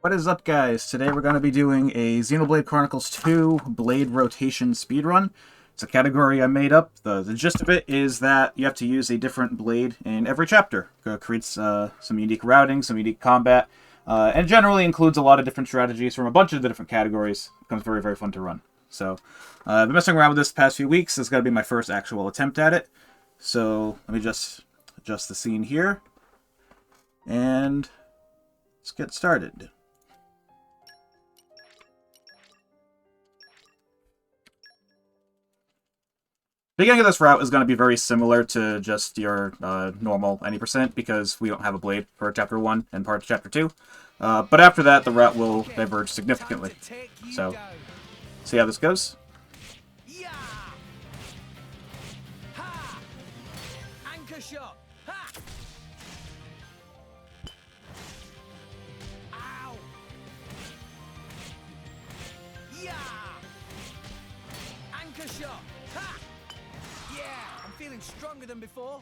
What is up, guys? Today we're going to be doing a Xenoblade Chronicles 2 Blade Rotation Speedrun. It's a category I made up. The gist of it is that you have to use a different blade in every chapter. It creates some unique routing, some unique combat, and generally includes a lot of different strategies from a bunch of the different categories. It becomes very, very fun to run. So, I've been messing around with this the past few weeks. This is going to be my first actual attempt at it. So, let me just adjust the scene here. And let's get started. Beginning of this route is going to be very similar to just your normal any percent because we don't have a blade for Chapter 1 and part of Chapter 2. But after that, the route will diverge significantly. So, see how this goes? Anchor shot. Ha! Ow! Yeah! Anchor shot. Ha! Yeah, I'm feeling stronger than before.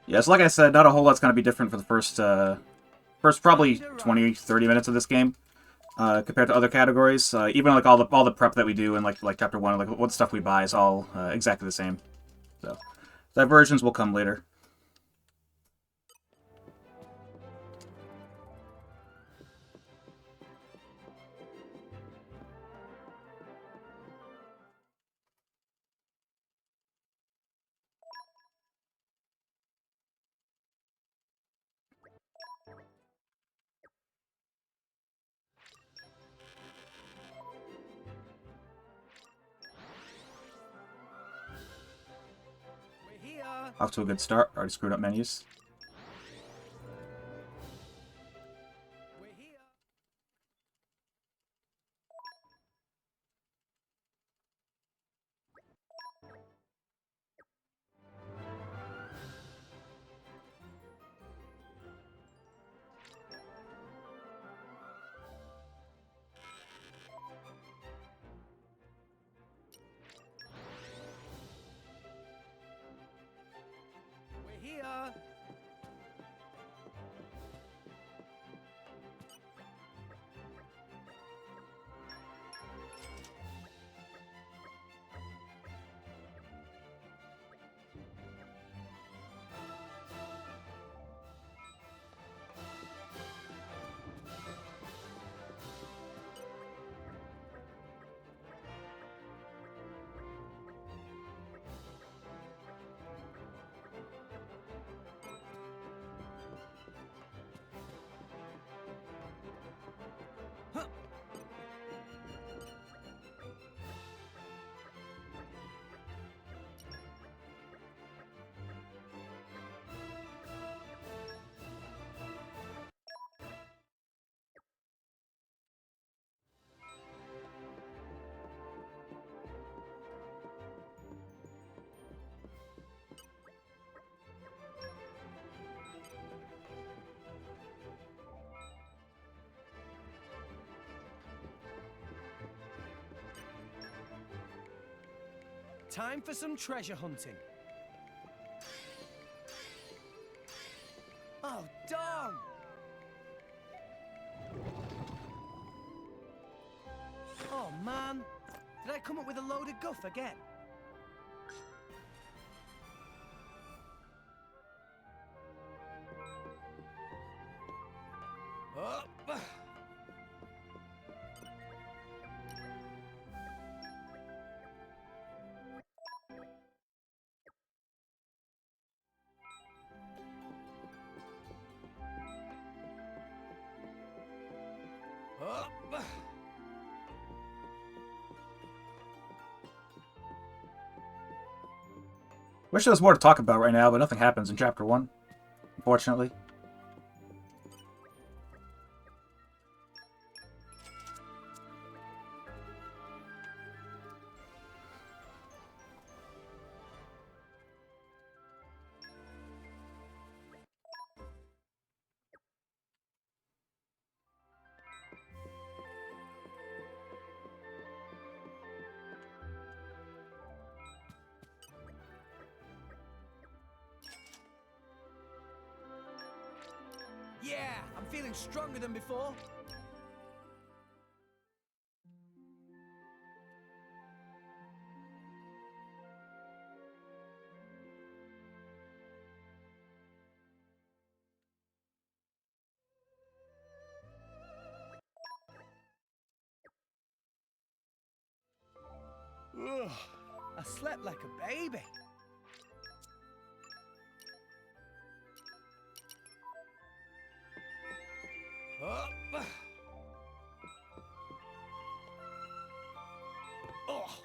Yeah, so like I said, not a whole lot's going to be different for the first probably 20, 30 minutes of this game compared to other categories. Even like all the prep that we do in like Chapter 1, like what stuff we buy is all exactly the same. So, diversions will come later. We're here. Off to a good start. Already screwed up menus. We're here. We're here. Huh. Time for some treasure hunting. Oh, darn! Oh, man. Did I come up with a load of guff again? Up. Up. Wish there was more to talk about right now, but nothing happens in Chapter 1, unfortunately. Yeah, I'm feeling stronger than before. Ugh, I slept like a baby. Up. Oh.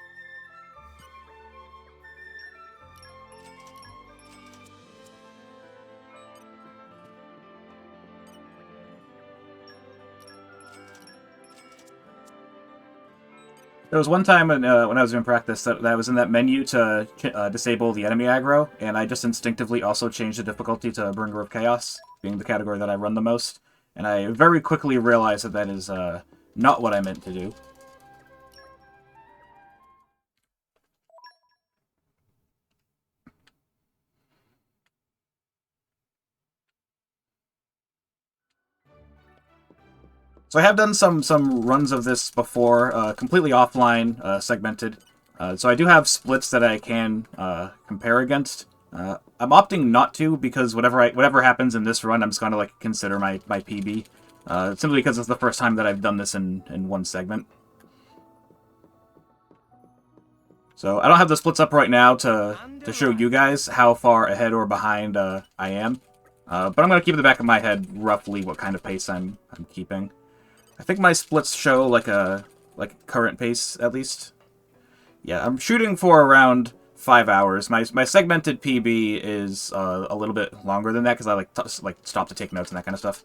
There was one time when I was in practice that I was in that menu to disable the enemy aggro, and I just instinctively also changed the difficulty to Bringer of Chaos, being the category that I run the most. And I very quickly realized that that is not what I meant to do. So I have done some runs of this before, completely offline, segmented. So I do have splits that I can compare against. I'm opting not to because whatever happens in this run, I'm just gonna like consider my PB. Simply because it's the first time that I've done this in one segment. So I don't have the splits up right now to show you guys how far ahead or behind I am. But I'm gonna keep in the back of my head roughly what kind of pace I'm keeping. I think my splits show like a current pace at least. Yeah, I'm shooting for around 5 hours. My segmented PB is a little bit longer than that because I like stop to take notes and that kind of stuff.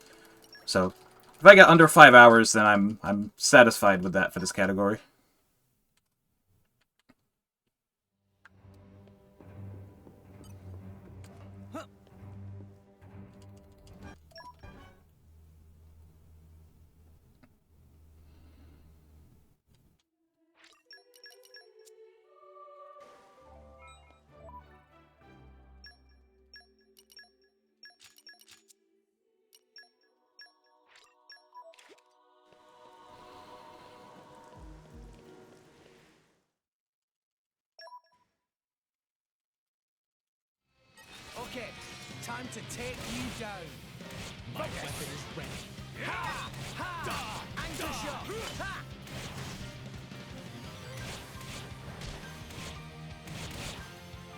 So if I get under 5 hours, then I'm satisfied with that for this category. Okay, time to take you down. My weapon is ready. Ha! Ha! Anchor shot! Ha!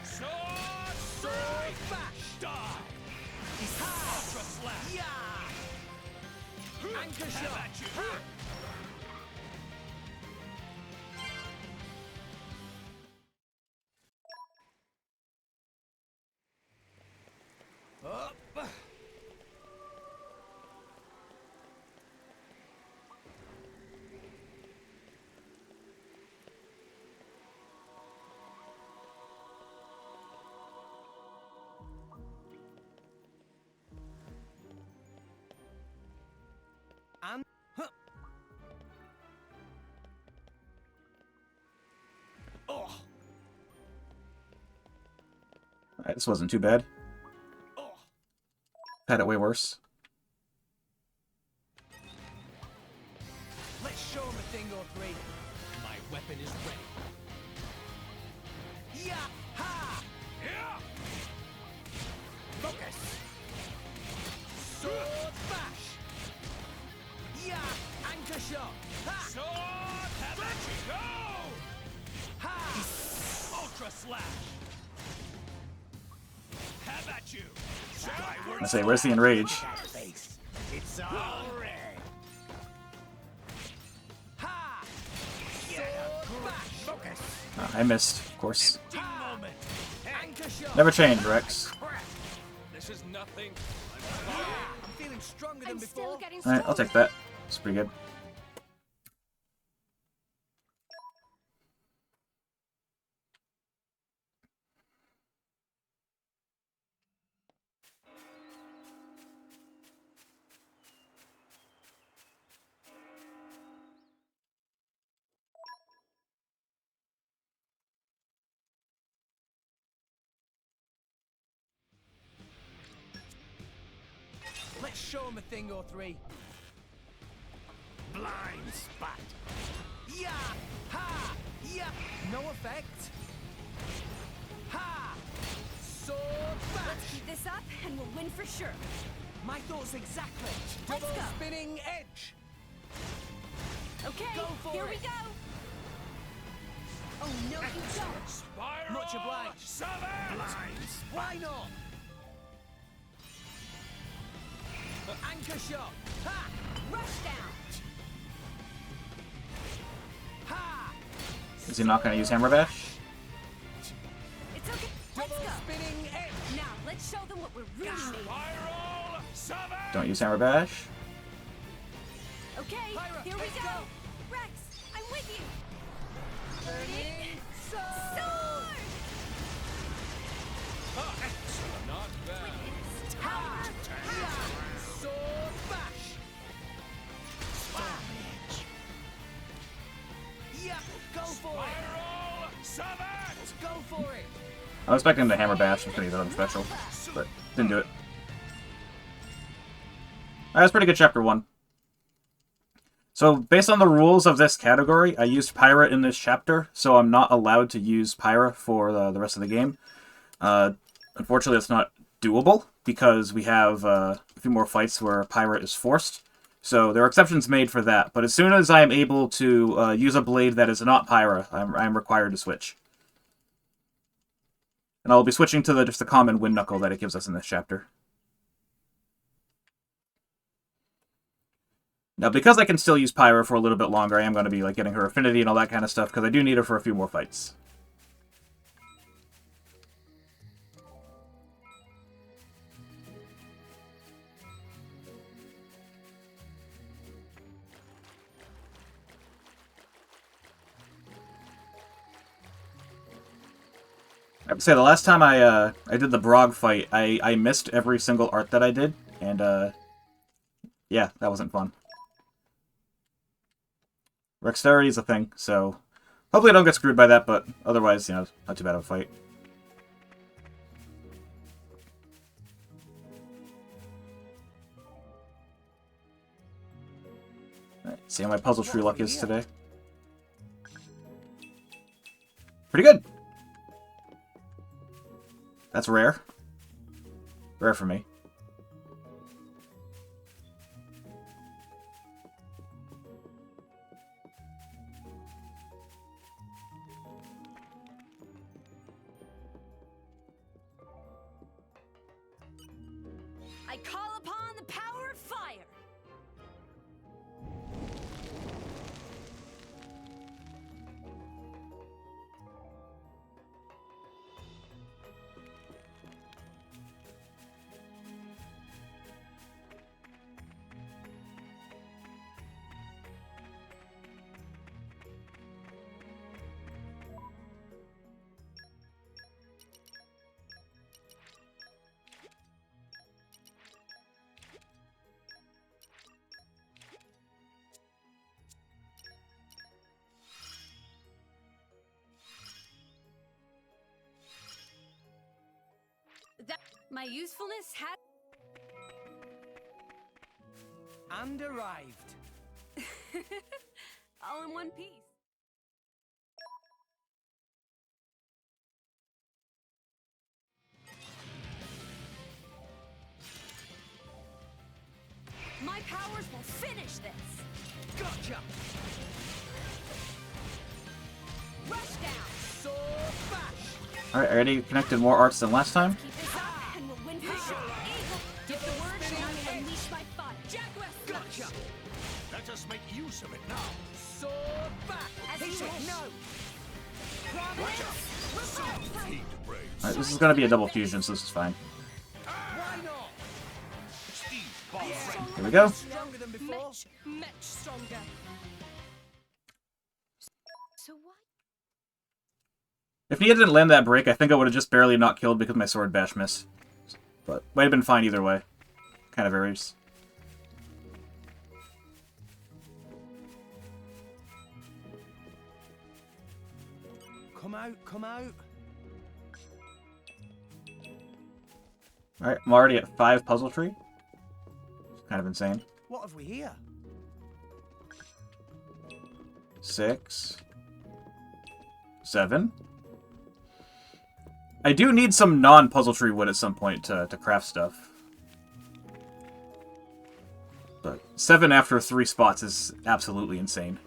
Sword bash! Die! Ultra slash! Yeah! Anchor shot! Ha! Up! And huh. Oh. Alright, this wasn't too bad. Oh. Had it way worse. Let's show him a thing or three. My weapon is ready. Yeah! Ha! Yeah! Focus! Sword bash! Yeah! Anchor shot! Ha! Sword! Have at you! Go! Ha! Ultra slash! Have at you! I say, where's the enrage? It's all red. Ha! Sword bash! Focus! Oh, I missed, of course. Moment. Anchor shot! Never change, Rex. This is nothing. I'm feeling stronger than before. Alright, I'll take that. It's pretty good. Let's show him a thing or three. Blind spot. Yeah! Ha! Yeah! No effect. Ha! Sword bash! Let's keep this up, and we'll win for sure. My thoughts exactly. Let's Double go. spinning edge. Okay, Go for here it. we go. Oh, no, you don't. Spiral. Much obliged. Blind. Why not? Anchor shot. Ha! Rush down. Ha! Is he not going to use Hammer Bash? It's okay. Let's Double go. spinning edge. Now, let's show them what we're really made of. Spiral. Seven. Don't use Hammer Bash. Okay, Pyra, here we let's go. go. Rex, I'm with you. Burning sword. Sword! Excellent. Not bad. Witness tower. Sword bash. Smash. Yeah, go for it. Seven. Go for it. I was expecting the Hammer Bash was going to be the special, but didn't do it. That was pretty good chapter 1. So, based on the rules of this category, I used Pyra in this chapter, so I'm not allowed to use Pyra for the rest of the game. Unfortunately, it's not doable, because we have a few more fights where Pyra is forced. So, there are exceptions made for that, but as soon as I am able to use a blade that is not Pyra, I'm required to switch. And I'll be switching to just the common Wind Knuckle that it gives us in this chapter. Now, because I can still use Pyra for a little bit longer, I am going to be like getting her affinity and all that kind of stuff, because I do need her for a few more fights. I have to say, the last time I did the Brog fight, I missed every single art that I did, and yeah, that wasn't fun. Dexterity is a thing, so hopefully I don't get screwed by that, but otherwise, you know, not too bad of a fight. Alright, see how my puzzle tree luck is today. Pretty good! That's rare. Rare for me. I call upon the power of fire. That my usefulness had And arrived. all in one piece. My powers will finish this. Gotcha. Rush down. Sword bash. Alright, I already connected more arts than last time. Keep this up, and we'll win for sure. Eagle, give the word, and I will unleash my fire. Jaguar flash. Gotcha. Let us make use of it now. Sword bash. As Hit you it. wish. No. Providence. Feed brains. Alright, this is gonna be a double fusion, so this is fine. Why not? Steve Boss. Here we go. Stronger than before. Much stronger. So what? If Nia didn't land that break, I think I would have just barely not killed because my sword bash missed. But might have been fine either way. Kind of varies. Come out, come out. Alright, I'm already at 5 puzzle tree. Kind kind of insane. What have we here? 6, 7. I do need some non-puzzle tree wood at some point to craft stuff. But 7 after 3 spots is absolutely insane.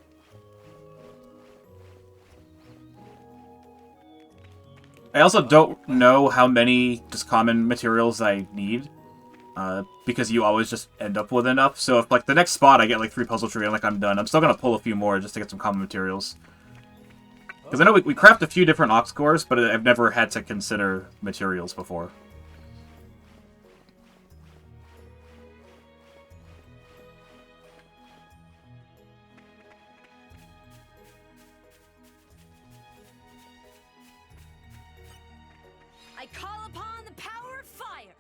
I also don't know how many just common materials I need, because you always just end up with enough. So if, like, the next spot I get, like, 3 puzzle tree and, like, I'm done, I'm still gonna pull a few more just to get some common materials. Because I know we craft a few different ox cores, but I've never had to consider materials before. I call upon the power of fire.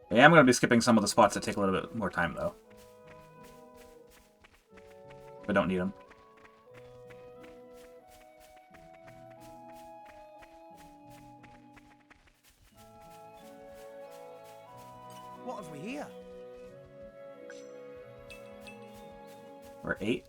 I am going to be skipping some of the spots that take a little bit more time, though. I don't need them. What have we here? Or 8.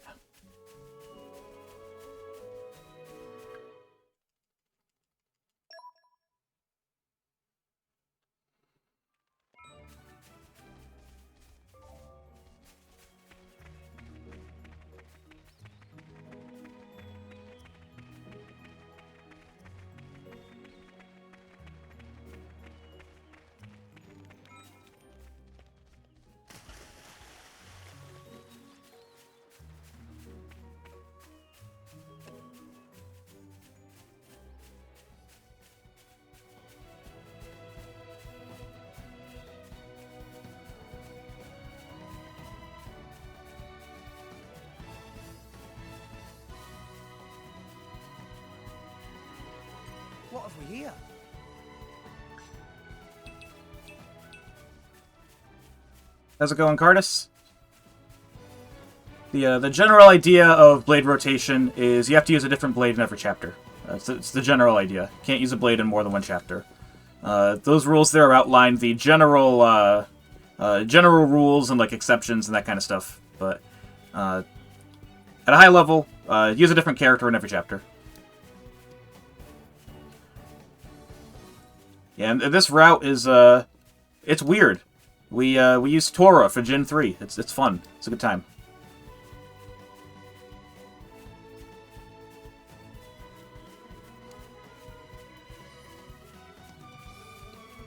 What have we here? How's it going, Cardis? The general idea of blade rotation is you have to use a different blade in every chapter. It's the general idea. Can't use a blade in more than one chapter. Those rules there outline the general general rules and like exceptions and that kind of stuff. But at a high level, use a different character in every chapter. Yeah, and this route is it's weird. We use Tora for Gen 3. It's fun. It's a good time.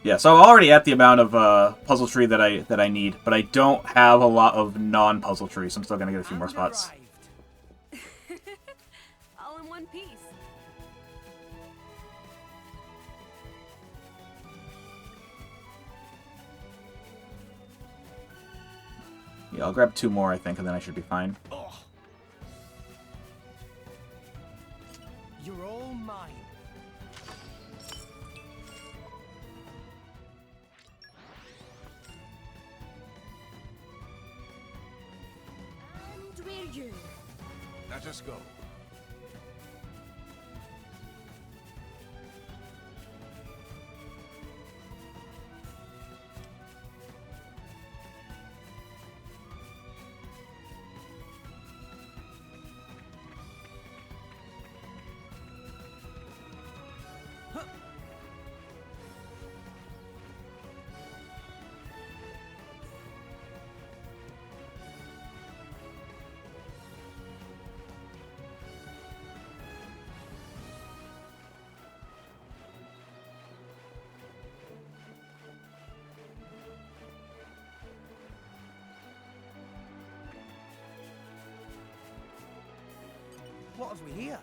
Yeah, so I'm already at the amount of puzzle tree that I need, but I don't have a lot of non-puzzle trees, so I'm still gonna get a few more spots. All in one piece. Yeah, I'll grab 2 more, I think, and then I should be fine. Oh. You're all mine. And we're you. Let us go. What have we here?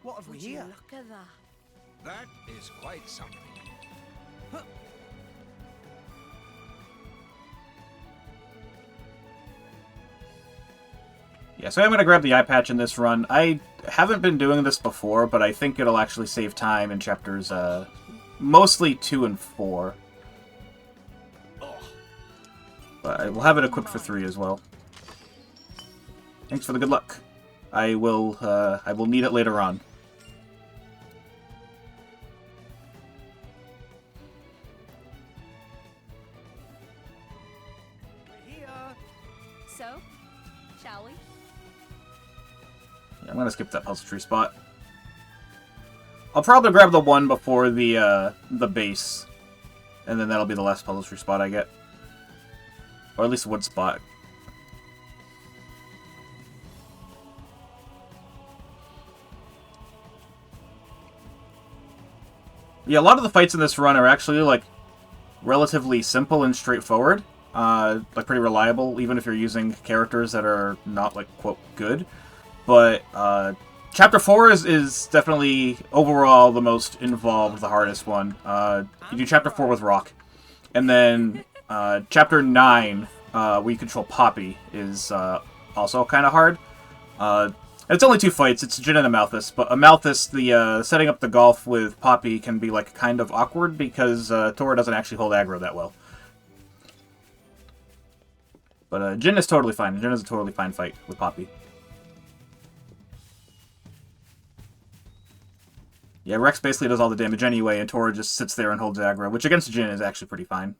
What have we Would you here? look at that? That is quite something. Yeah, so I'm going to grab the eye patch in this run. I haven't been doing this before, but I think it'll actually save time in chapters mostly 2 and 4. But I will have it equipped for 3 as well. Thanks for the good luck. I will need it later on. Here. So, shall we? Yeah, I'm gonna skip that puzzle tree spot. I'll probably grab the one before the base, and then that'll be the last puzzle tree spot I get, or at least one spot. Yeah, a lot of the fights in this run are actually, like, relatively simple and straightforward. Like, pretty reliable, even if you're using characters that are not, like, quote, good. But, Chapter 4 is definitely, overall, the most involved, the hardest one. You do Chapter 4 with Rock. And then, Chapter 9, where you control Poppy, is, also kind of hard. It's only 2 fights. It's Jin and Amalthus, but Amalthus, the setting up the golf with Poppy can be like kind of awkward because Tora doesn't actually hold aggro that well. But Jin is totally fine. Jin is a totally fine fight with Poppy. Yeah, Rex basically does all the damage anyway, and Tora just sits there and holds aggro, which against Jin is actually pretty fine.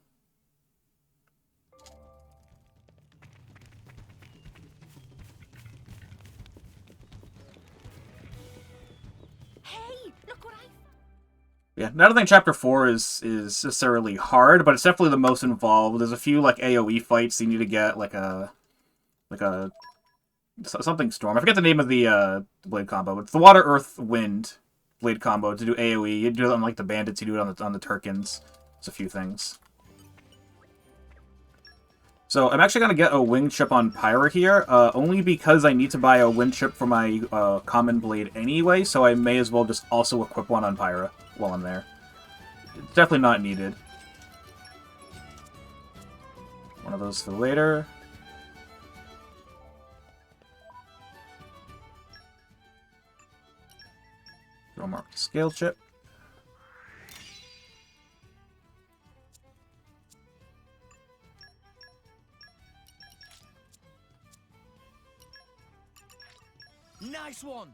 Yeah, I don't think Chapter 4 is necessarily hard, but it's definitely the most involved. There's a few, like, AoE fights you need to get, like a something storm. I forget the name of the blade combo. It's the Water, Earth, Wind blade combo to do AoE. You do it on, like, the bandits, you do it on the Turkins. It's a few things. So I'm actually going to get a wing chip on Pyra here, only because I need to buy a wing chip for my common blade anyway, so I may as well just also equip one on Pyra while I'm there. It's definitely not needed. One of those for later. Throw mark the scale chip. Nice one.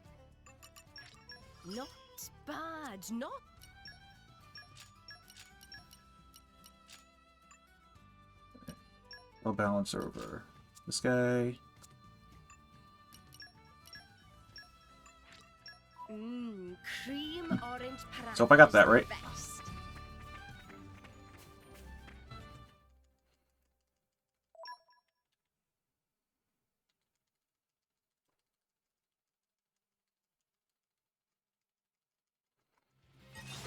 Not bad, not. I'll balance over this guy. Cream orange So if I got that right. best.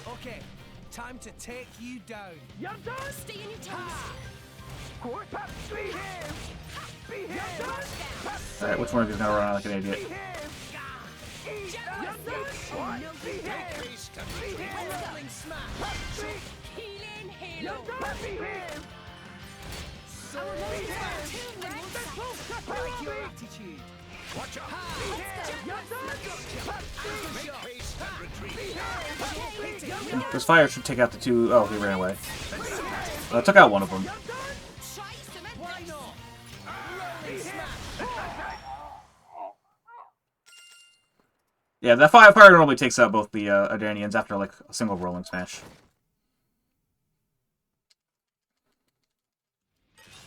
Okay, time to take you down. You're done. Stay in your toes. Alright, which one of you is gonna run out like an idiot? Rolling smash. Healing halo. So I like your attitude. Watch out! This fire should take out the 2... Oh, he ran away. I took out one of them. Why not? Rolling smash. Yeah, that fire normally takes out both the Adanians after, like, a single rolling smash.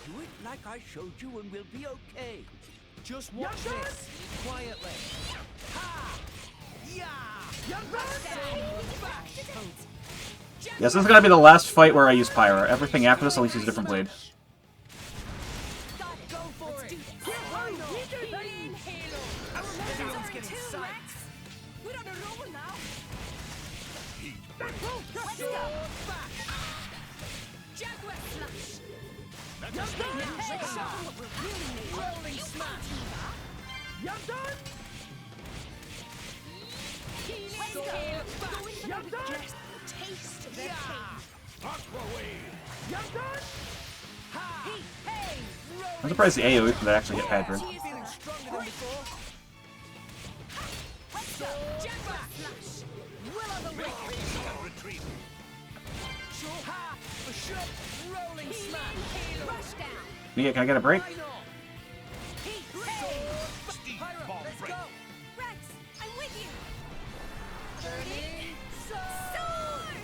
Do it like I showed you and we'll be okay. Just watch this quietly. Ha! Yeah! Yes, this is gonna be the last fight where I use Pyra. Everything after this, I'll use a different blade. Go for it. Healing halo. Everyone's getting psyched. We're on a roll now. Let's go. Back. Jaguar slash. Rolling smash. Healing halo. Taste of their Hey! I'm surprised the AoE for that actually hit Padford. Feeling stronger than before. Let's go. Jaguar slash. Will of the wind. Ha! A shot! Rolling smash! Rush down. Yeah, can I get a break? Final! Heat ray. Pyro, let's go! Rex, I'm with you. Burning Sword.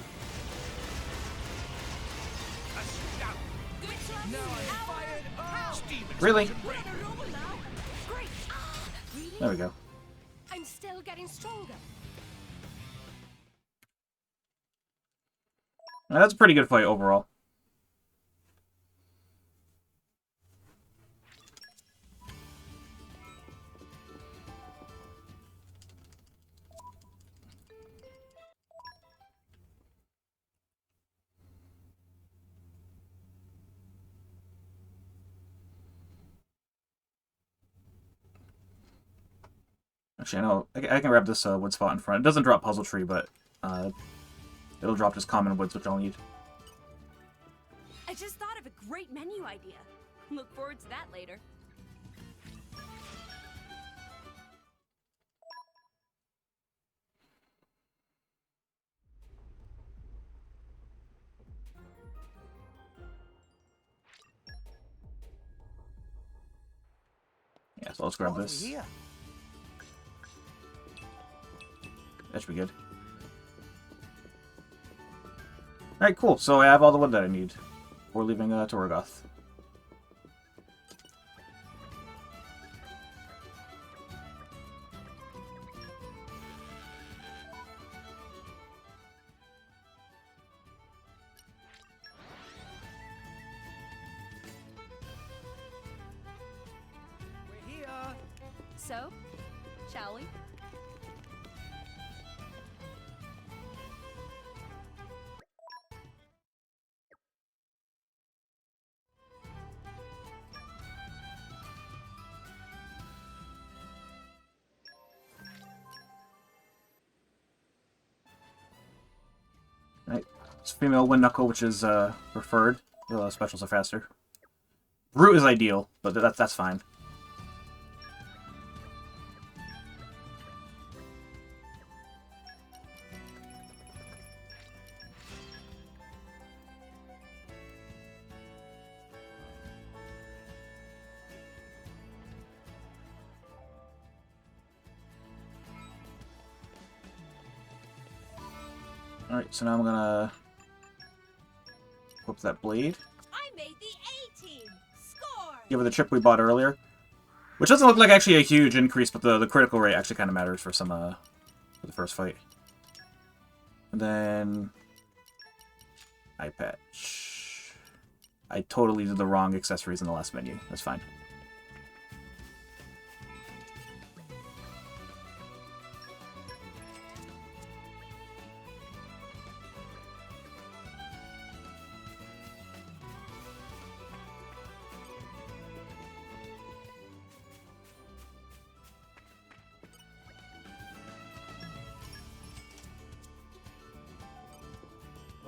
Good job. Now I'm fired up! Really? We're on a roll now. Great. Really? There we go. I'm still getting stronger. That's a pretty good fight overall. Actually, I know I can grab this wood spot in front. It doesn't drop Puzzle Tree, but it'll drop just common woods, which I'll need. I just thought of a great menu idea. Look forward to that later. Yeah, so let's grab this. Here. That should be good. Alright, cool. So I have all the wood that I need before leaving Torgoth. We're here. So, shall we? Right. It's female Wind Knuckle, which is preferred. Specials are faster. Root is ideal, but that's fine. Alright, so now I'm gonna equip that blade. I made the A team. Score. Give her the chip we bought earlier. Which doesn't look like actually a huge increase, but the critical rate actually kind of matters for some for the first fight. And then eye patch. I totally did the wrong accessories in the last menu. That's fine.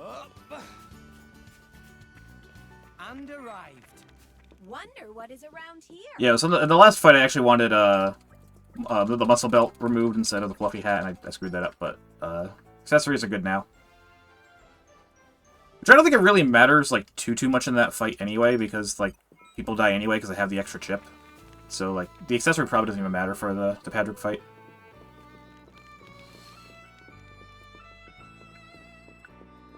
Up. And arrived. Wonder what is around here. Yeah, so in the last fight I actually wanted the muscle belt removed instead of the fluffy hat, and I screwed that up, but accessories are good now. Which I don't think it really matters like too much in that fight anyway, because like people die anyway because they have the extra chip. So like the accessory probably doesn't even matter for the Padrick fight.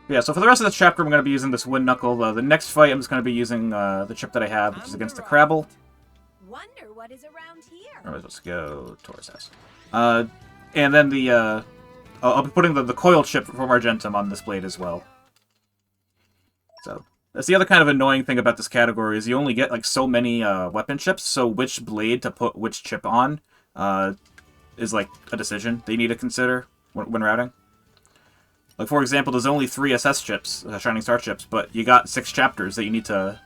Yeah, so for the rest of this chapter, I'm going to be using this Wind Knuckle. The next fight, I'm just going to be using the chip that I have, which is against the Crabble. Wonder what is around here. Alright, let's go Taurus house. And then I'll be putting the coil chip from Argentum on this blade as well. So that's the other kind of annoying thing about this category is you only get like so many weapon chips. So which blade to put which chip on is like a decision they need to consider when routing. Like for example, there's only 3 SS chips, Shining Star chips, but you got 6 chapters that you need to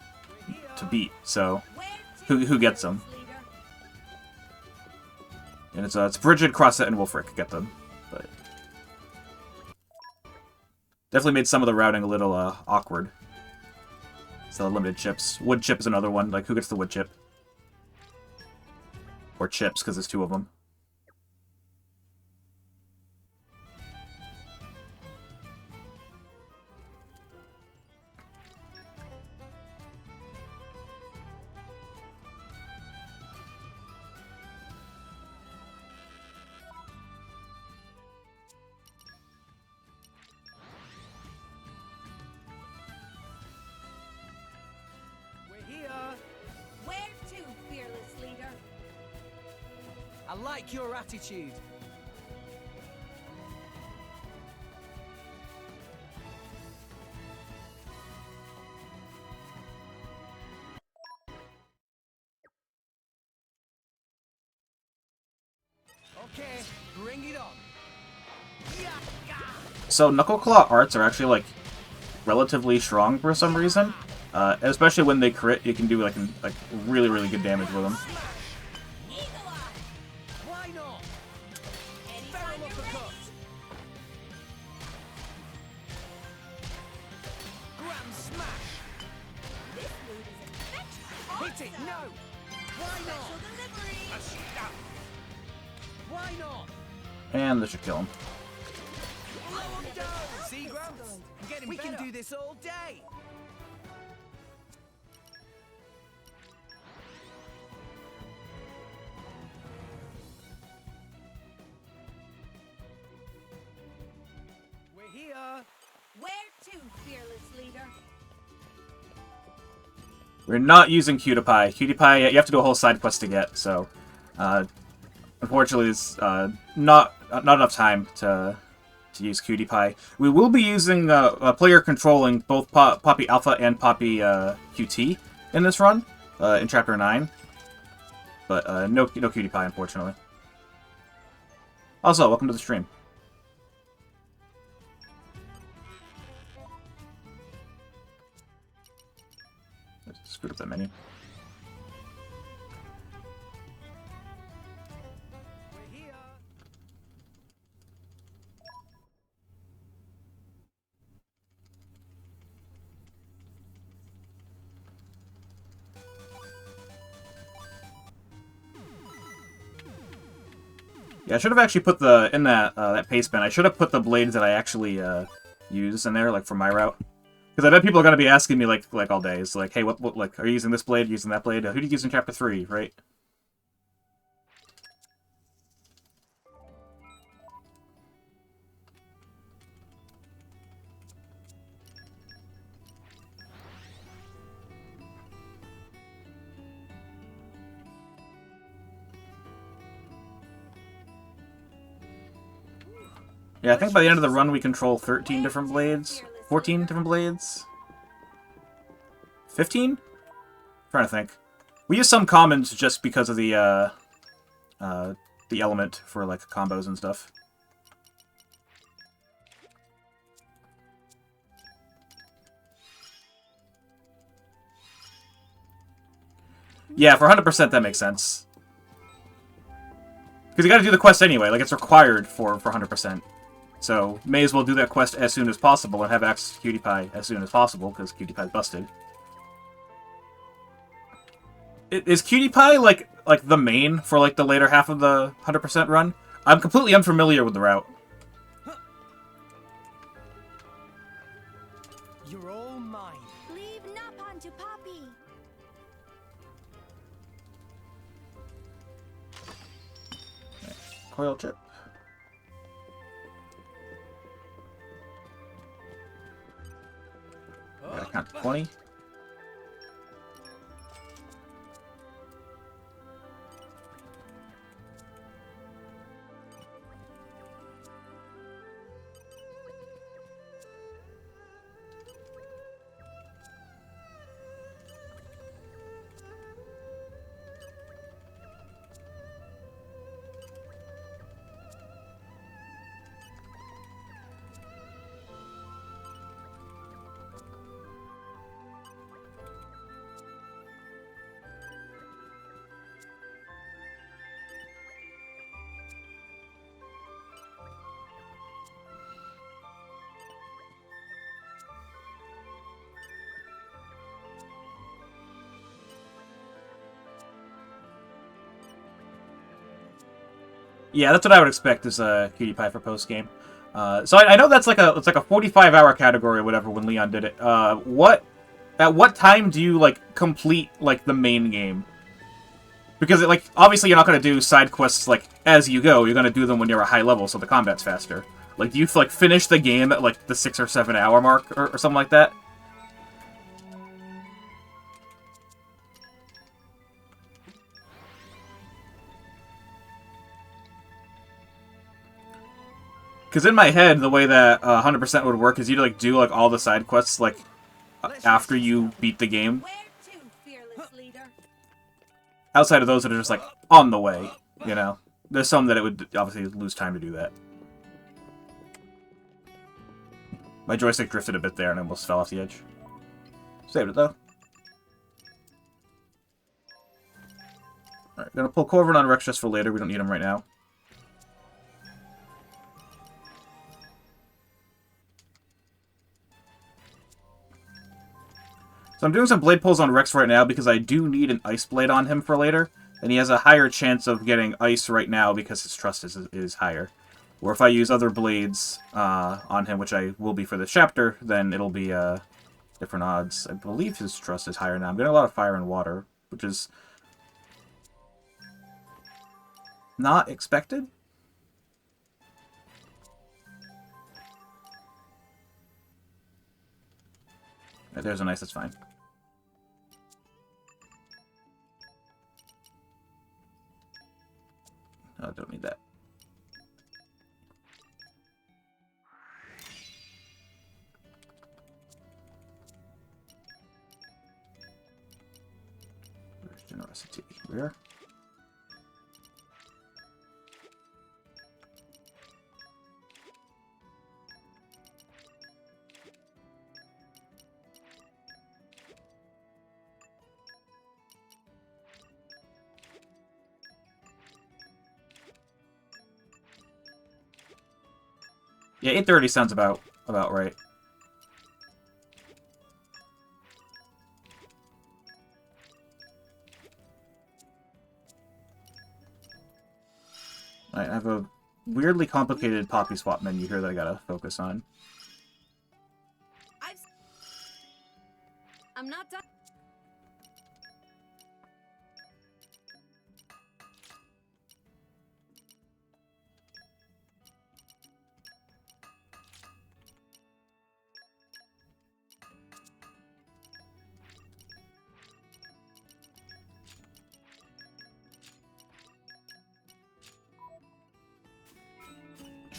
beat. So who gets them? And it's Brigid, Crosset, and Wolfric get them, but definitely made some of the routing a little awkward. So limited chips. Wood chip is another one. Like who gets the wood chip? Or chips, because there's 2 of them. I like your attitude. Okay, bring it on. So Knuckle Claw arts are actually like relatively strong for some reason. Especially when they crit, you can do like really good damage with them. Why not? Barrel uppercut. Grand smash. This mood is infectious. Hit it. No. Why not? Why not? And this should kill him. Blow 'em down. See, Gramps? We can do this all day. We're here. Where to, fearless leader? We're not using Cutie Pie. Cutie Pie, you have to do a whole side quest to get, so unfortunately, it's not enough time to use Cutie Pie. We will be using a player controlling both Poppy Alpha and Poppy QT in this run, in Chapter 9. But no Cutie Pie, unfortunately. Also, welcome to the stream. I screwed up that menu. We're here. Yeah, I should have actually put in that paste bin. I should have put the blades that I actually use in there, like for my route, because I bet people are gonna be asking me like all day. It's like, hey, what like are you using this blade? Using that blade? Who do you use in Chapter 3? Right? Yeah, I think by the end of the run we control 13 different blades. 14 different blades? 15? Trying to think. We use some commons just because of the element for, like, combos and stuff. Yeah, for 100% that makes sense. Because you gotta do the quest anyway, like, it's required for 100%. So, may as well do that quest as soon as possible and have access to Cutie Pie as soon as possible, because Cutie Pie's busted. Is Cutie Pie, like the main for, like, the later half of the 100% run? I'm completely unfamiliar with the route. You're all mine. Leave Napon to Poppy. Coil chip. Gotta count to 20. Yeah, that's what I would expect as a Cutie Pie for post game. So I know that's like a 45-hour category or whatever when Leon did it. At what time do you like complete like the main game? Because like obviously you're not gonna do side quests like as you go. You're gonna do them when you're a high level, so the combat's faster. Like, do you like finish the game at like the 6 or 7 hour mark or something like that? Because in my head, the way that 100% would work is you'd like do like all the side quests like after you beat the game. Where to, fearless leader? Outside of those that are just like on the way, you know. There's some that it would obviously lose time to do that. My joystick drifted a bit there and almost fell off the edge. Saved it though. Alright, gonna pull Corvin on Rex just for later. We don't need him right now. So I'm doing some blade pulls on Rex right now because I do need an ice blade on him for later. And he has a higher chance of getting ice right now because his trust is higher. Or if I use other blades on him, which I will be for this chapter, then it'll be different odds. I believe his trust is higher now. I'm getting a lot of fire and water, which is not expected. Right, there's an ice, that's fine. Oh, I don't need that. Where's generosity? Where? Yeah, 830 sounds about right. I have a weirdly complicated poppy swap menu here that I gotta focus on. I'm not done.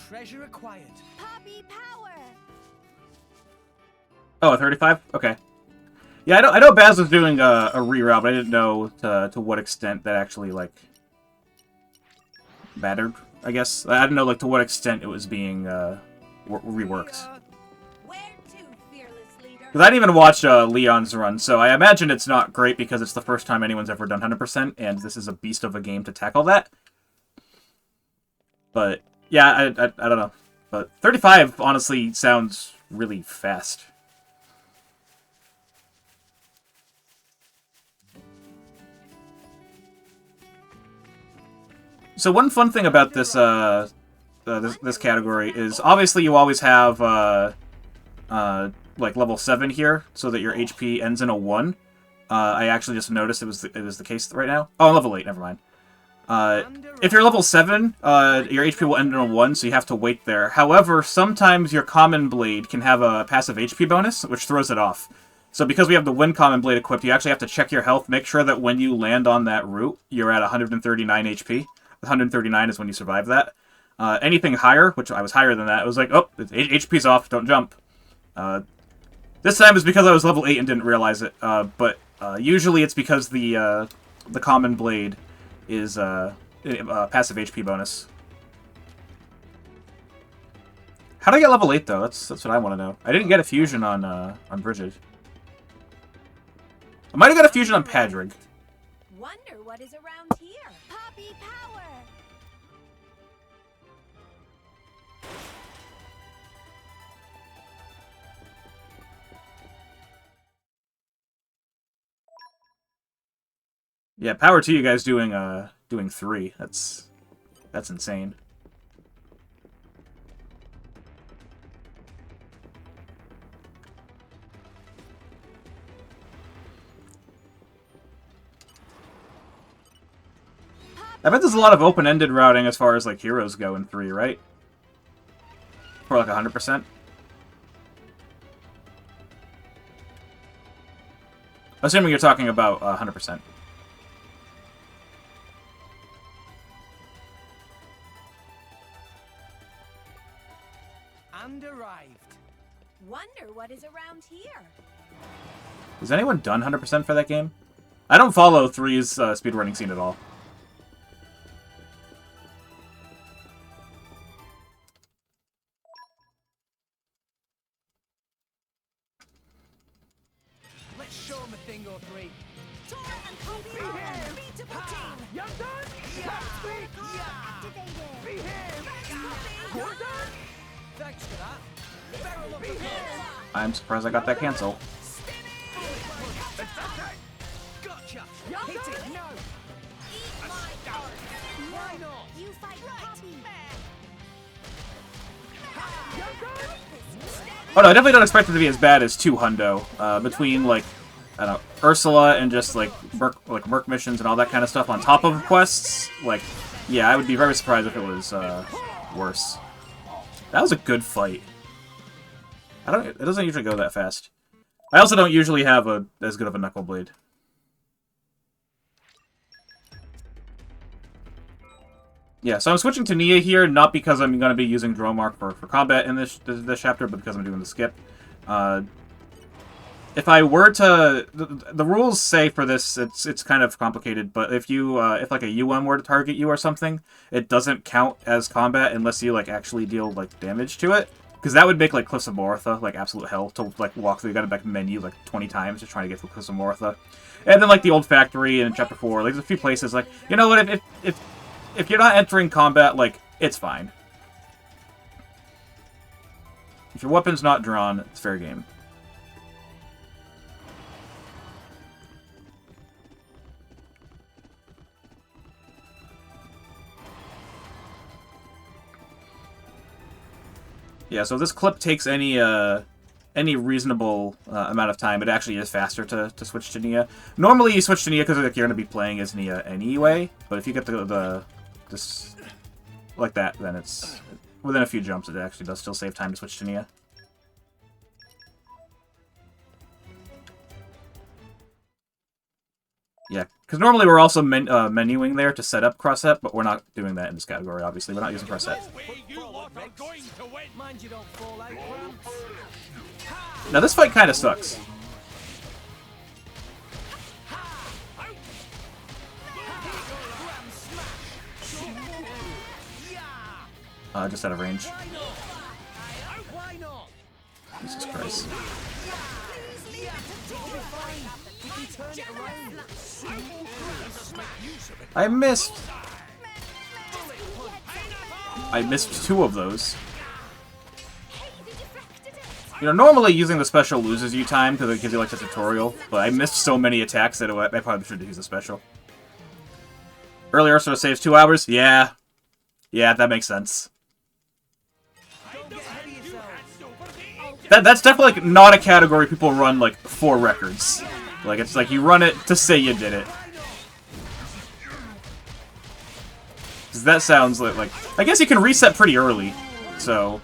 Treasure acquired. Poppy power. Oh, 35? Okay. Yeah, I know Baz was doing a reroute, but I didn't know to what extent that actually, like, mattered, I guess. I didn't know, like, to what extent it was being reworked. Where to, fearless leader? Because I didn't even watch Leon's run, so I imagine it's not great because it's the first time anyone's ever done 100%, and this is a beast of a game to tackle that. But, yeah, I don't know. But 35, honestly, sounds really fast. So one fun thing about this this category is obviously you always have like level 7 here, so that your HP ends in a 1. I actually just noticed it was the case right now. Oh, level 8, never mind. If you're level 7, your HP will end in a 1, so you have to wait there. However, sometimes your Common Blade can have a passive HP bonus, which throws it off. So because we have the Wind Common Blade equipped, you actually have to check your health, make sure that when you land on that route, you're at 139 HP. 139 is when you survive that. Anything higher, which I was higher than that, it was like, oh, HP's off, don't jump. This time it's because I was level 8 and didn't realize it, but usually it's because the Common Blade is a passive HP bonus. How did I get level 8, though? That's what I want to know. I didn't get a fusion on Bridget. I might have got a fusion on Padrig. Wonder what is around here. Poppy power. Yeah, power to you guys doing 3. That's insane. I bet there's a lot of open-ended routing as far as like heroes go in 3, right? For like 100%. Assuming you're talking about 100%. And arrived. Wonder what is around here. Has anyone done 100% for that game? I don't follow 3's speedrunning scene at all. Let's show him a thing or three. Tora and Kobe are unbeatable team. You're done? Activated. You're done? Thanks for that. Barrel of the course. I'm surprised I got that cancel. Gotcha. Hit it. No. Eat my heart. Why not? You fight Poppy. Oh no, I definitely don't expect it to be as bad as 2 Hundo. Between, like, I don't know, Ursula and just, like, Merc missions and all that kind of stuff on top of quests. Like, yeah, I would be very surprised if it was, worse. That was a good fight. It doesn't usually go that fast. I also don't usually have as good of a Knuckle Blade. Yeah, so I'm switching to Nia here, not because I'm going to be using Dromark for combat in this chapter, but because I'm doing the skip. If I were to... The rules say for this, it's kind of complicated, but if like a UM were to target you or something, it doesn't count as combat unless you, like, actually deal, like, damage to it. Because that would make, like, Cliffs of Moratha, like, absolute hell to, like, walk through. You gotta back menu, like, 20 times just trying to get through Cliffs of Moratha. And then, like, the Old Factory in Chapter 4, like, there's a few places, like, you know what, if you're not entering combat, like, it's fine. If your weapon's not drawn, it's fair game. Yeah, so if this clip takes any reasonable amount of time, it actually is faster to switch to Nia. Normally you switch to Nia because like, you're going to be playing as Nia anyway, but if you get this like that, then it's within a few jumps it actually does still save time to switch to Nia. Yeah, because normally we're also menuing there to set up cross-set, but we're not doing that in this category, obviously. We're not using cross-set. Mind you don't fall out, Gramps. Now this fight kind of sucks. Just out of range. Why not? Jesus Christ. I missed! I missed 2 of those. You know, normally using the special loses you time because it gives you like the tutorial, but I missed so many attacks that I probably should have used the special. Early Ursula saves 2 hours? Yeah. Yeah, that makes sense. That's definitely like, not a category people run like for records. Like it's like you run it to say you did it. Cause that sounds like I guess you can reset pretty early, so.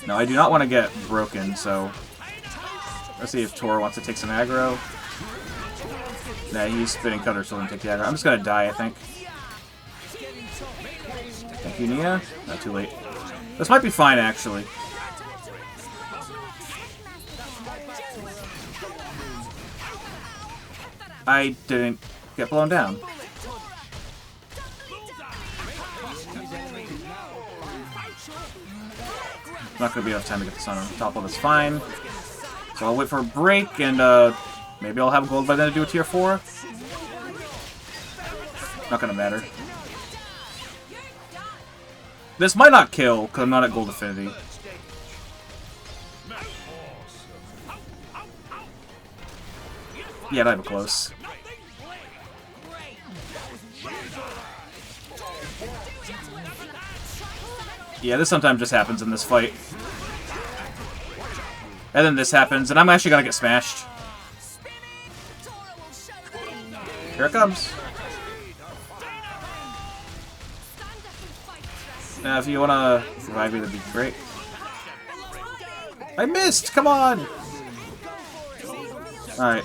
No, I do not want to get broken, so let's see if Tor wants to take some aggro. Nah, he's spinning cutter, so he'll take the aggro. I'm just gonna die, I think. Thank you, Nia. Not too late. This might be fine, actually. I didn't get blown down. Not gonna be enough time to get the sun on top of it's fine. So I'll wait for a break and maybe I'll have gold by then to do a tier 4. Not gonna matter. This might not kill because I'm not at gold affinity. Yeah, not even close. Yeah, this sometimes just happens in this fight. And then this happens, and I'm actually gonna get smashed. Here it comes. Now, if you wanna revive me, that'd be great. I missed! Come on! Alright.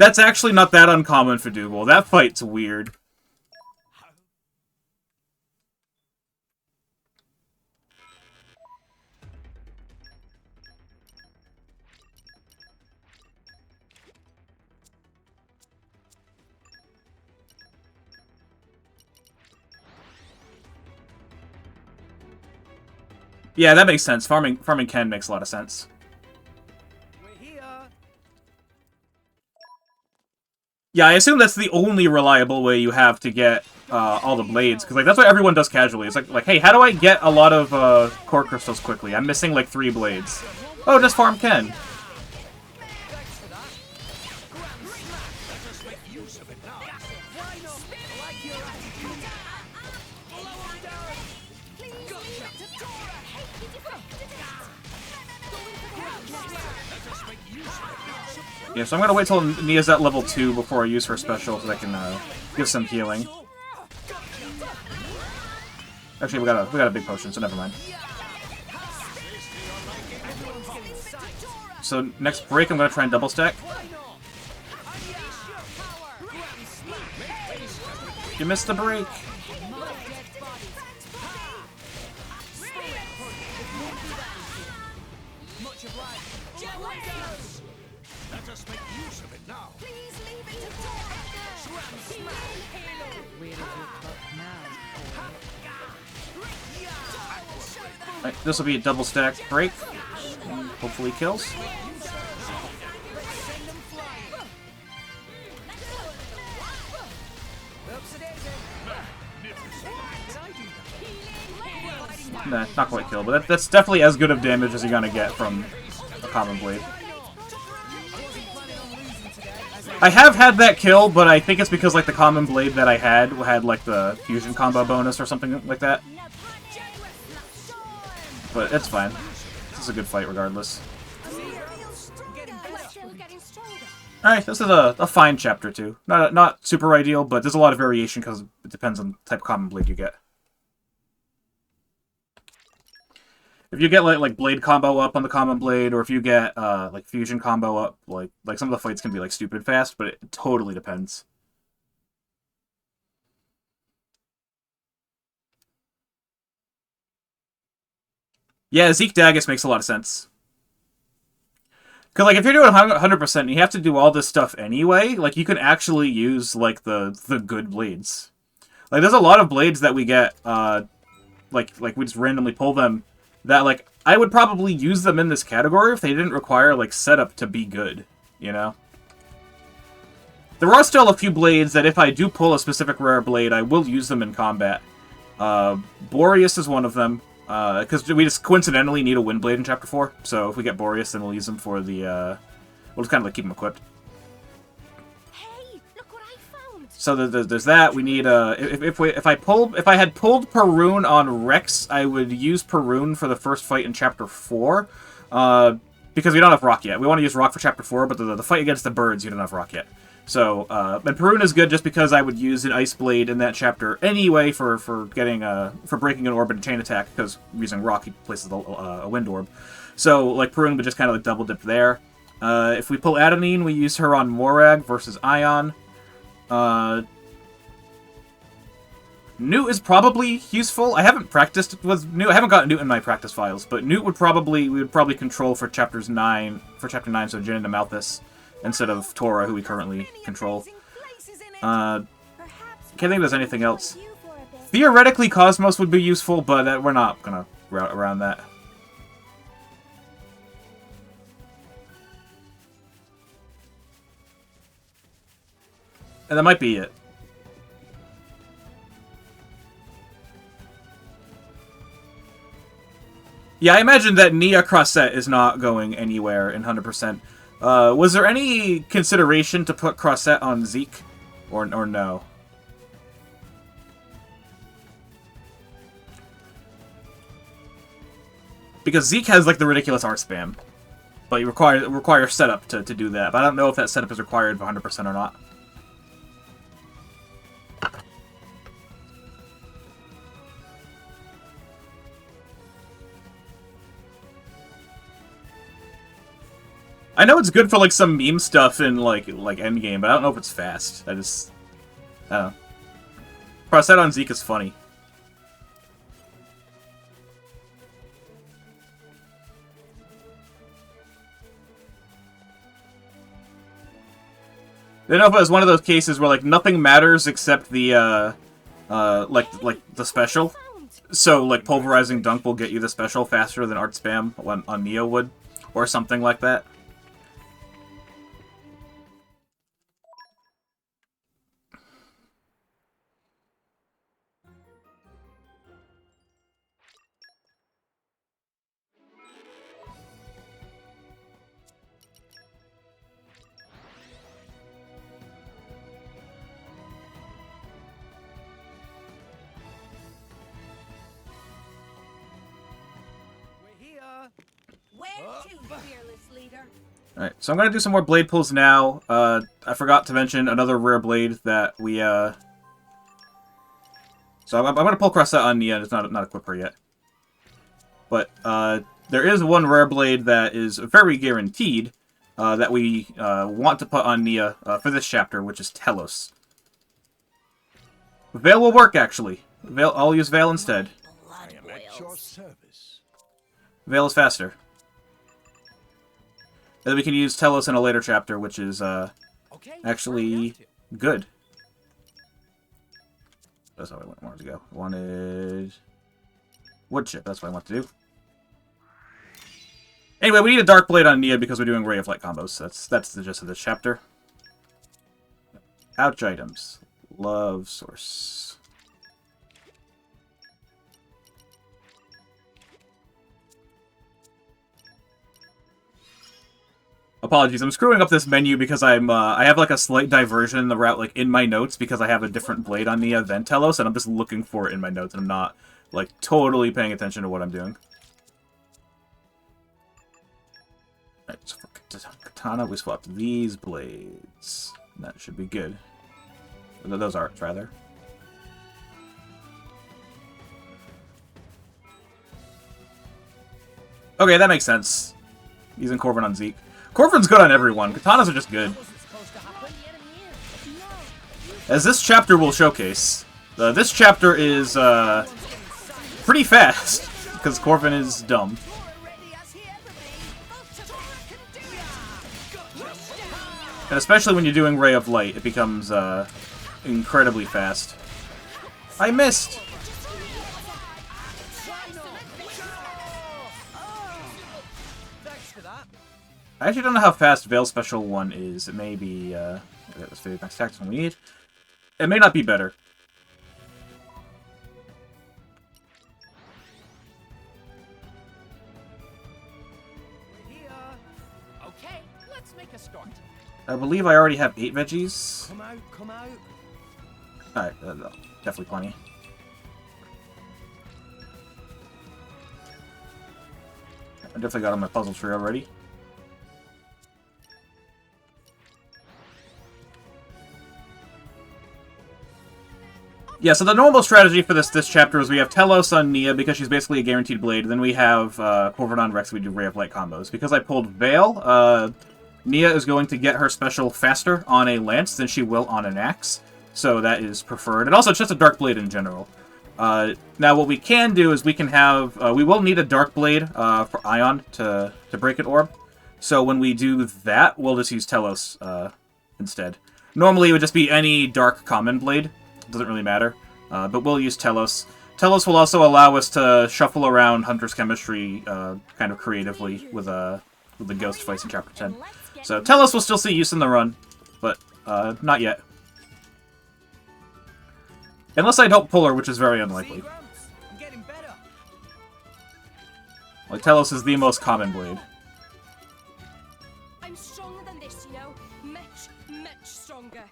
That's actually not that uncommon for Dougal. That fight's weird. Yeah, that makes sense. Farming Ken makes a lot of sense. We're here. Yeah, I assume that's the only reliable way you have to get all the blades, because like that's what everyone does casually. It's like, hey, how do I get a lot of core crystals quickly? I'm missing like 3 blades. Oh, just farm Ken. Thanks for that. Grand smash. Let us make use of it now. Why not? I like your attitude. Blow him down. Gotcha. Let us make use of it now. Yeah, so I'm gonna wait till Nia's at level 2 before I use her special, so I can give some healing. Actually, we got a big potion, so never mind. So next break, I'm gonna try and double stack. You missed the break. Let us make use of it now. Right, this will be a double stack break. Hopefully kills. Nah, not quite kill, but that's definitely as good of damage as you're gonna get from a common blade. I have had that kill, but I think it's because like the common blade that I had like the fusion combo bonus or something like that. But it's fine. This is a good fight regardless. Alright, this is a fine chapter too. Not super ideal, but there's a lot of variation because it depends on the type of common blade you get. If you get like blade combo up on the common blade, or if you get like fusion combo up, like some of the fights can be like stupid fast, but it totally depends. Yeah, Zeke Dagus makes a lot of sense. Because like if you're doing 100%, you have to do all this stuff anyway. Like you can actually use like the good blades. Like there's a lot of blades that we get, like we just randomly pull them. That, like, I would probably use them in this category if they didn't require, like, setup to be good, you know? There are still a few blades that if I do pull a specific rare blade, I will use them in combat. Boreas is one of them, because we just coincidentally need a wind blade in Chapter 4, so if we get Boreas, then we'll use them for the, we'll just kind of, like, keep them equipped. So there's that. We need if I had pulled Perun on Rex, I would use Perun for the first fight in Chapter 4, because we don't have Rock yet. We want to use Rock for Chapter 4, but the fight against the birds, you don't have Rock yet. So and Perun is good just because I would use an Ice Blade in that chapter anyway for getting for breaking an orb and chain attack, because using Rock he places a Wind Orb. So like Perun would just kind of like double dip there. If we pull Adenine, we use her on Morag versus Ion. Newt is probably useful. I haven't practiced with Newt. I haven't got Newt in my practice files, but Newt would we would probably control for Chapter 9, so Jin and Malthus, instead of Tora, who we currently control. Can't think there's anything else. Theoretically, Cosmos would be useful, but we're not gonna route around that. And that might be it. Yeah, I imagine that Nia Crossette is not going anywhere in 100%. Was there any consideration to put Crossette on Zeke? Or no? Because Zeke has, like, the ridiculous art spam. But you require setup to do that. But I don't know if that setup is required for 100% or not. I know it's good for like some meme stuff in like Endgame, but I don't know if it's fast. I don't know. Prostate on Zeke is funny. I don't know if it was one of those cases where like nothing matters except the like the special. So like pulverizing dunk will get you the special faster than art spam on Neo would, or something like that. We're here. Where to, fearless leader? Alright, so I'm gonna do some more blade pulls now. I forgot to mention another rare blade that we So I'm gonna pull across that on Nia. It's not equipped her yet. But there is one rare blade that is very guaranteed that we want to put on Nia for this chapter, which is Telos. Veil will work, actually. I'll use Veil instead. I am at your service. Veil is faster. And then we can use Telos in a later chapter, which is Okay. actually good. That's how I wanted to go. I wanted wood chip. That's what I want to do. Anyway, we need a dark blade on Nia because we're doing Ray of Light combos. That's the gist of this chapter. Ouch items. Love source. Apologies, I'm screwing up this menu because I have like a slight diversion in the route like in my notes because I have a different blade on Nia than Telos, and I'm just looking for it in my notes, and I'm not like totally paying attention to what I'm doing. Alright, so for Katana we swapped these blades. That should be good. Those arts, rather. Okay, that makes sense. Using Corvin on Zeke. Corvin's good on everyone. Katanas are just good. As this chapter will showcase, this chapter is pretty fast, because Corvin is dumb. And especially when you're doing Ray of Light, it becomes incredibly fast. I missed! I actually don't know how fast Veil Special 1 is. It may be, let's see, next tactics we need. It may not be better. We're here. Okay, let's make a start. I believe I already have 8 veggies. Come out, come out. Alright, definitely plenty. I definitely got on my puzzle tree already. Yeah, so the normal strategy for this chapter is we have Telos on Nia because she's basically a guaranteed blade. Then we have Corvin on Rex. We do Ray of Light combos. Because I pulled Veil, Nia is going to get her special faster on a lance than she will on an axe. So that is preferred. And also, it's just a dark blade in general. Now, what we can do is we can have... we will need a dark blade for Ion to break an orb. So when we do that, we'll just use Telos instead. Normally, it would just be any dark common blade. Doesn't really matter. But we'll use Telos. Telos will also allow us to shuffle around Hunter's Chemistry kind of creatively with the Ghost fights in Chapter 10. So Telos will still see use in the run, but not yet. Unless I don't pull her, which is very unlikely. Gramps, I'm getting better. Like, Telos is the most common blade. I'm stronger than this, you know? Much, much stronger.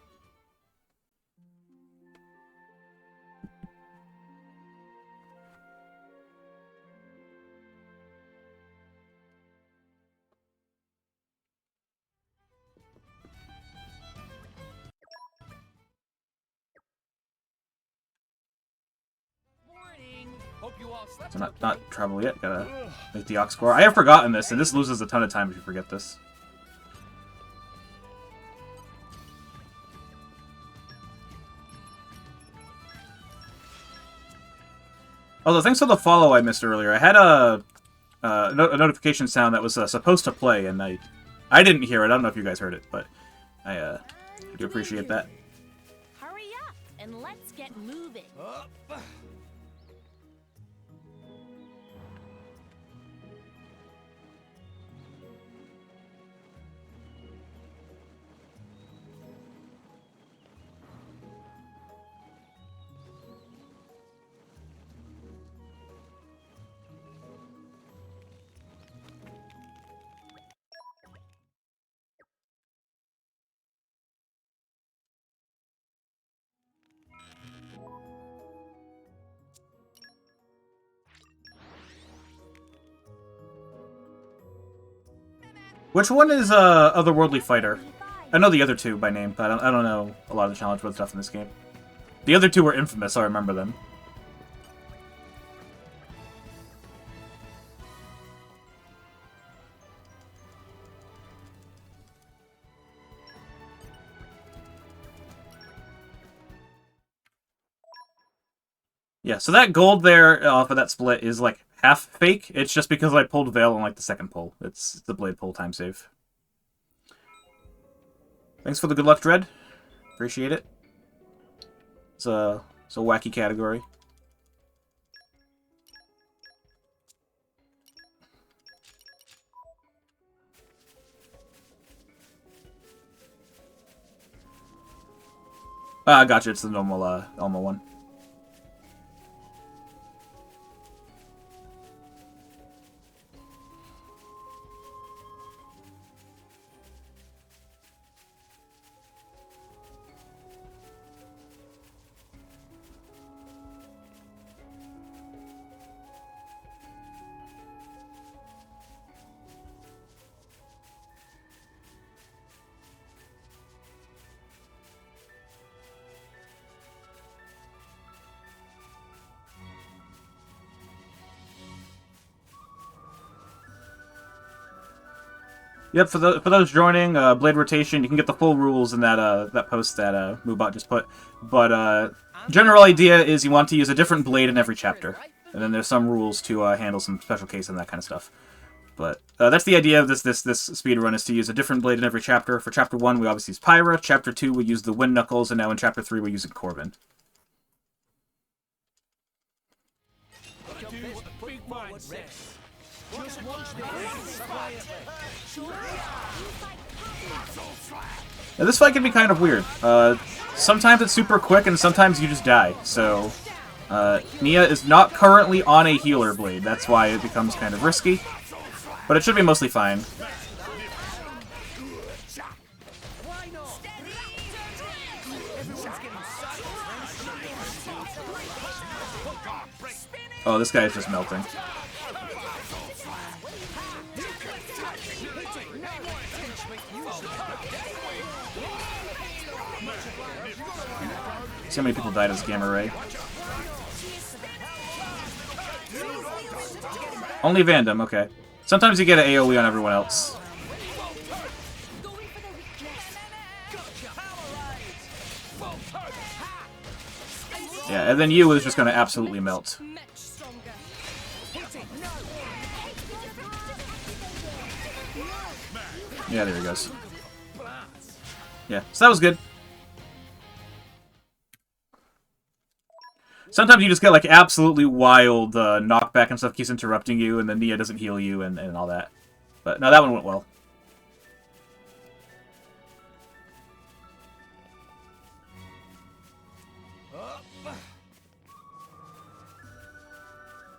Morning. Hope you all slept. So not travel yet. Gotta make the Ox Core. I have forgotten this, and this loses a ton of time if you forget this. Although, thanks for the follow I missed earlier. I had a notification sound that was supposed to play, and I didn't hear it. I don't know if you guys heard it, but I do appreciate that. Hurry up and let's get moving. Which one is Otherworldly Fighter? I know the other two by name, but I don't know a lot of the challenge mode stuff in this game. The other two were infamous, so I remember them. Yeah, so that gold there off of that split is like half fake. It's just because I pulled Veil on like the second pull. It's the blade pull time save. Thanks for the good luck, Dread. Appreciate it. It's a wacky category. Gotcha. It's the normal Elmo one. Yep, for those joining, Blade Rotation, you can get the full rules in that post that Moobot just put. But general idea is you want to use a different blade in every chapter, and then there's some rules to handle some special case and that kind of stuff. But that's the idea of this speedrun, is to use a different blade in every chapter. For Chapter 1, we obviously use Pyra. Chapter 2, we use the Wind Knuckles, and now in Chapter 3, we're using Corbin. Just watch me. Now, this fight can be kind of weird. Sometimes it's super quick, and sometimes you just die. So, Nia is not currently on a healer blade. That's why it becomes kind of risky. But it should be mostly fine. Oh, this guy is just melting. See how many people died as Gamma Ray. Only Vandam, okay. Sometimes you get an AoE on everyone else. Yeah, and then you is just going to absolutely melt. Yeah, there he goes. Yeah, so that was good. Sometimes you just get, like, absolutely wild knockback and stuff keeps interrupting you, and then Nia doesn't heal you and all that. But, no, that one went well.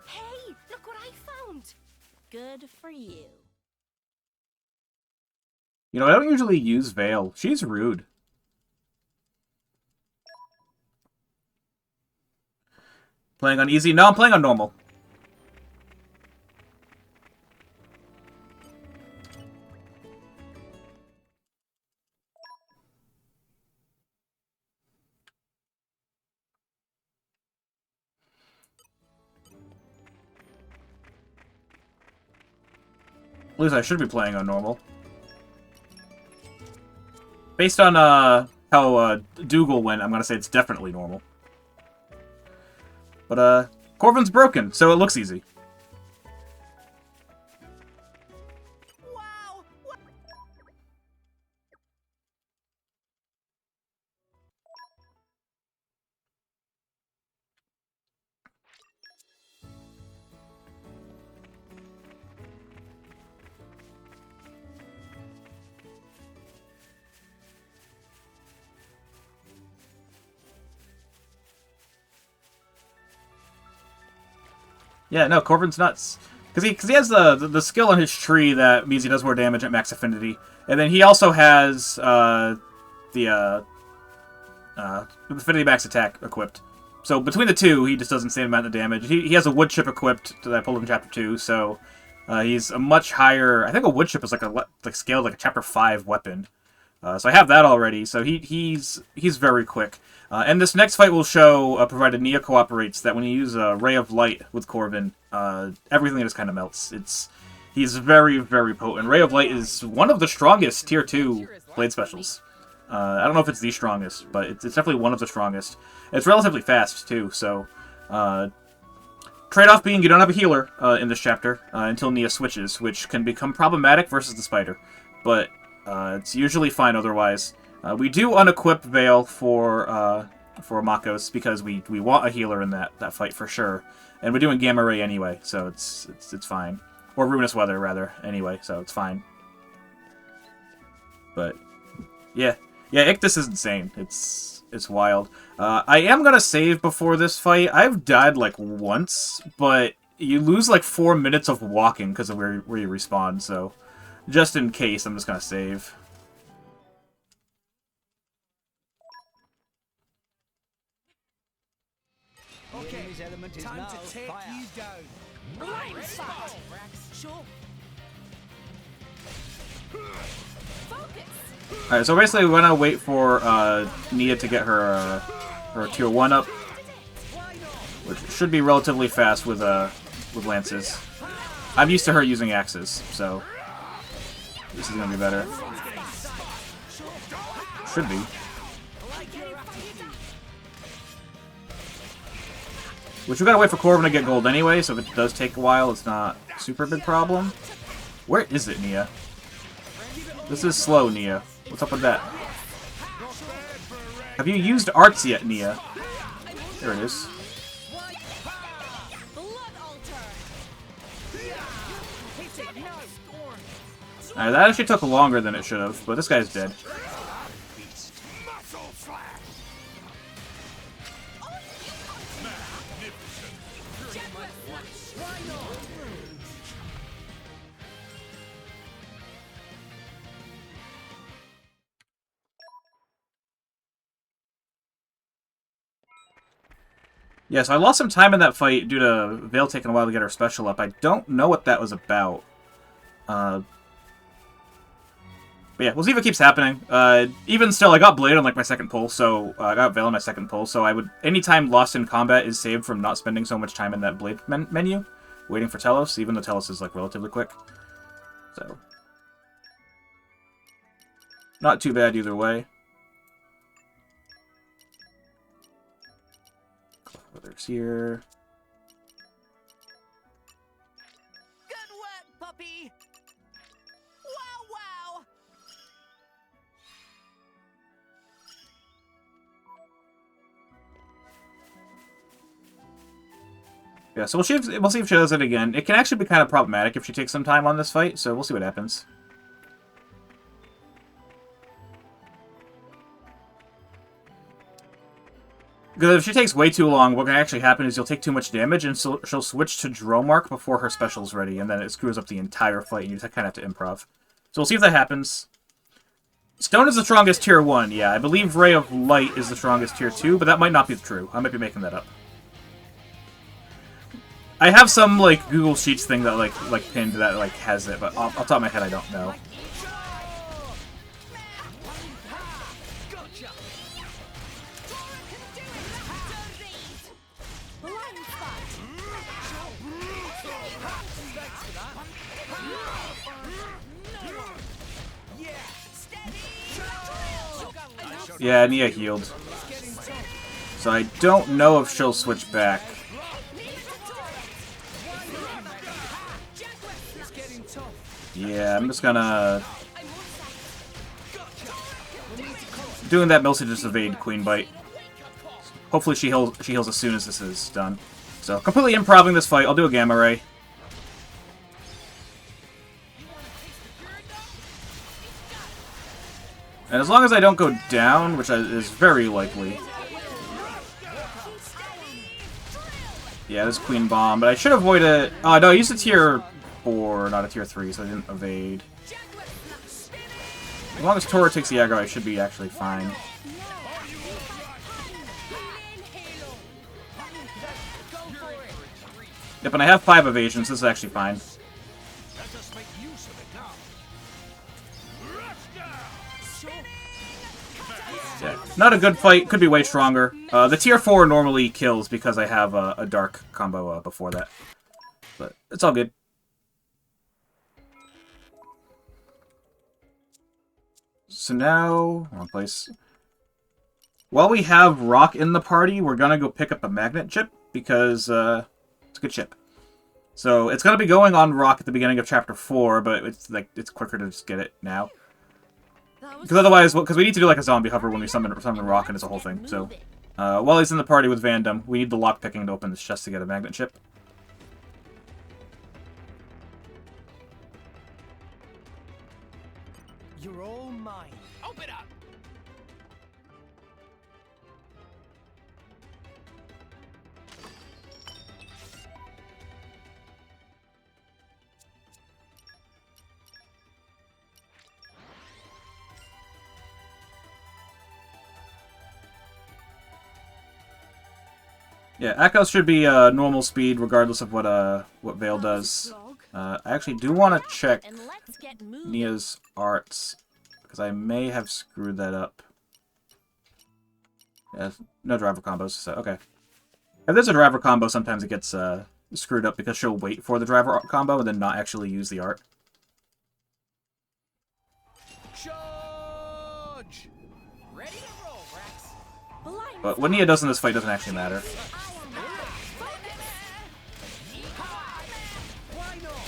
Hey, look what I found! Good for you. You know, I don't usually use Veil. She's rude. Playing on easy? No, I'm playing on normal. At least I should be playing on normal. Based on how Dougal went, I'm gonna say it's definitely normal. But Corvin's broken, so it looks easy. Wow! Yeah, no, Corvin's nuts. Because he has the skill on his tree that means he does more damage at max affinity. And then he also has the affinity max attack equipped. So between the two, he just does insane amount of damage. He has a wood chip equipped that I pulled in Chapter 2, so he's a much higher... I think a wood chip is like scaled like a Chapter 5 weapon. So I have that already, so he's very quick. And this next fight will show, provided Nia cooperates, that when you use a Ray of Light with Corvin, everything just kind of melts. He's very, very potent. Ray of Light is one of the strongest Tier 2 Blade specials. I don't know if it's the strongest, but it's definitely one of the strongest. It's relatively fast, too, so... trade-off being you don't have a healer in this chapter until Nia switches, which can become problematic versus the Spider. But it's usually fine otherwise. We do unequip Veil for Makos because we want a healer in that fight for sure. And we're doing Gamma Ray anyway, so it's fine. Or Ruinous Weather, rather, anyway, so it's fine. But, yeah. Yeah, Ictus is insane. It's wild. I am gonna save before this fight. I've died, like, once, but you lose, like, 4 minutes of walking because of where you respawn, so... Just in case, I'm just gonna save. Okay, time to take you down. Blind spot. Sure. Focus. Alright, so basically we're gonna wait for Nia to get her Tier 1 up, which should be relatively fast with lances. I'm used to her using axes, so this is gonna be better. Should be. Which we gotta wait for Corvin to get gold anyway, so if it does take a while, it's not a super big problem. Where is it, Nia? This is slow, Nia. What's up with that? Have you used arts yet, Nia? There it is. Alright, that actually took longer than it should have, but this guy's dead. Yeah, so I lost some time in that fight due to Veil taking a while to get her special up. I don't know what that was about. But yeah, we'll see if it keeps happening. Even still, I got Blade on like my second pull, so I got Veil on my second pull, so I would... Any time lost in combat is saved from not spending so much time in that Blade menu, waiting for Telos, even though Telos is like relatively quick. So... Not too bad either way. There's here. Good work, puppy. Wow, wow. Yeah, so we'll see if she does it again. It can actually be kind of problematic if she takes some time on this fight, so we'll see what happens. Because if she takes way too long, what can actually happen is you'll take too much damage, and so she'll switch to Dromark before her special's ready, and then it screws up the entire fight, and you kind of have to improv. So we'll see if that happens. Stone is the strongest Tier 1, yeah. I believe Ray of Light is the strongest Tier 2, but that might not be true. I might be making that up. I have some, like, Google Sheets thing that, like pinned that, like, has it, but off the top of my head, I don't know. Yeah, Nia healed. So I don't know if she'll switch back. Yeah, I'm just gonna... Doing that mostly just evade Queen Bite. Hopefully she heals as soon as this is done. So, completely improving this fight. I'll do a Gamma Ray. And as long as I don't go down, which is very likely. Yeah, this Queen Bomb, but I should avoid it. Oh, no, I used a tier 4, not a tier 3, so I didn't evade. As long as Tora takes the aggro, I should be actually fine. Yep, and I have 5 evasions, this is actually fine. Yeah, not a good fight, could be way stronger. The tier 4 normally kills because I have a dark combo before that. But it's all good. So now, wrong place. While we have Rock in the party, we're gonna go pick up a magnet chip because it's a good chip. So it's gonna be going on Rock at the beginning of chapter 4, but it's quicker to just get it now. Because otherwise, because we need to do like a zombie hover when we summon Rock, and it's a whole thing. So while he's in the party with Vandom, we need the lock picking to open this chest to get a magnet chip. You're all mine. Open up. Yeah, Echo should be normal speed regardless of what Veil does. I actually do want to check Nia's arts, because I may have screwed that up. Yeah, no driver combos, so okay. If there's a driver combo, sometimes it gets screwed up because she'll wait for the driver combo and then not actually use the art. Charge! Ready to roll, Rex. But what Nia does in this fight doesn't actually matter. Why not?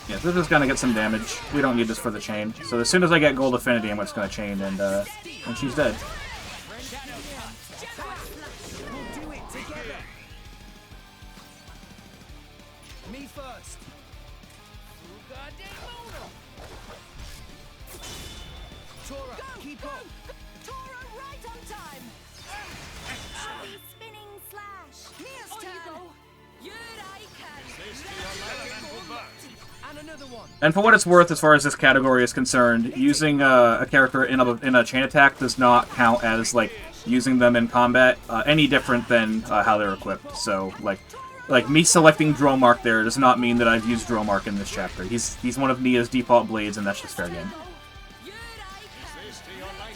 Yeah, this is gonna get some damage. We don't need this for the chain. So as soon as I get Gold Affinity, I'm just gonna chain and she's dead. We'll do it together. Me first. Tora, keep up. Tora, right on time. Spinning slash. Nia's On you turn. go. You're I can. And another one. And for what it's worth, as far as this category is concerned, using a character in a chain attack does not count as like using them in combat any different than how they're equipped. So like me selecting Dromark there does not mean that I've used Dromark in this chapter. He's one of Nia's default blades, and that's just fair game. You're I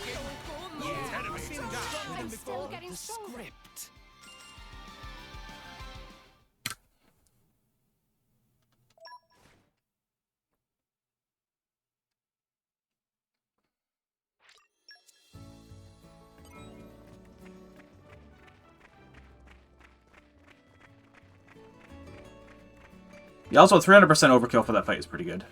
can. Still getting The stronger. script. Yeah, also 300% overkill for that fight is pretty good.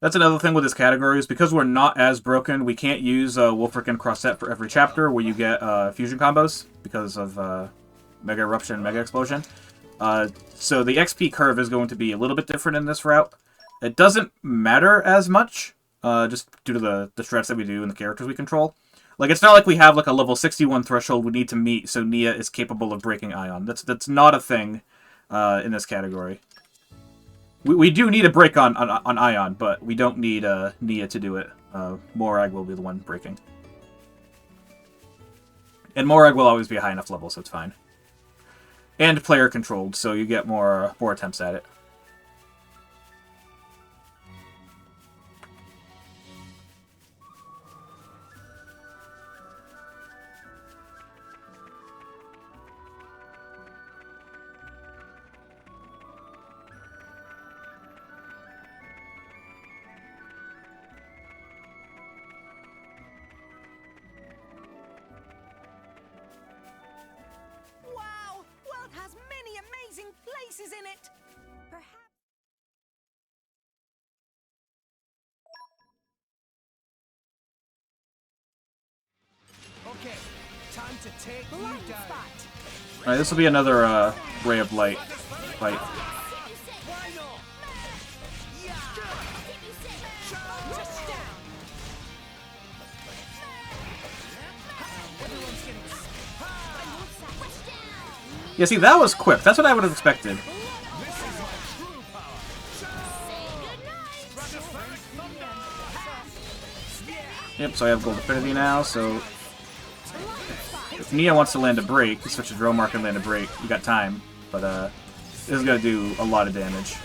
That's another thing with this category, is because we're not as broken, we can't use Wolfric and Crossette for every chapter where you get fusion combos because of Mega Eruption and Mega Explosion. So the XP curve is going to be a little bit different in this route. It doesn't matter as much, just due to the strats that we do and the characters we control. Like, it's not like we have like a level 61 threshold we need to meet so Nia is capable of breaking Ion. That's not a thing in this category. We do need a break on Ion, but we don't need Nia to do it. Morag will be the one breaking. And Morag will always be a high enough level, so it's fine. And player controlled, so you get more attempts at it. to take you Blind down. spot. Alright, this will be another ray of light fight. Why not? Yeah. Just down. Everyone's getting. Yeah, see, that was quick. That's what I would have expected. Yep, so I have Gold Affinity now, so if Nia wants to land a break, you switch to Drill Mark and land a break. You got time, but this is going to do a lot of damage.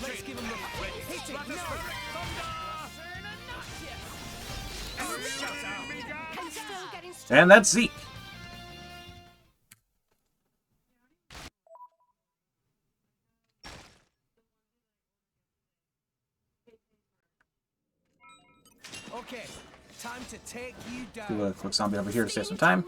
Let's give him the hit it now. I'm still getting And that's Zeke. Okay, time to take you Do down. a quick zombie over here to save some time.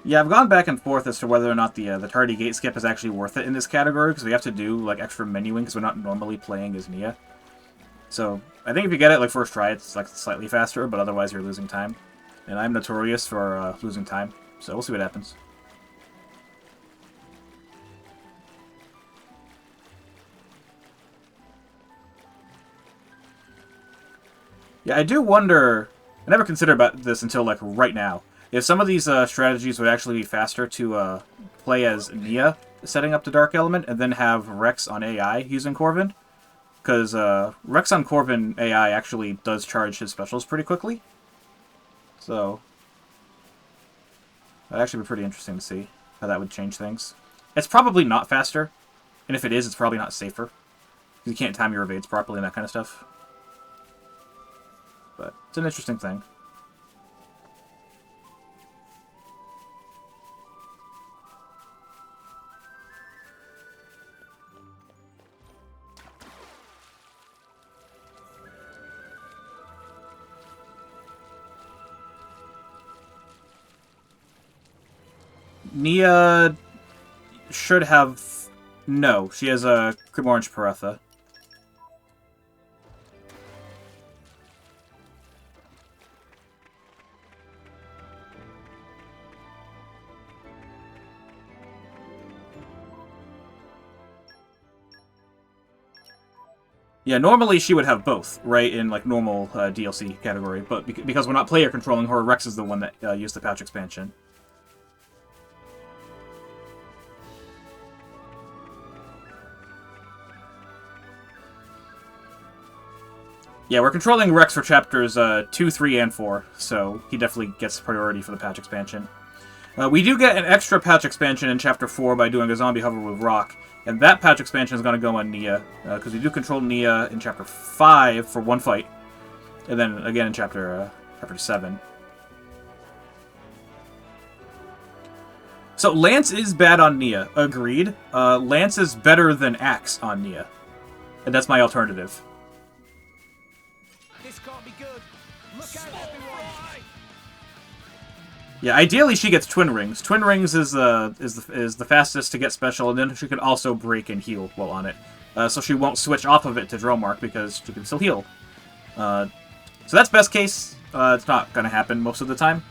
Yeah, I've gone back and forth as to whether or not the tardy gate skip is actually worth it in this category, because we have to do like extra menuing because we're not normally playing as Nia. So I think if you get it like first try, it's like slightly faster, but otherwise you're losing time. And I'm notorious for losing time, so we'll see what happens. Yeah, I do wonder. I never considered about this until like right now. If some of these strategies would actually be faster to play as Nia, setting up the Dark Element, and then have Rex on AI using Corvin. Because Rex on Corvin AI actually does charge his specials pretty quickly. So, that'd actually be pretty interesting to see how that would change things. It's probably not faster, and if it is, it's probably not safer. Because you can't time your evades properly and that kind of stuff. But it's an interesting thing. Nia should have... No, she has a Crim Orange Paretha. Yeah, normally she would have both, right, in like normal DLC category, but because we're not player controlling her, Rex is the one that used the patch expansion. Yeah, we're controlling Rex for chapters 2, 3, and 4, so he definitely gets priority for the patch expansion. We do get an extra patch expansion in chapter 4 by doing a zombie hover with Rock, and that patch expansion is going to go on Nia, because we do control Nia in chapter 5 for one fight, and then again in chapter 7. So Lance is bad on Nia, agreed. Lance is better than Axe on Nia, and that's my alternative. This can't be good. Look out, everyone. Yeah, ideally she gets Twin Rings. Twin Rings is the fastest to get special, and then she can also break and heal while on it. So she won't switch off of it to Drill Mark because she can still heal. So that's best case. It's not going to happen most of the time.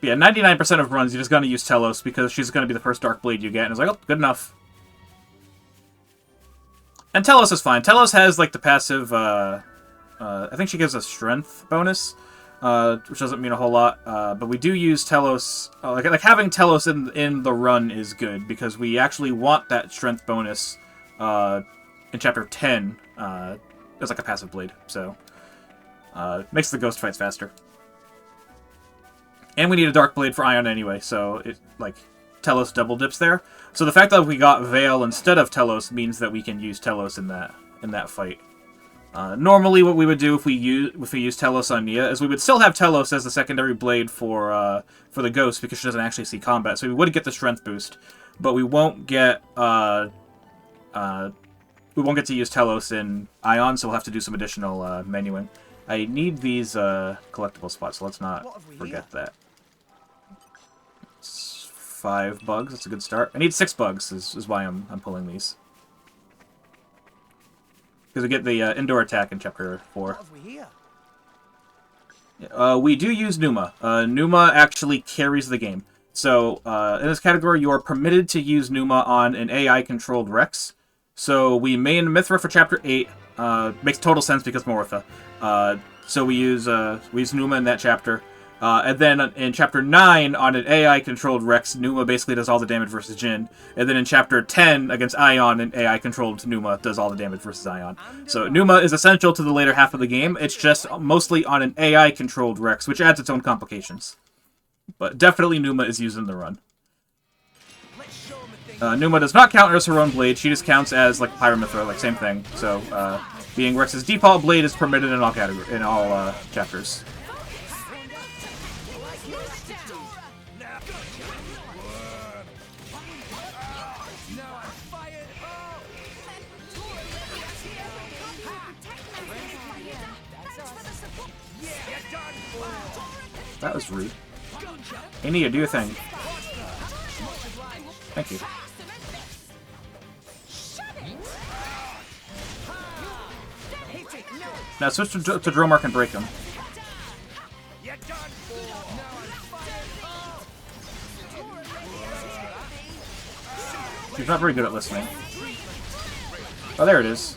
But yeah, 99% of runs you're just going to use Telos because she's going to be the first Dark Blade you get, and it's like, oh, good enough. And Telos is fine. Telos has, like, the passive, I think she gives a strength bonus, which doesn't mean a whole lot, but we do use Telos, like having Telos in the run is good, because we actually want that strength bonus, in Chapter 10, as, like, a passive blade, so, makes the ghost fights faster. And we need a Dark Blade for Ion anyway, so it, like, Telos double dips there. So the fact that we got Veil instead of Telos means that we can use Telos in that fight. Normally, what we would do if we use Telos on Nia is we would still have Telos as the secondary blade for the Ghost because she doesn't actually see combat, so we would get the strength boost, but we won't get to use Telos in Ion, so we'll have to do some additional menuing. I need these collectible spots, so let's not forget that. It's 5 bugs. That's a good start. I need 6 bugs. Is why I'm pulling these. Because we get the indoor attack in Chapter 4. What have we here? We do use Numa. Numa actually carries the game. So, in this category, you are permitted to use Numa on an AI-controlled Rex. So, we main Mithra for Chapter 8. Makes total sense because Moritha. So we use Numa in that chapter. And then in Chapter 9, on an AI-controlled Rex, Numa basically does all the damage versus Jin. And then in Chapter 10, against Ion, an AI-controlled Numa does all the damage versus Ion. So Numa is essential to the later half of the game. It's just mostly on an AI-controlled Rex, which adds its own complications. But definitely Numa is used in the run. Numa does not count as her own blade. She just counts as, like, Pyromithra, like, same thing. So, being Rex's default blade is permitted in all chapters. That was rude. Hey, Nia, do your thing. Thank you. Now switch to Dromar and break him. He's not very good at listening. Oh, there it is.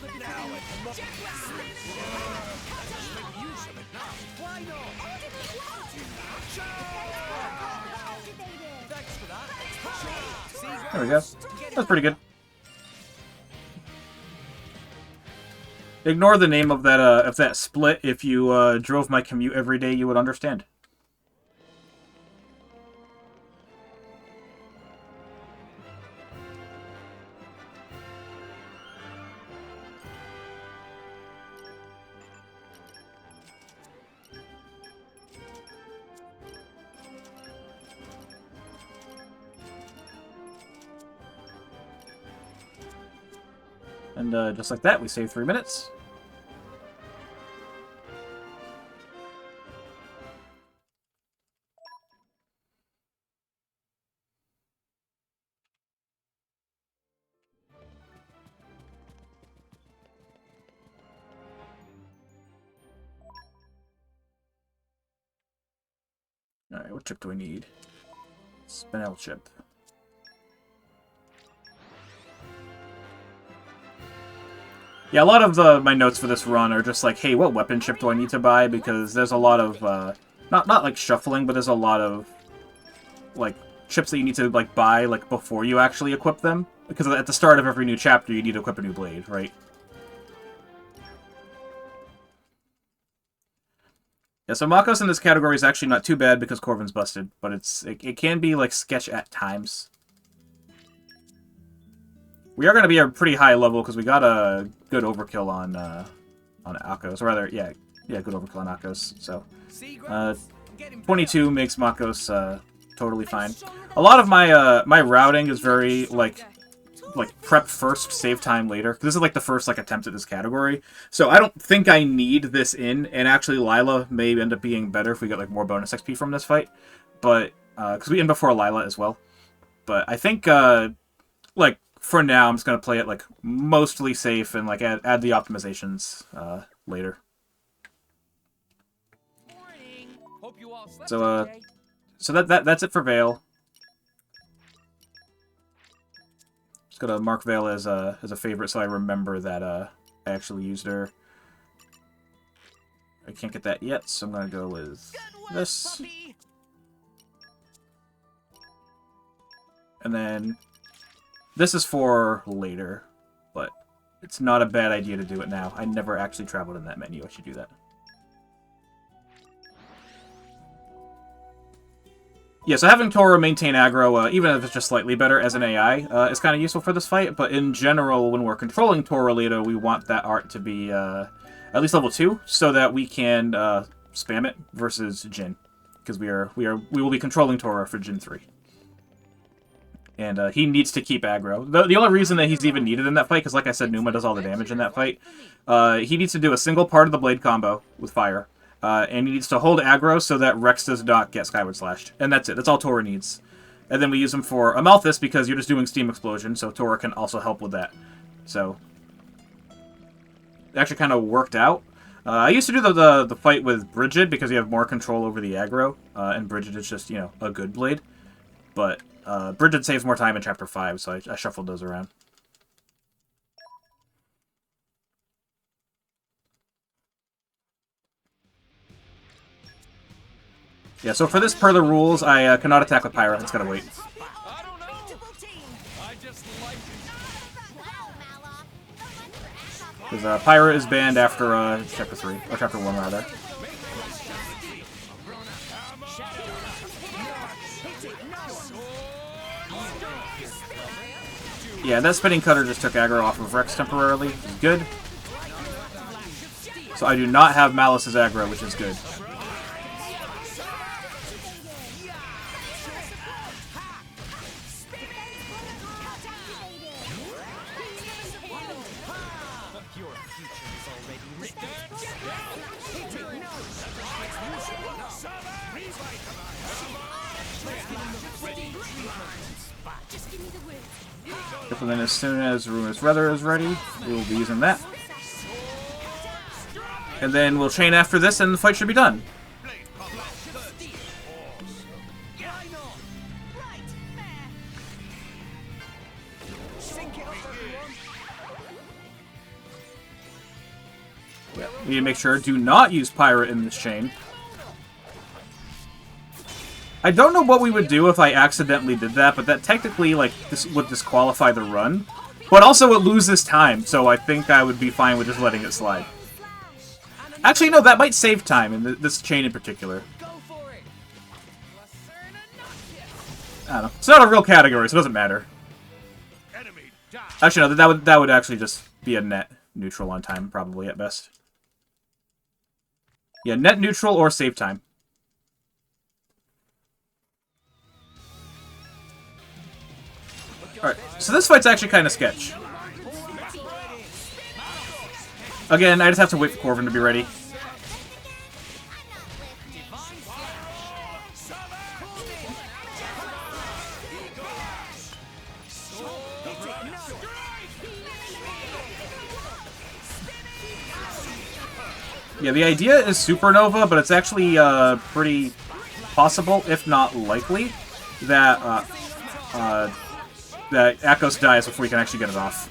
There we go. That's pretty good. Ignore the name of that split. If you drove my commute every day, you would understand. And just like that, we save 3 minutes. Alright, what chip do we need? Spinel chip. Yeah, a lot of my notes for this run are just like, hey, what weapon chip do I need to buy? Because there's a lot of, not like shuffling, but there's a lot of, like, chips that you need to, like, buy, like, before you actually equip them. Because at the start of every new chapter, you need to equip a new blade, right? Yeah, so Makos in this category is actually not too bad because Corvin's busted, but it can be, like, sketch at times. We are going to be a pretty high level because we got a good overkill on Akos. Or rather, yeah, good overkill on Akos. So, 22 makes Makos totally fine. A lot of my routing is very, like prep first, save time later. This is, like, the first, like, attempt at this category. So I don't think I need this in. And actually, Lila may end up being better if we get, like, more bonus XP from this fight. But, because we end before Lila as well. But I think, like, for now, I'm just going to play it, like, mostly safe and, like, add the optimizations later. So, that's it for Veil. Just gotta mark Veil as a favorite so I remember that I actually used her. I can't get that yet, so I'm gonna go with this. And then this is for later, but it's not a bad idea to do it now. I never actually traveled in that menu. I should do that. Yeah, so having Tora maintain aggro, even if it's just slightly better as an AI, is kind of useful for this fight, but in general, when we're controlling Tora later, we want that art to be at least level 2, so that we can spam it versus Jin. Because we will be controlling Tora for Jin 3. And he needs to keep aggro. The only reason that he's even needed in that fight, because like I said, Numa does all the damage in that fight, he needs to do a single part of the blade combo with fire. And he needs to hold aggro so that Rex does not get Skyward Slashed. And that's it. That's all Tora needs. And then we use him for Amalthus because you're just doing Steam Explosion, so Tora can also help with that. So, it actually kind of worked out. I used to do the fight with Bridget because you have more control over the aggro, and Bridget is just, you know, a good blade. But Bridget saves more time in Chapter 5, so I shuffled those around. Yeah, so for this, per the rules, I cannot attack with Pyra. It's gotta wait. I don't know. I just like it. Because Pyra is banned after Chapter 3, or Chapter 1, rather. Yeah, that Spinning Cutter just took aggro off of Rex temporarily, which is good. So I do not have Malice's aggro, which is good. And then as soon as Ruinous Weather is ready, we will be using that. And then we'll chain after this and the fight should be done. Yeah, we need to make sure do not use Pyra in this chain. I don't know what we would do if I accidentally did that, but that technically, like, this would disqualify the run. But also it loses time, so I think I would be fine with just letting it slide. Actually, no, that might save time in this chain in particular. I don't know. It's not a real category, so it doesn't matter. Actually, no, that would actually just be a net neutral on time, probably, at best. Yeah, net neutral or save time. Alright, so this fight's actually kind of sketch. Again, I just have to wait for Corvin to be ready. Yeah, the idea is Supernova, but it's actually pretty possible, if not likely, that that Akos dies before we can actually get it off.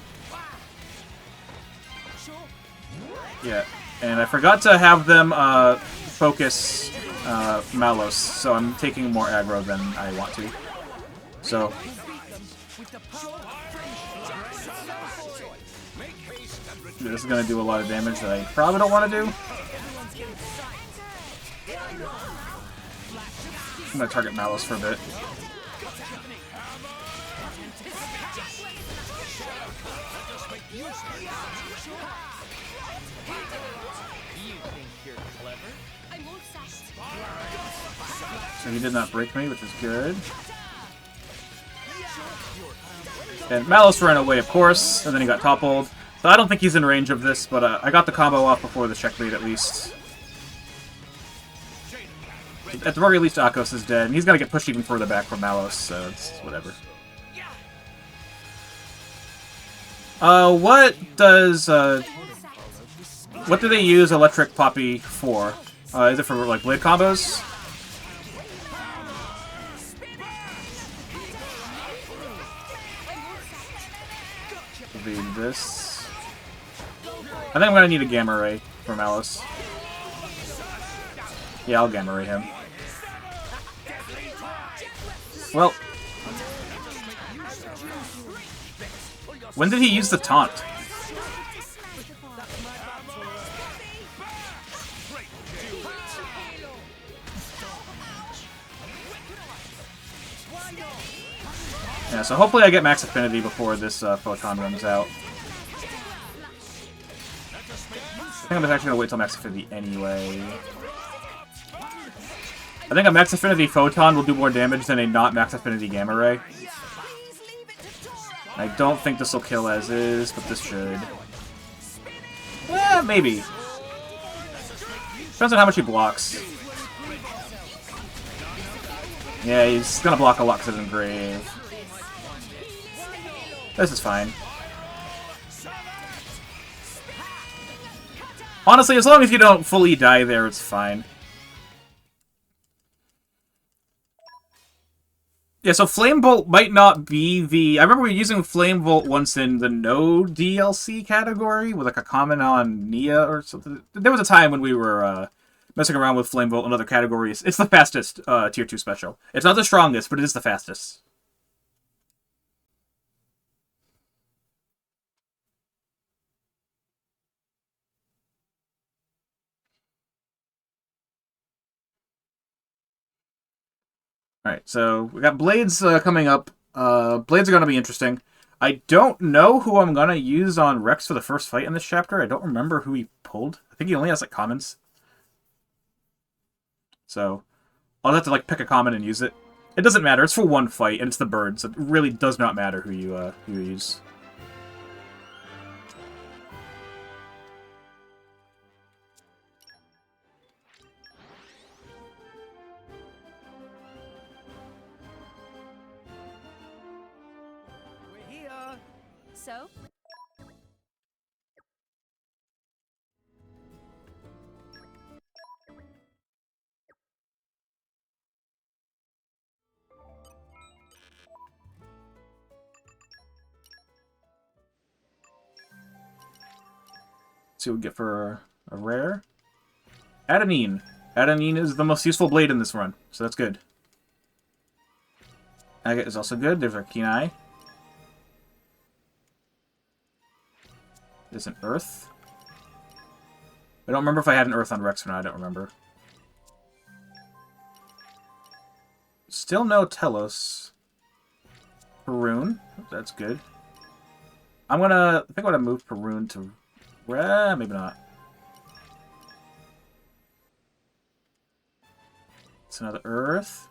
Yeah, and I forgot to have them focus Malos, so I'm taking more aggro than I want to. So... this is going to do a lot of damage that I probably don't want to do. I'm going to target Malos for a bit. So he did not break me, which is good. And Malos ran away, of course, and then he got toppled. So I don't think he's in range of this, but I got the combo off before the checkmate at least. At the very least, Akos is dead, and he's gonna get pushed even further back from Malos, so it's whatever. What do they use Electric Poppy for? Is it for, like, blade combos? Evade this. I think I'm gonna need a Gamma Ray for Malice. Yeah, I'll Gamma Ray him. Well... when did he use the taunt? Yeah, so hopefully I get max affinity before this photon runs out. I think I'm actually gonna wait till max affinity anyway. I think a max affinity photon will do more damage than a not max affinity gamma ray. I don't think this will kill as is, but this should. Maybe. Depends on how much he blocks. Yeah, he's gonna block a lot because of Engrave. This is fine. Honestly, as long as you don't fully die there, it's fine. Yeah, so Flame Bolt might not be the... I remember we were using Flame Bolt once in the no DLC category with like a comment on Nia or something. There was a time when we were messing around with Flame Bolt in other categories. It's the fastest Tier 2 special. It's not the strongest, but it is the fastest. Alright, so we got Blades coming up. Blades are going to be interesting. I don't know who I'm going to use on Rex for the first fight in this chapter. I don't remember who he pulled. I think he only has, like, commons. So, I'll have to, like, pick a common and use it. It doesn't matter. It's for one fight, and it's the bird, so it really does not matter who you use. We're here. So? Let's see what we get for a rare. Adenine. Adenine is the most useful blade in this run, so that's good. Agate is also good. There's our Keen Eye. There's an Earth. I don't remember if I had an Earth on Rex or not. I don't remember. Still no Telos. Perun. That's good. I think I'm gonna move Perun to... maybe not. It's another Earth.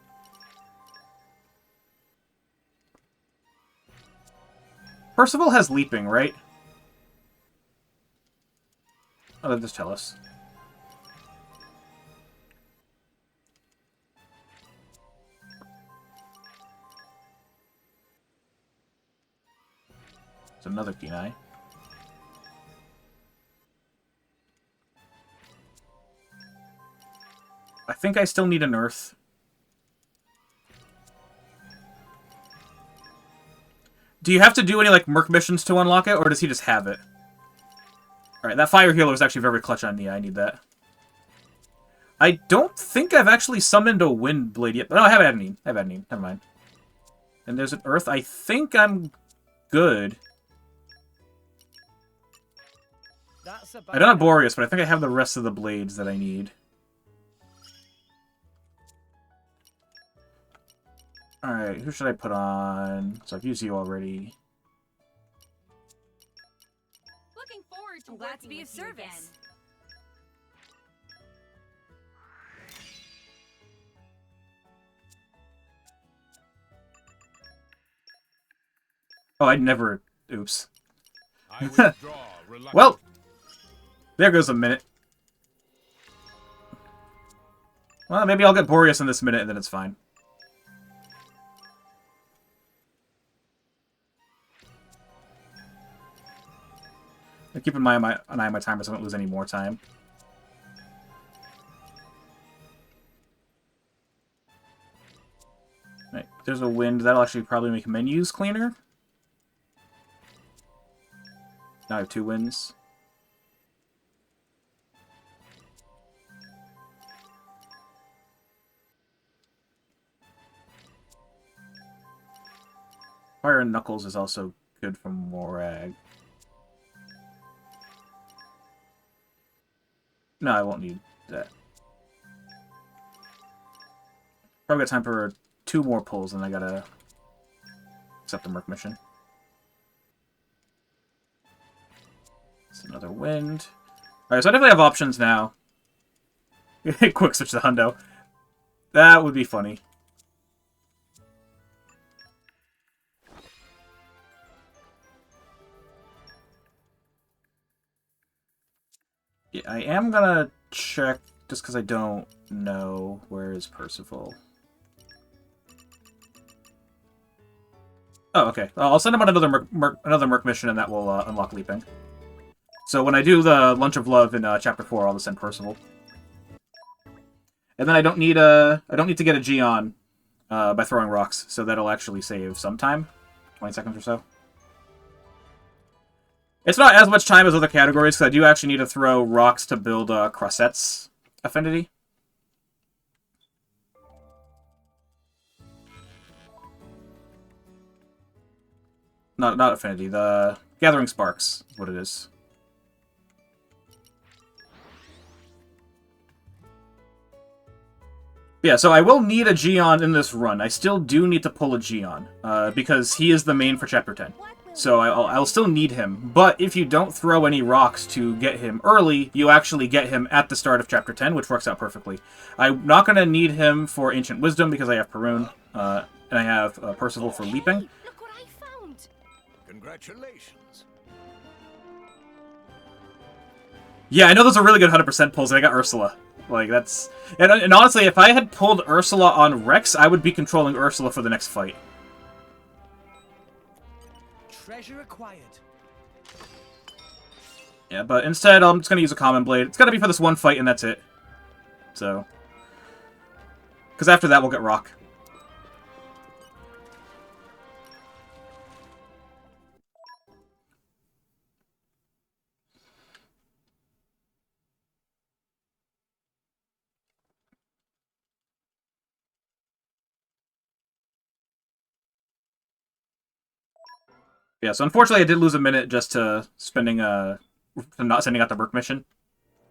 Percival has leaping, right? Oh, they'll just tell us. It's another Keen Eye. I think I still need an Earth. Do you have to do any, like, Merc missions to unlock it, or does he just have it? Alright, that Fire Healer is actually very clutch on Nia. I need that. I don't think I've actually summoned a Wind Blade yet. No, I have Adenine. I have Adenine. Never mind. And there's an Earth. I think I'm good. I don't have Boreas, but I think I have the rest of the blades that I need. Alright, who should I put on? So I've used you already. Looking forward to glad to be of service. Oh, I'd never... Oops. I withdraw reluctantly. Well, there goes a minute. Well, maybe I'll get Boreas in this minute and then it's fine. I keep an eye on my timer so I don't lose any more time. Right, there's a wind. That'll actually probably make menus cleaner. Now I have 2 winds. Fire and Knuckles is also good for Morag. No, I won't need that. Probably got time for 2 more pulls, and I gotta accept the Merc mission. It's another wind. Alright, so I definitely have options now. Quick switch to Hundo. That would be funny. Yeah, I am gonna check, just because I don't know. Where is Percival? Oh, okay. I'll send him on another Merc mission, and that will unlock Leaping. So when I do the Lunch of Love in Chapter 4, I'll just send Percival. And then I don't need to get a Geon by throwing rocks, so that'll actually save some time. 20 seconds or so. It's not as much time as other categories, because I do actually need to throw rocks to build Crossette's affinity. Not affinity, the Gathering Sparks is what it is. Yeah, so I will need a Geon in this run. I still do need to pull a Geon, because he is the main for Chapter 10. So I'll still need him. But if you don't throw any rocks to get him early, you actually get him at the start of Chapter 10, which works out perfectly. I'm not going to need him for Ancient Wisdom, because I have Perun, and I have Percival for Leaping. Hey, look what I found. Congratulations. Yeah, I know those are really good 100% pulls, and I got Ursula. Like, that's... And honestly, if I had pulled Ursula on Rex, I would be controlling Ursula for the next fight. Treasure acquired. Yeah, but instead, I'm just going to use a Common Blade. It's going to be for this one fight, and that's it. So... Because after that, we'll get Rock. Yeah, so unfortunately I did lose a minute just to spending to not sending out the Merc mission.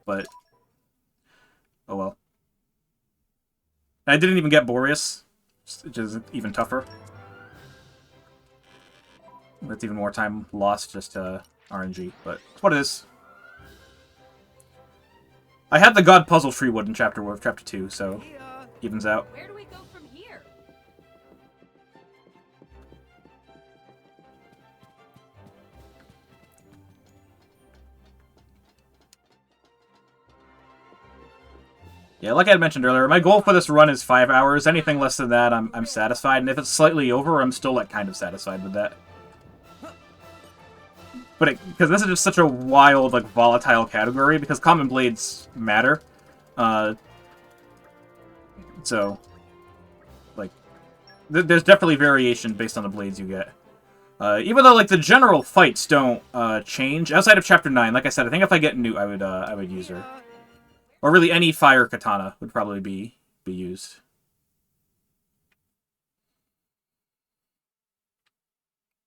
But oh well. I didn't even get Boreas, which is even tougher. That's even more time lost just to RNG, but it's what it is. I had the God Puzzle Treewood in Chapter 2, so evens out. Where do we go from here? Yeah, like I had mentioned earlier, my goal for this run is 5 hours. Anything less than that, I'm satisfied, and if it's slightly over, I'm still like kind of satisfied with that. But because this is just such a wild, like, volatile category, because Common Blades matter. So, like, there's definitely variation based on the blades you get. Even though, like, the general fights don't change outside of Chapter 9. Like I said, I think if I get Newt, I would use her. Or really, any fire katana would probably be used.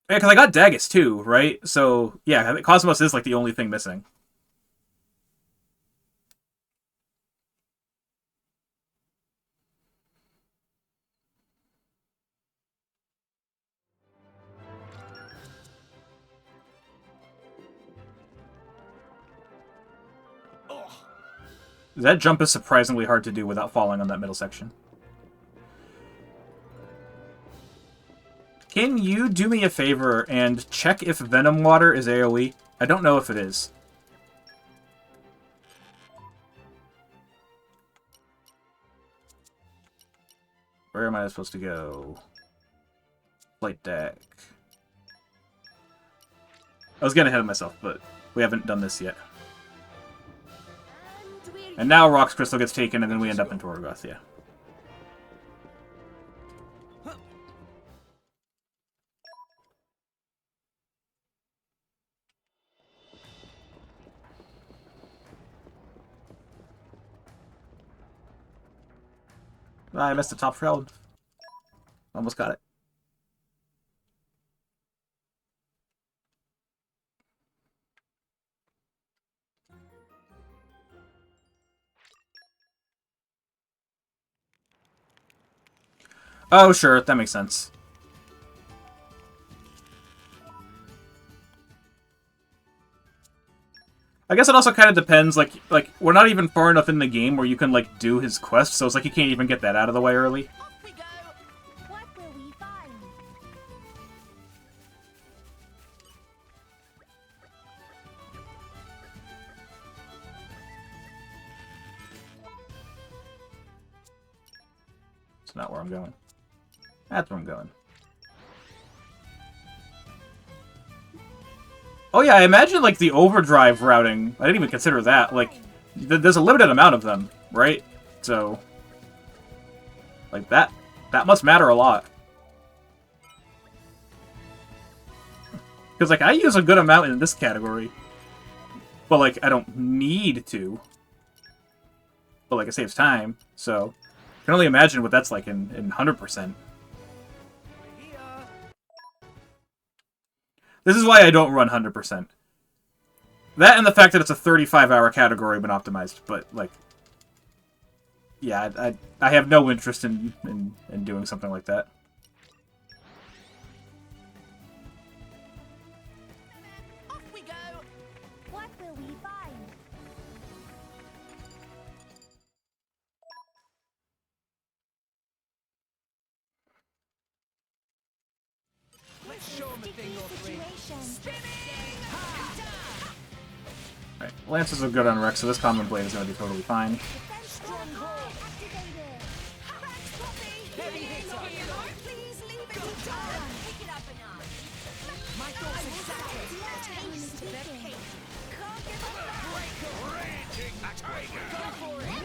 Yeah, because I got Dagus too, right? So, yeah, Cosmos is, like, the only thing missing. That jump is surprisingly hard to do without falling on that middle section. Can you do me a favor and check if Venom Water is AoE? I don't know if it is. Where am I supposed to go? Flight deck. I was getting ahead of myself, but we haven't done this yet. And now Rock's Crystal gets taken, and then we end up in Torgoth, yeah. I missed the top shroud. Almost got it. Oh, sure, that makes sense. I guess it also kind of depends, like, we're not even far enough in the game where you can, like, do his quest, so it's like you can't even get that out of the way early. Off we go. What will we find? It's not where I'm going. That's where I'm going. Oh yeah, I imagine, like, the overdrive routing, I didn't even consider that, like, there's a limited amount of them, right? So, like, that must matter a lot. Because, like, I use a good amount in this category. But, like, I don't need to. But, like, it saves time, so... I can only imagine what that's like in 100%. This is why I don't run 100%. That and the fact that it's a 35-hour category when optimized, but, like... Yeah, I have no interest in doing something like that. Off we go. What will we find? Let's show him a thing or three. Right, Lances are good on Rex, so this Common Blade is going to be totally fine. Stronghold activated. Heavy hitter. Please leave it to Dawn. Pick it up a notch. My thoughts exactly. Taste their pain. Can't give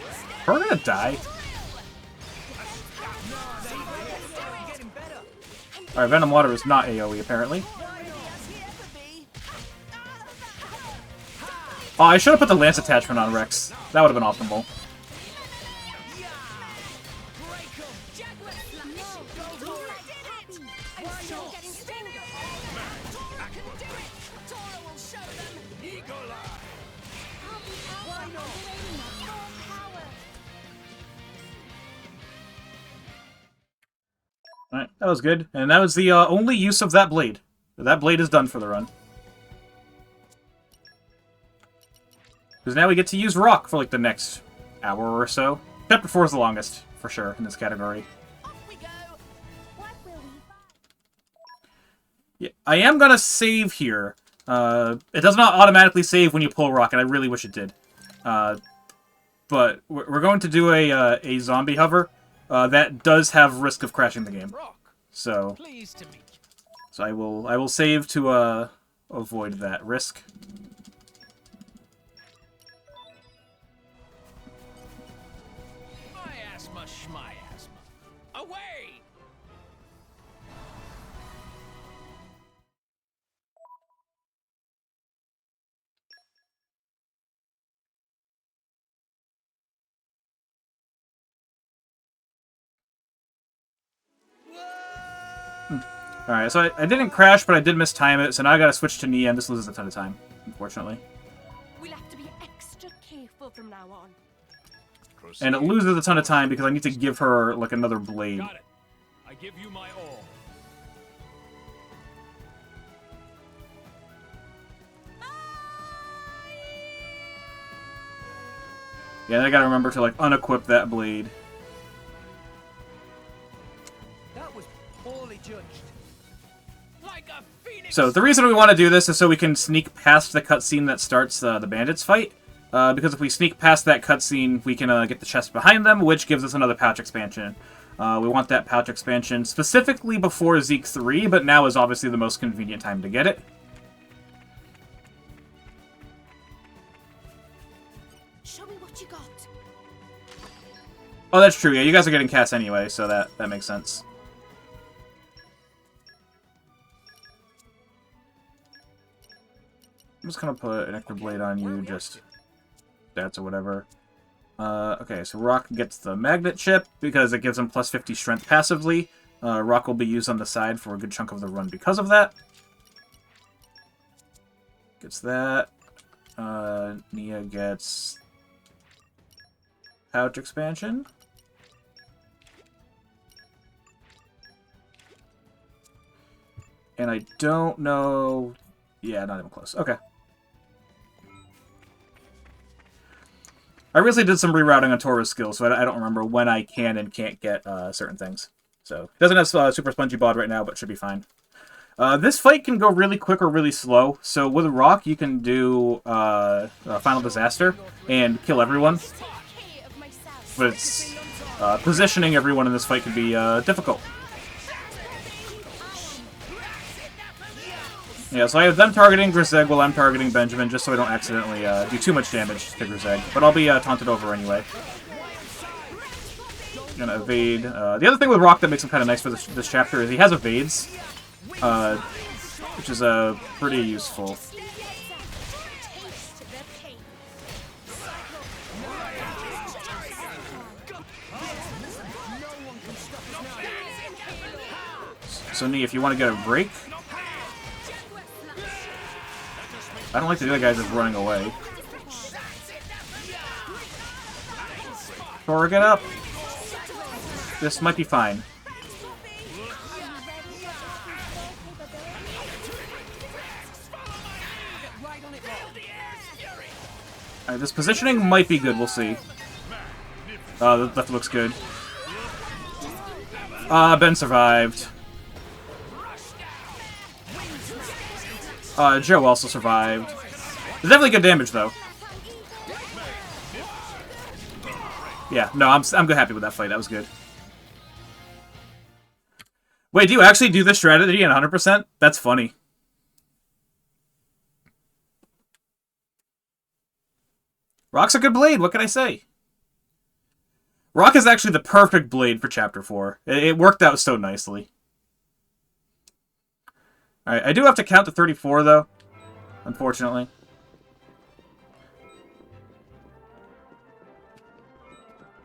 up. We're gonna die. Getting better. Alright, Venom Water is not AoE, apparently. Oh, I should have put the Lance attachment on Rex. That would have been optimal. I'm still getting stronger. Tora can do it. Tora will show them. I'll be out of operating at full power. Alright, that was good. And that was the only use of that blade. That blade is done for the run. Because now we get to use Rock for, like, the next hour or so. Chapter 4 is the longest, for sure, in this category. Off we go. What will we find? Yeah, I am gonna save here. It does not automatically save when you pull Rock, and I really wish it did. But we're going to do a zombie hover that does have risk of crashing the game. Rock. So Pleased to meet you. I will save to avoid that risk. My asthma, schmy asthma. Away! Alright, so I didn't crash, but I did mistime it, so now I gotta switch to Nia, and this loses a ton of time, unfortunately. We'll have to be extra careful from now on. And it loses a ton of time because I need to give her, like, another blade. Got it. I give you my all. Yeah, then I gotta remember to, like, unequip that blade. That was poorly judged. Like a phoenix. So, the reason we want to do this is so we can sneak past the cutscene that starts the bandits fight. Because if we sneak past that cutscene, we can get the chest behind them, which gives us another pouch expansion. We want that pouch expansion specifically before Zeke 3, but now is obviously the most convenient time to get it. Show me what you got. Oh, that's true. Yeah, you guys are getting Cass anyway, so that makes sense. I'm just gonna put an Nectar Blade on you, just stats or whatever. Okay, so Rock gets the Magnet Chip because it gives him plus 50 strength passively. Rock will be used on the side for a good chunk of the run because of that. Gets that. Nia gets pouch expansion. And I don't know... Yeah, not even close. Okay. I recently did some rerouting on Tora's skills, so I don't remember when I can and can't get certain things. So, doesn't have Super Spongy Bod right now, but should be fine. This fight can go really quick or really slow. So with Rock, you can do Final Disaster and kill everyone. But it's positioning everyone in this fight can be difficult. Yeah, so I have them targeting Griseg while I'm targeting Benjamin, just so I don't accidentally do too much damage to Griseg. But I'll be taunted over anyway. Gonna evade. The other thing with Rock that makes him kind of nice for this chapter is he has evades, which is pretty useful. So, Nee, if you want to get a break... I don't like the other guys just running away. Thor, get up! This might be fine. Alright, this positioning might be good, we'll see. The left looks good. Ben survived. Joe also survived. It's definitely good damage, though. Yeah, no, I'm happy with that fight. That was good. Wait, do you actually do this strategy in 100%? That's funny. Rock's a good blade, what can I say? Rock is actually the perfect blade for Chapter 4. It worked out so nicely. Alright, I do have to count to 34, though. Unfortunately.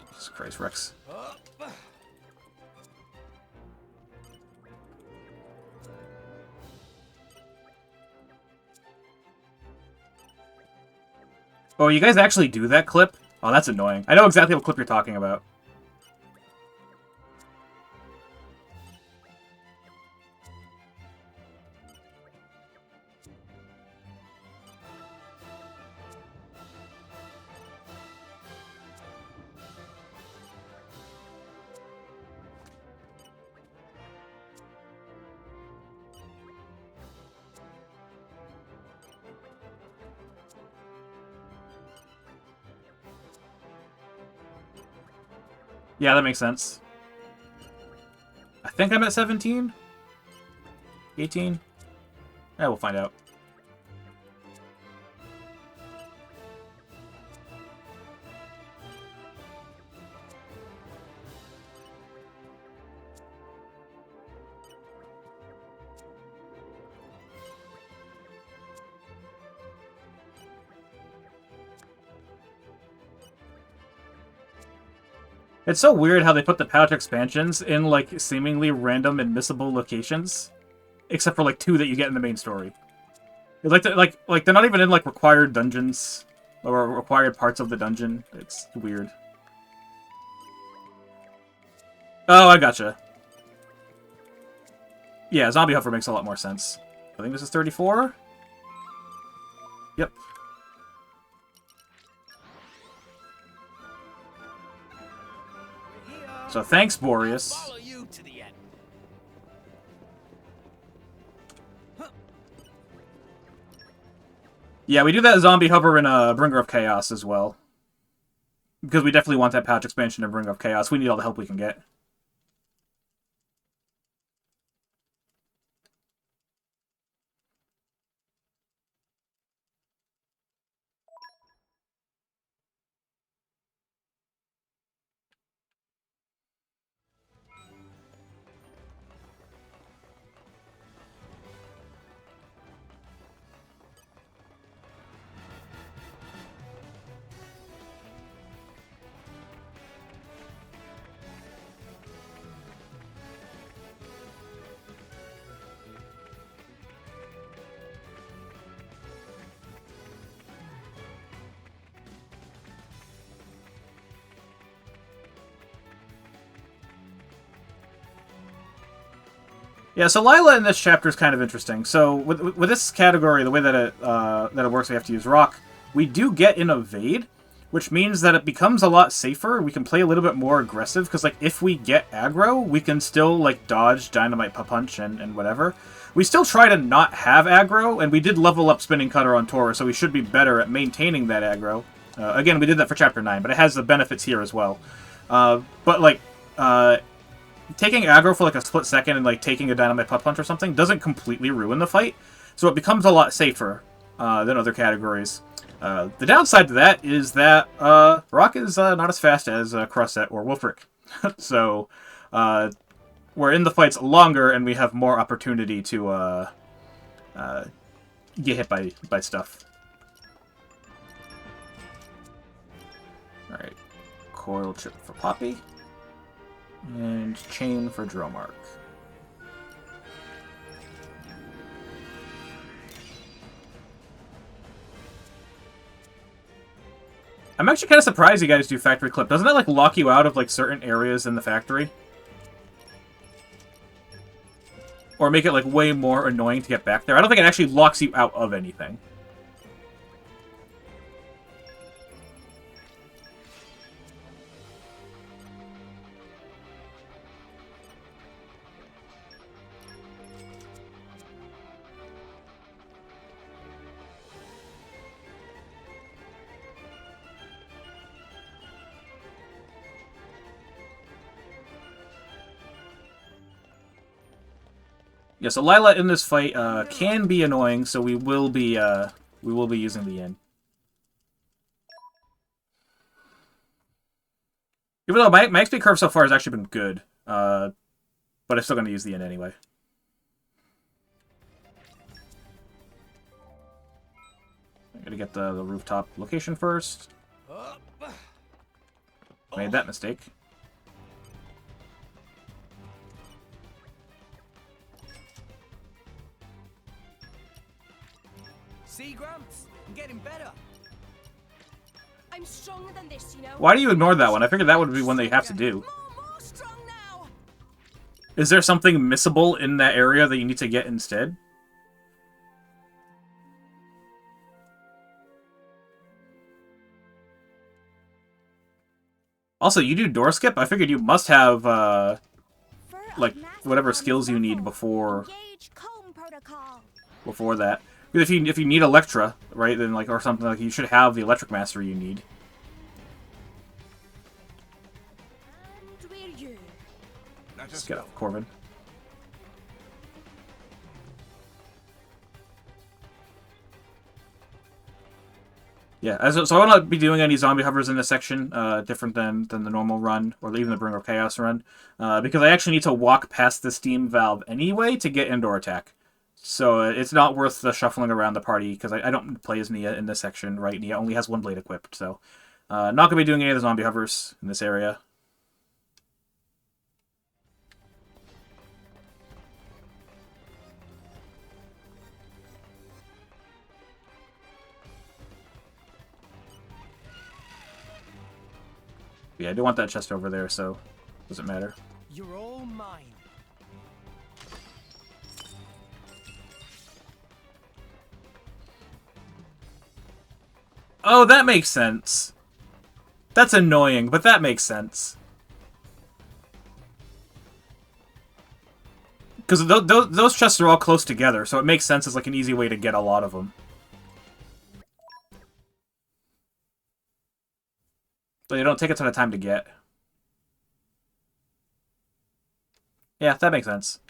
Jesus Christ, Rex. Oh, you guys actually do that clip? Oh, that's annoying. I know exactly what clip you're talking about. Yeah, that makes sense. I think I'm at 17? 18? Yeah, we'll find out. It's so weird how they put the pouch expansions in, like, seemingly random and missable locations. Except for, like, 2 that you get in the main story. It's like they're not even in, like, required dungeons. Or required parts of the dungeon. It's weird. Oh, I gotcha. Yeah, Zombie Hover makes a lot more sense. I think this is 34? Yep. So thanks, Boreas. Follow you to the end. Yeah, we do that Zombie Hover in Bringer of Chaos as well. Because we definitely want that pouch expansion in Bringer of Chaos. We need all the help we can get. Yeah, so Lila in this chapter is kind of interesting. So with this category, the way that it works, we have to use rock. We do get an evade, which means that it becomes a lot safer. We can play a little bit more aggressive, because like if we get aggro, we can still like dodge Dynamite Punch and whatever. We still try to not have aggro, and we did level up Spinning Cutter on Tora, so we should be better at maintaining that aggro. Again, we did that for Chapter 9, but it has the benefits here as well. But like, taking aggro for like a split second and like taking a Dynamite Punch or something doesn't completely ruin the fight, so it becomes a lot safer than other categories. The downside to that is that Rock is not as fast as Crossette or Wolfric. So we're in the fights longer, and we have more opportunity to get hit by stuff. Alright. Coil Chip for Poppy. And Chain for Drillmark. I'm actually kind of surprised you guys do Factory Clip. Doesn't that, like, lock you out of, like, certain areas in the factory? Or make it, like, way more annoying to get back there? I don't think it actually locks you out of anything. Yeah, so Lila in this fight can be annoying, so we will be using the Yin. Even though my XP curve so far has actually been good, but I'm still going to use the Yin anyway. I'm going to get the rooftop location first. Made that mistake. See, Gramps? I'm getting better. I'm stronger than this, you know. Why do you ignore that one? I figured that would be one that you have to do. More strong now. Is there something missable in that area that you need to get instead? Also, you do door skip? I figured you must have, like, whatever skills you need before that. Because if you need Electra, right, then, like, or something, like, you should have the Electric Mastery you need. Let's get off Corvin. Yeah, so I will not be doing any zombie hovers in this section, different than the normal run, or even the Bringer of Chaos run, because I actually need to walk past the Steam Valve anyway to get Indoor Attack. So it's not worth the shuffling around the party, because I don't play as Nia in this section, right? Nia only has one blade equipped, so not going to be doing any of the zombie hovers in this area. Yeah, I do want that chest over there, so it doesn't matter. You're all mine. Oh, that makes sense. That's annoying, but that makes sense. Because those chests are all close together, so it makes sense as like an easy way to get a lot of them. But they don't take a ton of time to get. Yeah, that makes sense.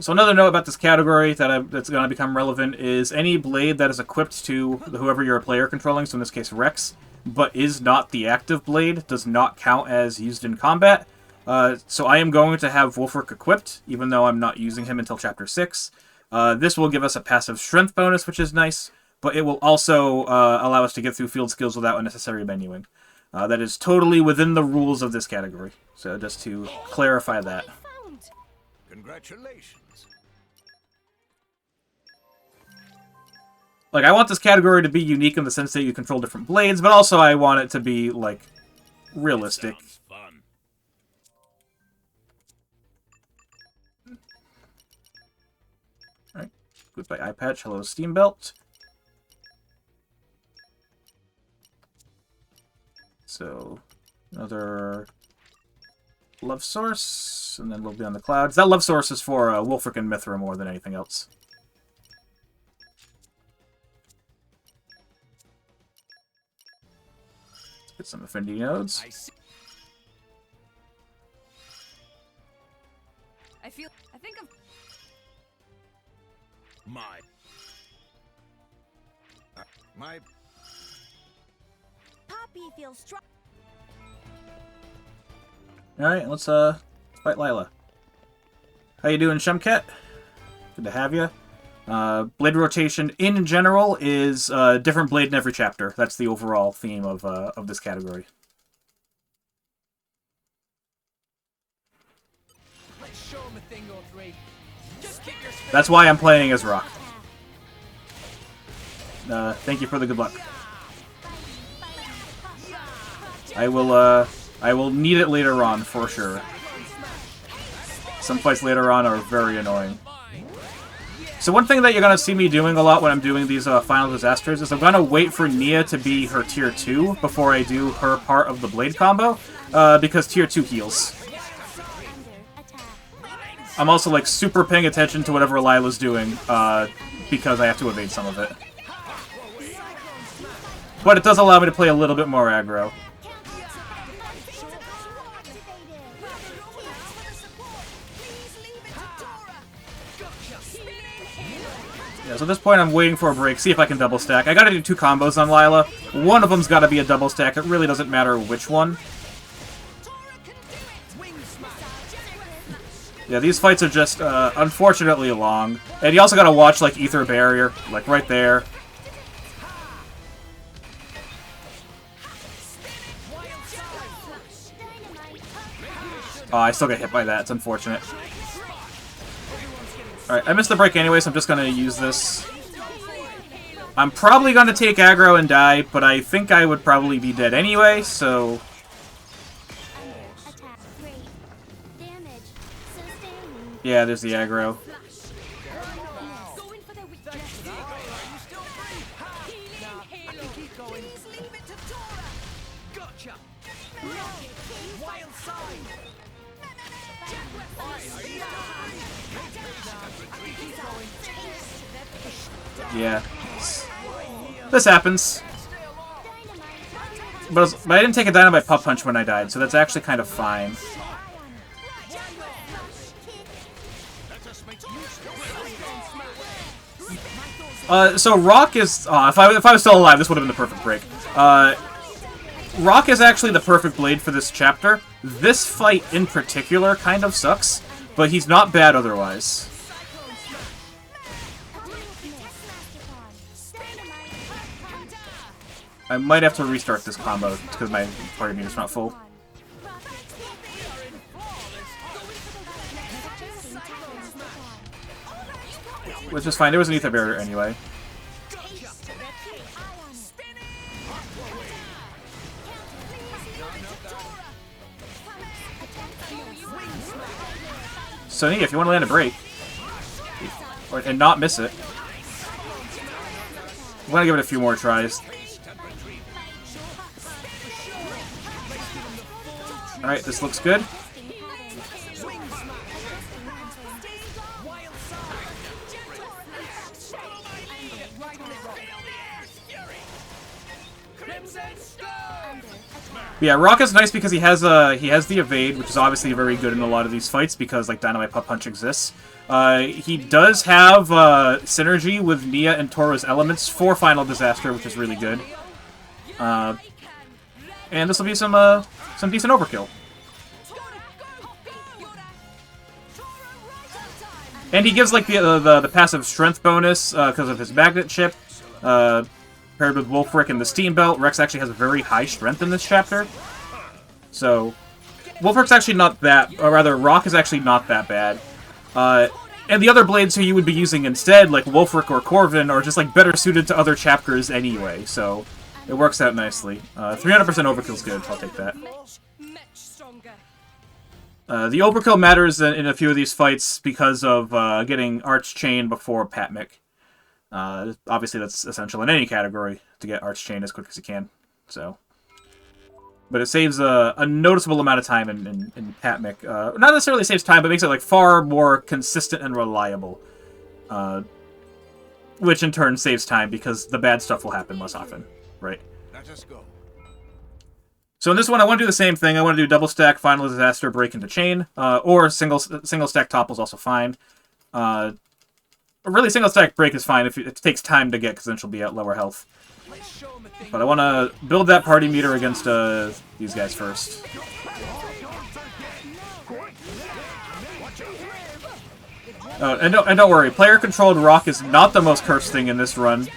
So another note about this category that's going to become relevant is any blade that is equipped to whoever you're a player controlling, so in this case Rex, but is not the active blade, does not count as used in combat. So I am going to have Wolfric equipped, even though I'm not using him until Chapter 6. This will give us a passive strength bonus, which is nice, but it will also allow us to get through field skills without unnecessary menuing. That is totally within the rules of this category, so just to clarify that. Congratulations. Like, I want this category to be unique in the sense that you control different blades, but also I want it to be, like, realistic. Goodbye, eye patch. Hello, Steambelt. So, another love source, and then we'll be on the clouds. That love source is for Wulfric and Mithra more than anything else. Let's get some affinity nodes. I think of My Poppy feels strong. Alright, let's fight Lila. How you doing, Shumket? Good to have you. Blade rotation in general is different blade in every chapter. That's the overall theme of this category. let's show him a thing or three. Just keep your spit. That's why I'm playing as Rock. Thank you for the good luck. I will need it later on for sure. Some fights later on are very annoying. So one thing that you're gonna see me doing a lot when I'm doing these final disasters is I'm gonna wait for Nia to be her tier 2 before I do her part of the blade combo, because tier 2 heals. I'm also like super paying attention to whatever Lila's doing, because I have to evade some of it. But it does allow me to play a little bit more aggro. Yeah, so at this point I'm waiting for a break, see if I can double stack. I gotta do 2 combos on Lila. One of them's gotta be a double stack, it really doesn't matter which one. Yeah, these fights are just, unfortunately long. And you also gotta watch, like, Ether Barrier, like, right there. Oh, I still get hit by that, it's unfortunate. Alright, I missed the break anyway, so I'm just gonna use this. I'm probably gonna take aggro and die, but I think I would probably be dead anyway, so... Yeah, there's the aggro. Yeah. This happens. But I didn't take a dynamite pop punch when I died, so that's actually kind of fine. So Rock is... if I was still alive, this would have been the perfect break. Rock is actually the perfect blade for this chapter. This fight in particular kind of sucks, but he's not bad otherwise. I might have to restart this combo because my party meter's not full. Which is fine, there was an ether barrier anyway. So Nia, if you want to land a break, and not miss it, I'm gonna give it a few more tries. Alright, this looks good. Yeah, Rock is nice because he has the evade, which is obviously very good in a lot of these fights because like Dynamite Pop Punch exists. He does have synergy with Nia and Toro's elements for Final Disaster, which is really good. And this will be some decent overkill. And he gives like the passive strength bonus because of his magnet chip. Paired with Wulfric and the Steam Belt, Rex actually has very high strength in this chapter. So, Wulfric's actually not that, or rather, Rock is actually not that bad. And the other blades who you would be using instead, like Wulfric or Corvin, are just like better suited to other chapters anyway, so it works out nicely. 300% overkill's good, I'll take that. The overkill matters in a few of these fights because of getting Arch Chain before Patmic. Obviously, that's essential in any category to get Arch Chain as quick as you can. So, but it saves a noticeable amount of time in Patmic. Not necessarily saves time, but makes it like far more consistent and reliable. Which in turn saves time because the bad stuff will happen less often, right? Let us go. So in this one, I want to do the same thing. I want to do double stack, final disaster, break into chain, or single stack topple is also fine. Really, single stack break is fine if it takes time to get, because then she'll be at lower health. Let's show 'em a thing. But I want to build that party meter against these guys first. And don't worry, player-controlled rock is not the most cursed thing in this run.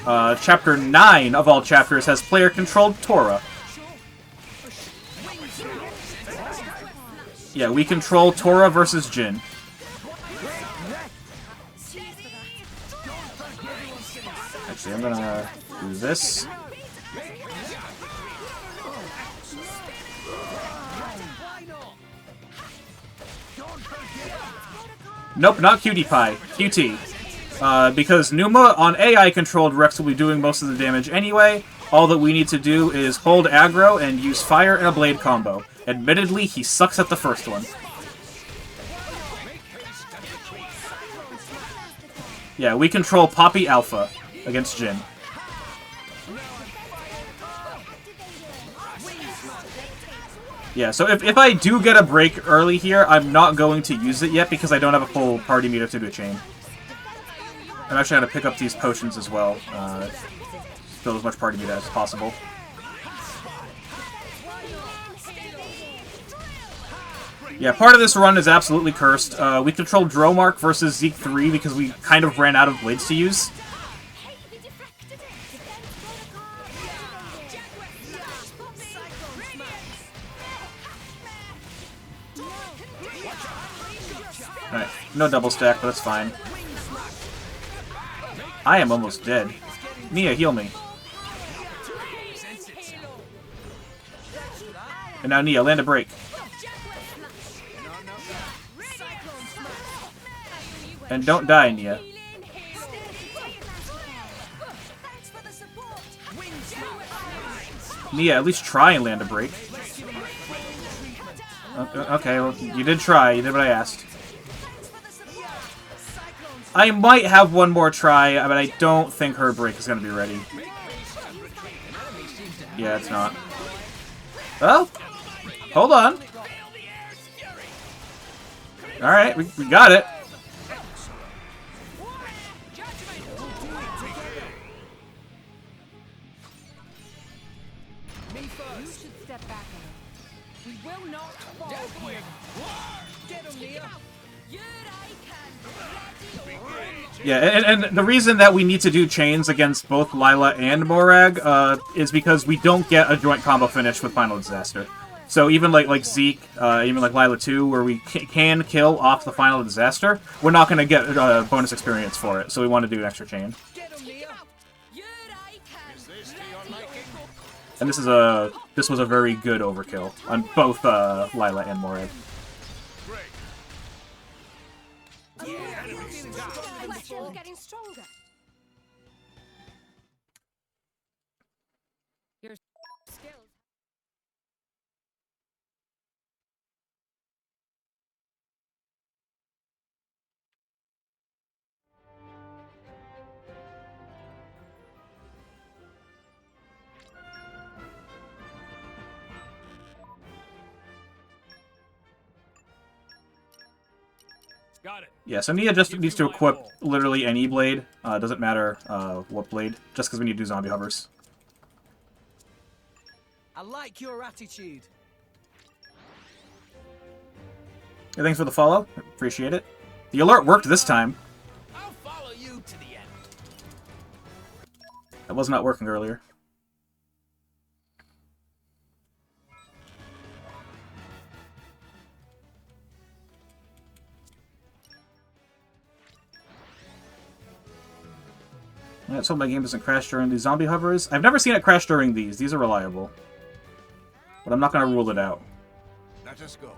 Chapter 9 of all chapters has player-controlled Tora. Yeah, we control Tora versus Jin. Actually, I'm gonna do this. Nope, not Cutie Pie. QT. Because Numa on AI-controlled Rex will be doing most of the damage anyway. All that we need to do is hold aggro and use fire and a blade combo. Admittedly, he sucks at the first one. Yeah, we control Poppy Alpha against Jin. Yeah, so if I do get a break early here, I'm not going to use it yet because I don't have a full party meter to do a chain. I'm actually going to pick up these potions as well. Build as much party meter as possible. Yeah, part of this run is absolutely cursed. We control Dromark versus Zeke 3 because we kind of ran out of blades to use. Alright, no double stack, but that's fine. I am almost dead. Nia, heal me. And now Nia, land a break. And don't die, Nia. Nia, at least try and land a break. Okay, well, you did try. You did what I asked. I might have one more try, but I don't think her break is going to be ready. Yeah, it's not. Oh! Hold on! Alright, we got it. You should step back a little. We will not fall here. Get 'em, Nia. Yeah, and the reason that we need to do chains against both Lila and Morag is because we don't get a joint combo finish with Final Disaster. So even like Zeke, even like Lila 2, where we can kill off the Final Disaster, we're not going to get bonus experience for it, so we want to do an extra chain. Get 'em, Nia. And this was a very good overkill on both Lila and Morag. You're getting stronger. Your skills. Got it. Yeah, so Nia just needs to equip literally any blade. Doesn't matter what blade, just because we need to do zombie hovers. I like your attitude. Yeah, thanks for the follow. Appreciate it. The alert worked this time. I'll follow you to the end. That was not working earlier. Let's hope my game doesn't crash during these zombie hovers. I've never seen it crash during these. These are reliable. But I'm not going to rule it out. Let us go.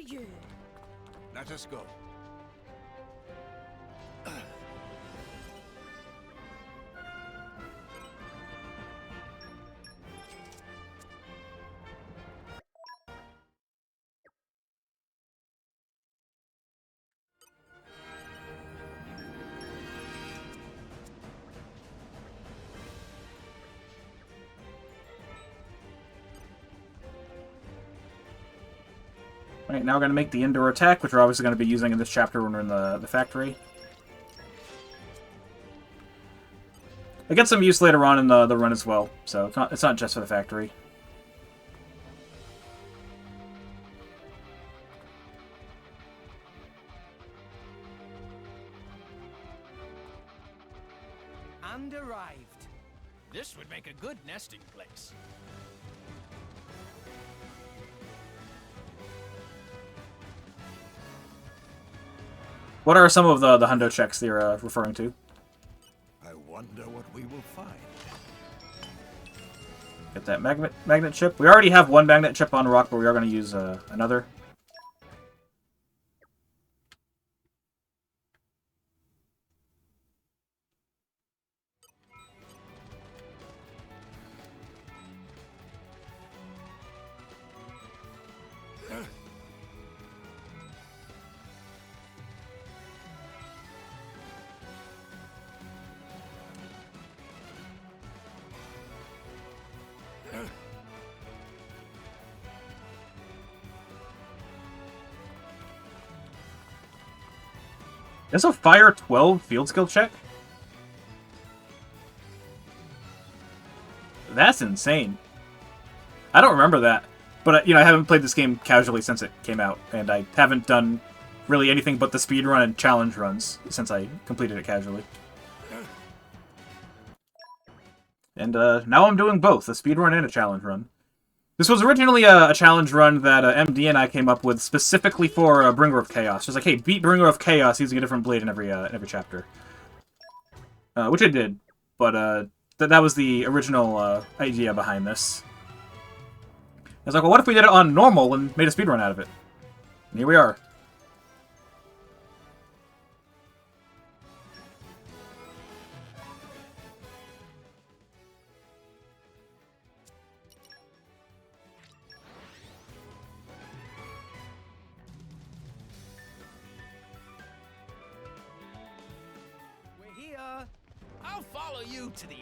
you. Let us go. Alright, now we're going to make the indoor attack, which we're obviously going to be using in this chapter when we're in the factory. It gets some use later on in the run as well, so it's not just for the factory. And arrived. This would make a good nesting place. What are some of the hundo checks that you're referring to? I wonder what we will find. Get that magnet chip. We already have one magnet chip on rock, but we are going to use another. Is a fire 12 field skill check? That's insane. I don't remember that. But, I haven't played this game casually since it came out, and I haven't done really anything but the speedrun and challenge runs since I completed it casually. And now I'm doing both, a speedrun and a challenge run. This was originally a challenge run that MD and I came up with specifically for Bringer of Chaos. Just like, hey, beat Bringer of Chaos using a different blade in every chapter. Which I did, but that was the original idea behind this. I was like, well, what if we did it on normal and made a speedrun out of it? And here we are. We're here. I'll follow you to the end.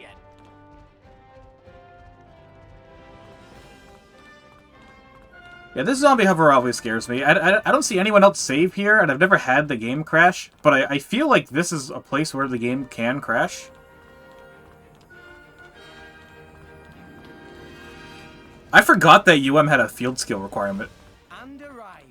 Yeah, this zombie hover always scares me. I don't see anyone else save here, and I've never had the game crash, but I feel like this is a place where the game can crash. I forgot that UM had a field skill requirement. And arrived.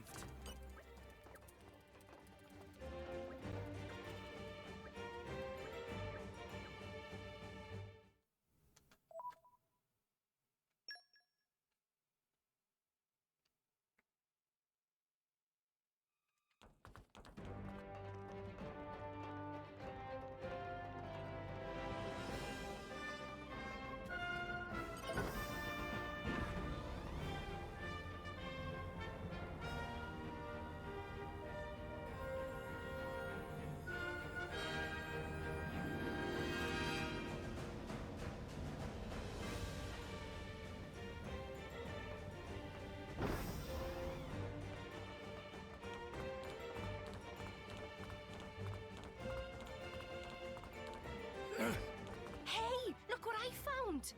Hey, look what I found.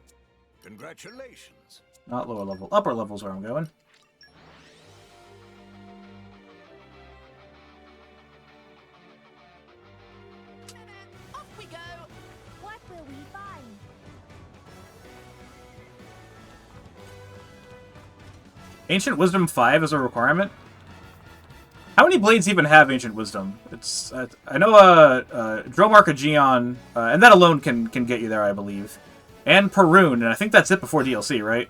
Congratulations. Not lower level. Upper level's where I'm going. Off we go. What will we find? Ancient Wisdom 5 is a requirement? How many blades even have Ancient Wisdom? It's I know Dromark Aegeon, and that alone can get you there, I believe. And Perun, and I think that's it before DLC, right?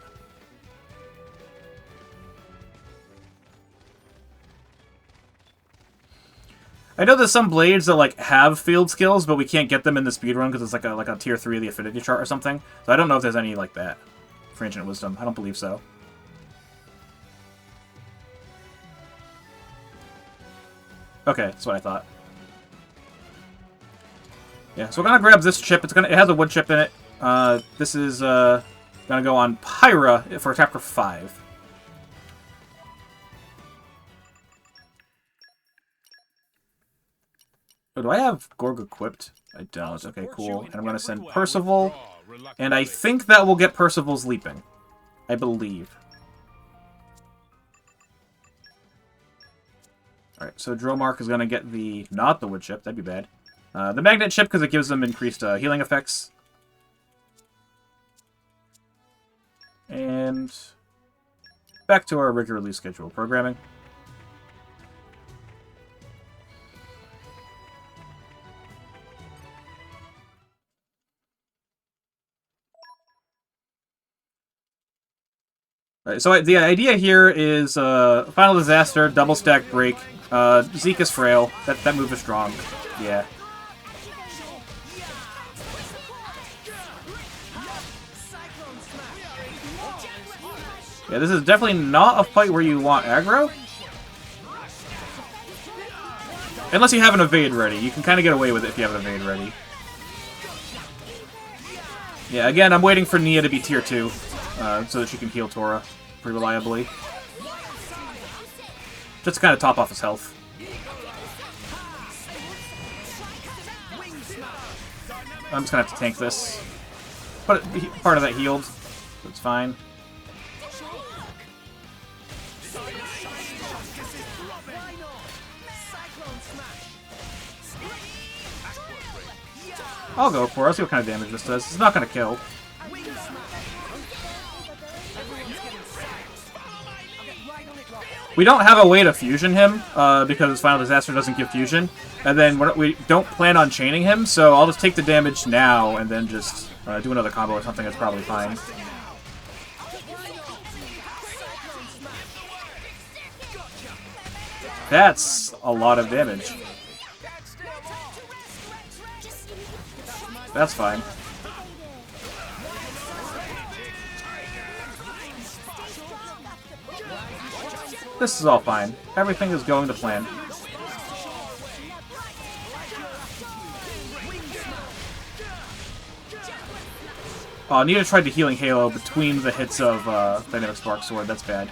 I know there's some blades that like have field skills, but we can't get them in the speedrun because it's like a tier 3 of the affinity chart or something. So I don't know if there's any like that for Ancient Wisdom. I don't believe so. Okay, that's what I thought. Yeah, so we're gonna grab this chip. It has a wood chip in it. This is gonna go on Pyra for chapter 5. Oh, do I have Gorg equipped? I don't. Okay, cool. And I'm gonna send Percival, and I think that will get Percival's leaping. I believe. Alright, so Dromark is gonna get the... not the wood chip, that'd be bad. The magnet chip, because it gives them increased healing effects. And... back to our regularly scheduled programming. Alright, so the idea here is Final Disaster, double stack break. Zeke is frail. That move is strong. Yeah. Yeah, this is definitely not a fight where you want aggro. Unless you have an evade ready. You can kind of get away with it if you have an evade ready. Yeah, again, I'm waiting for Nia to be tier 2. So that she can heal Tora pretty reliably. Just to kind of top off his health. I'm just gonna have to tank this. But part of that healed, so it's fine. I'll go for it. I'll see what kind of damage this does. It's not gonna kill. We don't have a way to fusion him, because Final Disaster doesn't give fusion. And then we don't plan on chaining him, so I'll just take the damage now and then just do another combo or something. That's probably fine. That's a lot of damage. That's fine. This is all fine. Everything is going to plan. Oh, Nita tried to healing Halo between the hits of Dynamic Spark Sword. That's bad.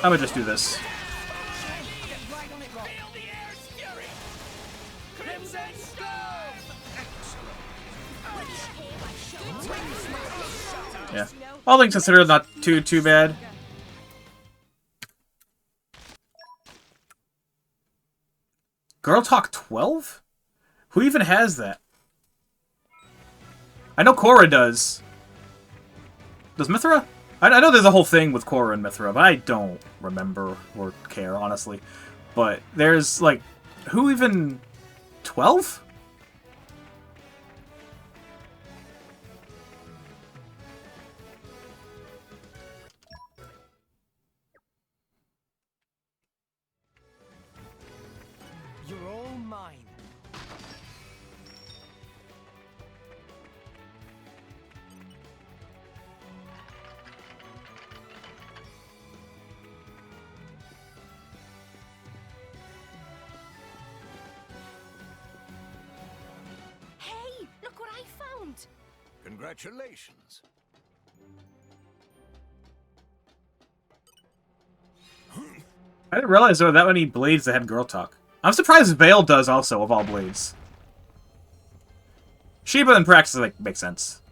I'm gonna just do this. Yeah. All things considered, not too bad. Girl Talk 12? Who even has that? I know Korra does. Does Mithra? I know there's a whole thing with Korra and Mithra, but I don't remember or care, honestly. But there's, like, who even... 12? You're all mine. Hey, look what I found! Congratulations. I didn't realize there were that many blades that had Girl Talk. I'm surprised Veil does also, of all blades. Sheba in practice, like, makes sense.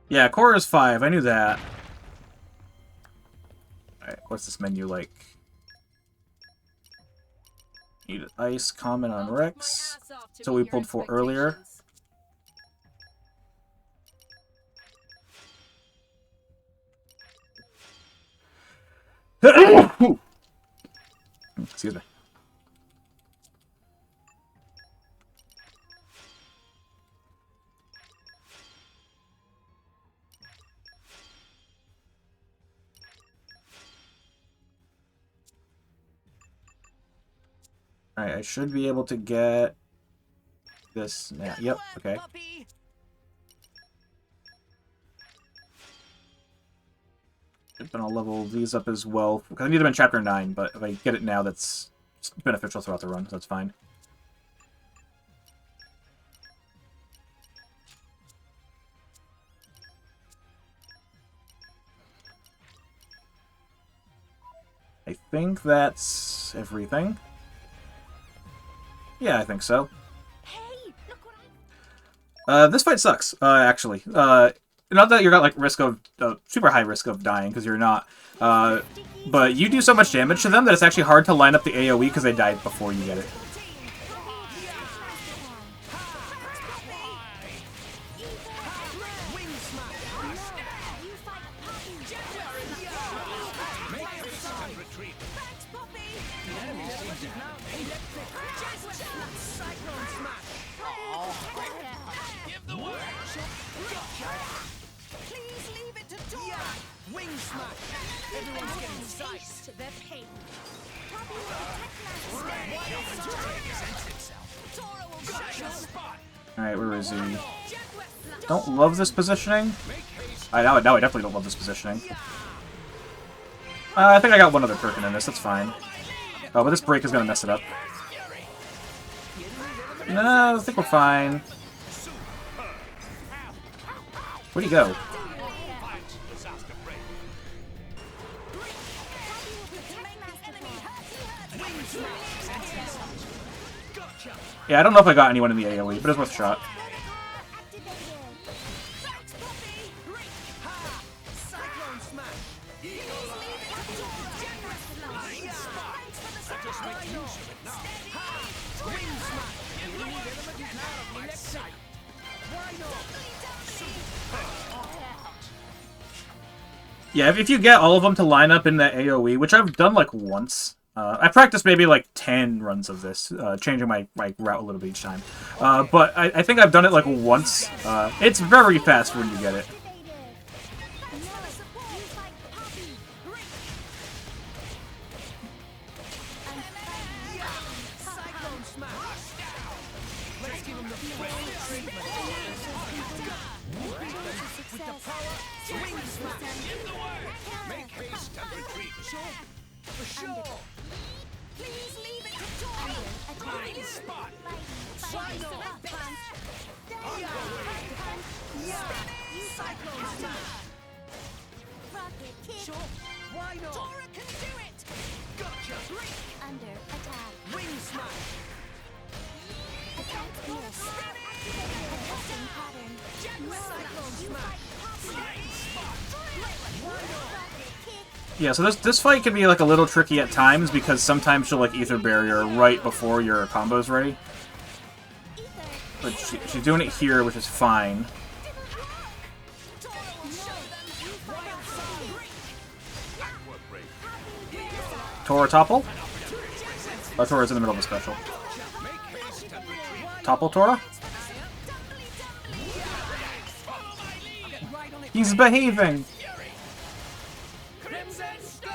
Yeah, Korra's 5. I knew that. Alright, what's this menu like? Need ice, comment on Rex. So we pulled for earlier. Excuse me. Alright, I should be able to get this now. Yep, okay. Puppy. And I'll level these up as well, because I need them in Chapter 9, but if I get it now, that's beneficial throughout the run, so that's fine. I think that's everything. Yeah, I think so. Hey, look what I... This fight sucks, actually. Not that you're got, like, risk of, super high risk of dying, because you're not. But you do so much damage to them that it's actually hard to line up the AoE because they died before you get it. Please leave it to Tora. Wing smash. Everyone's getting sized. Their pain. Tora will shut your spot. Alright, where is he? Don't love this positioning. Now I definitely don't love this positioning. I think I got one other Perkin in this, that's fine. Oh, but this break is going to mess it up. No, I think we're fine. Where'd he go? Yeah, I don't know if I got anyone in the AoE, but it's worth a shot. Cyclone smash. Wing smash. Why not? Yeah, if you get all of them to line up in that AoE, which I've done like once. I practiced maybe like 10 runs of this, changing my route a little bit each time. But I think I've done it like once. It's very fast when you get it. Cyclone smash. Let's give him the full treatment. With the power, wing smash. Make haste and retreat. For sure. Please leave it to Tora. Right spot. Why not? Cyclone smash. Rocket kick. Sure. Why not? Tora can do it. Gotcha. Under attack. Wing smash. Attack miss. Attacking pattern. Cyclone smash. Right spot. Why not? Rocket kick. Yeah, so this fight can be like a little tricky at times because sometimes she'll like Ether Barrier right before your combo's ready. Ether. But she's doing it here, which is fine. Tora will show them. Wild side. Backward break. Tora topple? Oh, Tora's in the middle of a special. Make haste and retreat. Topple Tora? He's behaving! Crimson Storm.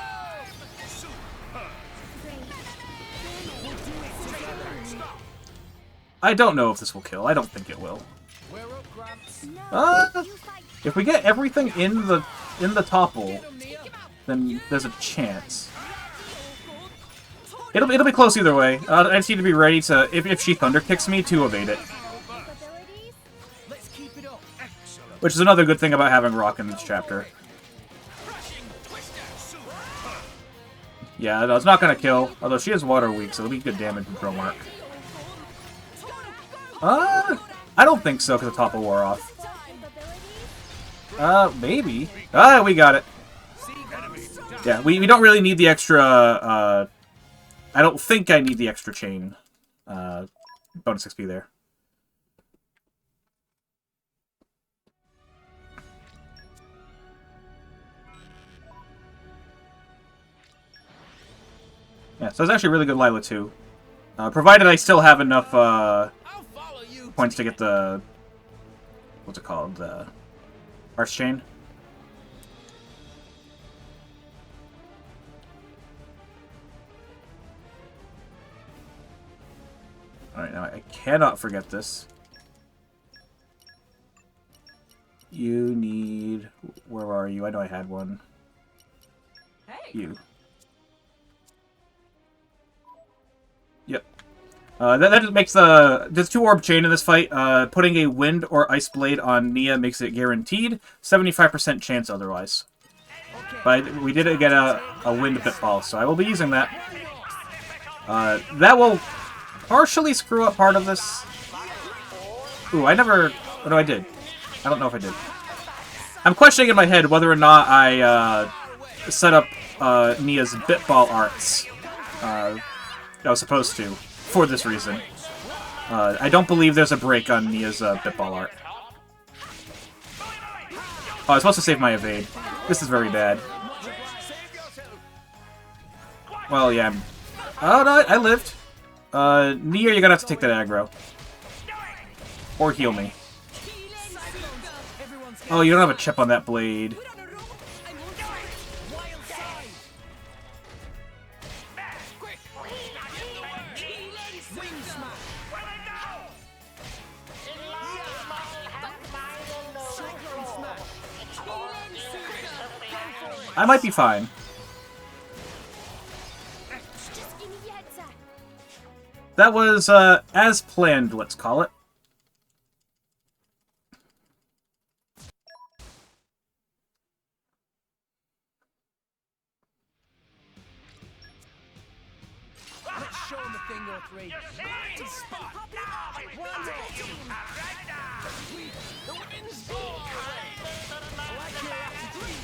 I don't know if this will kill. I don't think it will. We're up, Gramps. You fight. If we get everything in the topple, then there's a chance. It'll be close either way. I just need to be ready to, if she thunder kicks me, to evade it. Capabilities. Let's keep it up. Excellent. Which is another good thing about having Rock in this chapter. Crushing twister. Yeah, no, it's not gonna kill. Although she is water weak, so it'll be good damage from Pro Mark. I don't think so, because the topple wore off. Capabilities. Maybe. We got it. Yeah, we don't really need the extra, I don't think I need the extra chain, bonus XP there. Yeah, so it's actually really good Lila too. Provided I still have enough I'll follow you. points to get the... What's it called? The Arch Chain. Alright, now I cannot forget this. You need... Where are you? I know I had one. Hey. You. Yep. That just makes the... There's 2 orb chain in this fight. Putting a wind or ice blade on Nia makes it guaranteed. 75% chance otherwise. But we did get a wind pitfall, so I will be using that. That will partially screw up part of this. Ooh, I never... Oh, no, I did. I don't know if I did. I'm questioning in my head whether or not I set up Nia's Bitball arts. I was supposed to, for this reason. I don't believe there's a break on Nia's Bitball art. Oh, I was supposed to save my evade. This is very bad. Well, yeah. Oh, no, I lived. Nia, you're gonna have to take that aggro. Or heal me. Oh, you don't have a chip on that blade. I might be fine. That was, as planned, let's call it. Let's show him a thing or three. Spot. One more team. The wind's blowing. I like your attitude.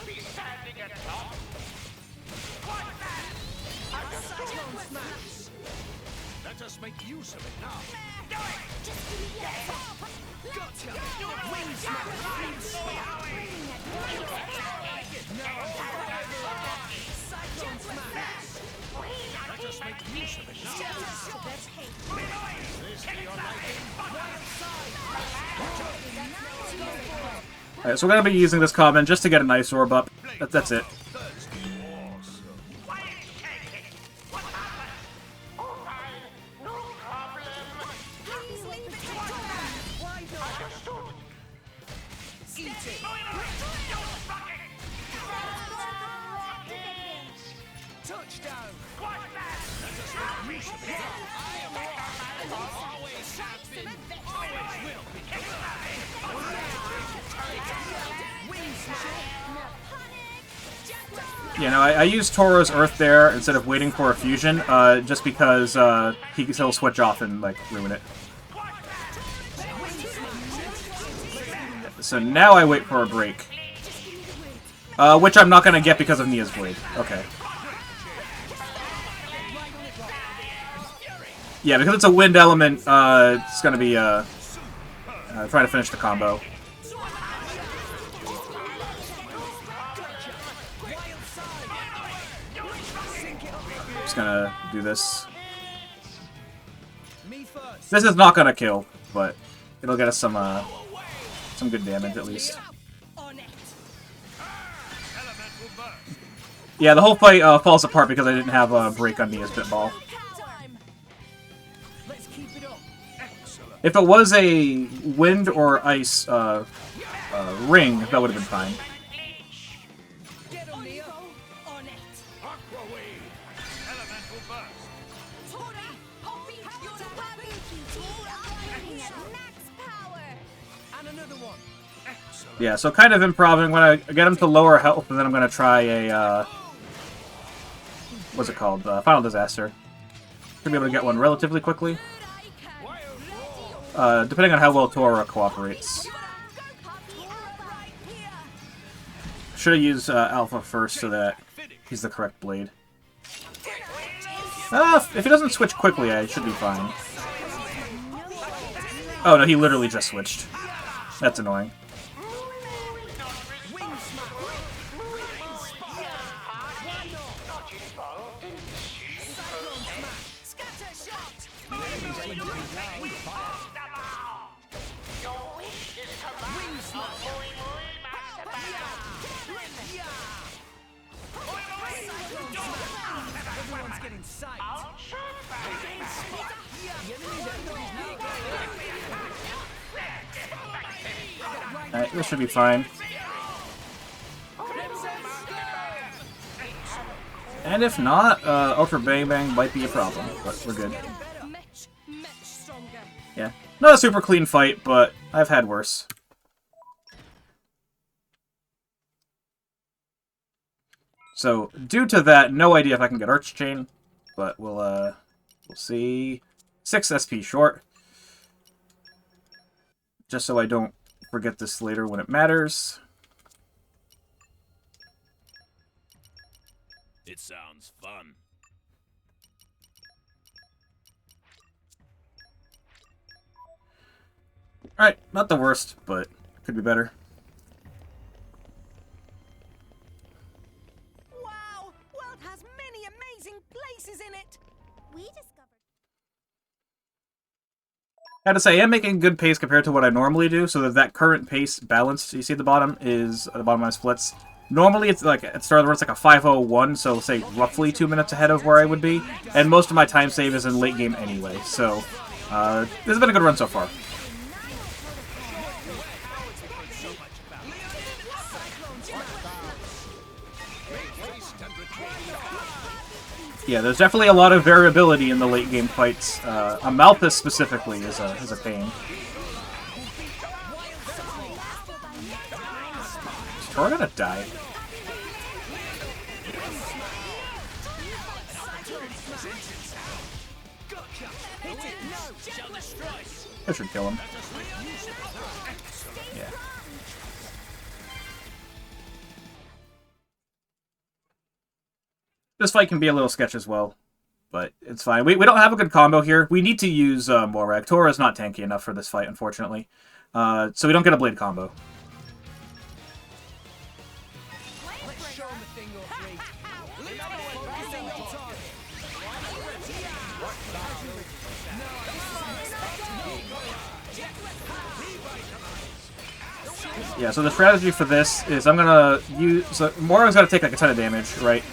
Be standing at top. What's that? Cyclone smash. Let us make use of it now. Do it. Gotcha. Wind smash. Cyclone smash. Let us make use of it now. This be your liking? Alright, so we're gonna be using this comment just to get a nice orb up. That's it. Yeah, no, I used Toro's Earth there instead of waiting for a fusion, just because he'll switch off and, like, ruin it. So now I wait for a break. Which I'm not gonna get because of Nia's Blade. Okay. Yeah, because it's a wind element, it's gonna be, trying to finish the combo. Just gonna do this. This is not gonna kill, but it'll get us some good damage at least. Yeah, the whole fight falls apart because I didn't have a break on Nia's Bitball. If it was a wind or ice ring, that would have been fine. Yeah, so kind of improv. I'm gonna get him to lower health, and then I'm gonna try a what's it called? Final Disaster. Should be able to get one relatively quickly. Depending on how well Tora cooperates. Should have used Alpha first so that he's the correct blade. If he doesn't switch quickly, I should be fine. Oh no, he literally just switched. That's annoying. get in sight. Alright, this should be fine. And if not, Ultra Bang Bang might be a problem, but we're good. Much stronger. Yeah. Not a super clean fight, but I've had worse. So, due to that, no idea if I can get Arch Chain, but we'll see. 6 SP short. Just so I don't forget this later when it matters. It sounds fun. Alright, not the worst, but could be better. Wow! World has many amazing places in it. We discovered. I have to say, I am making good pace compared to what I normally do, so that current pace balanced, you see at the bottom, is at the bottom of my splits. Normally, it's like at the start of the run, it's like a 5:01, so say roughly 2 minutes ahead of where I would be. And most of my time save is in late game anyway, so this has been a good run so far. Yeah, there's definitely a lot of variability in the late game fights. Amalthus specifically is a pain. Is Tora gonna die? I should kill him. Yeah. This fight can be a little sketch as well, but it's fine. We don't have a good combo here. We need to use Morag. Tora is not tanky enough for this fight, unfortunately. So we don't get a blade combo. Let's show 'em a thing or three. Focusing on target. Yeah, so the strategy for this is I'm gonna use... So Morag's gonna take like a ton of damage, right?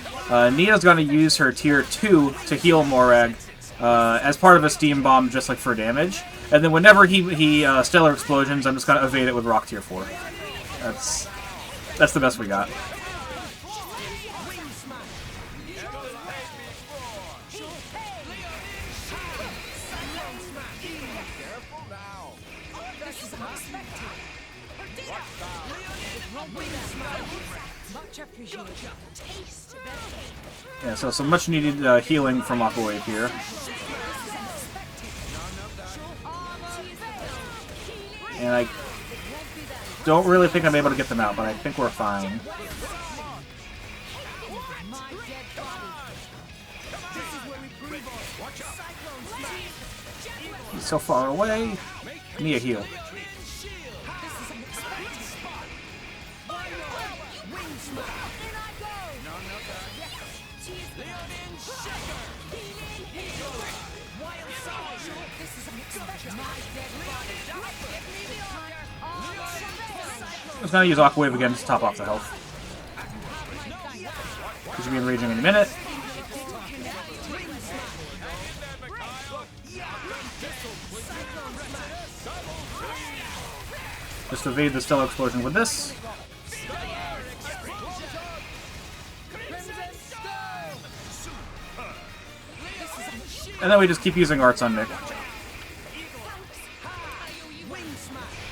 Nia's gonna use her tier 2 to heal Morag as part of a steam bomb just like for damage. And then whenever he Stellar Explosions, I'm just gonna evade it with Rock tier 4. That's the best we got. Yeah, so some much needed healing from Aqua Wave here. And I don't really think I'm able to get them out, but I think we're fine. He's so far away. Nia heal. I'm just gonna use Aqua Wave again to top off the health. He should be enraging any minute. Just evade the Stellar Explosion with this. And then we just keep using arts on Nick.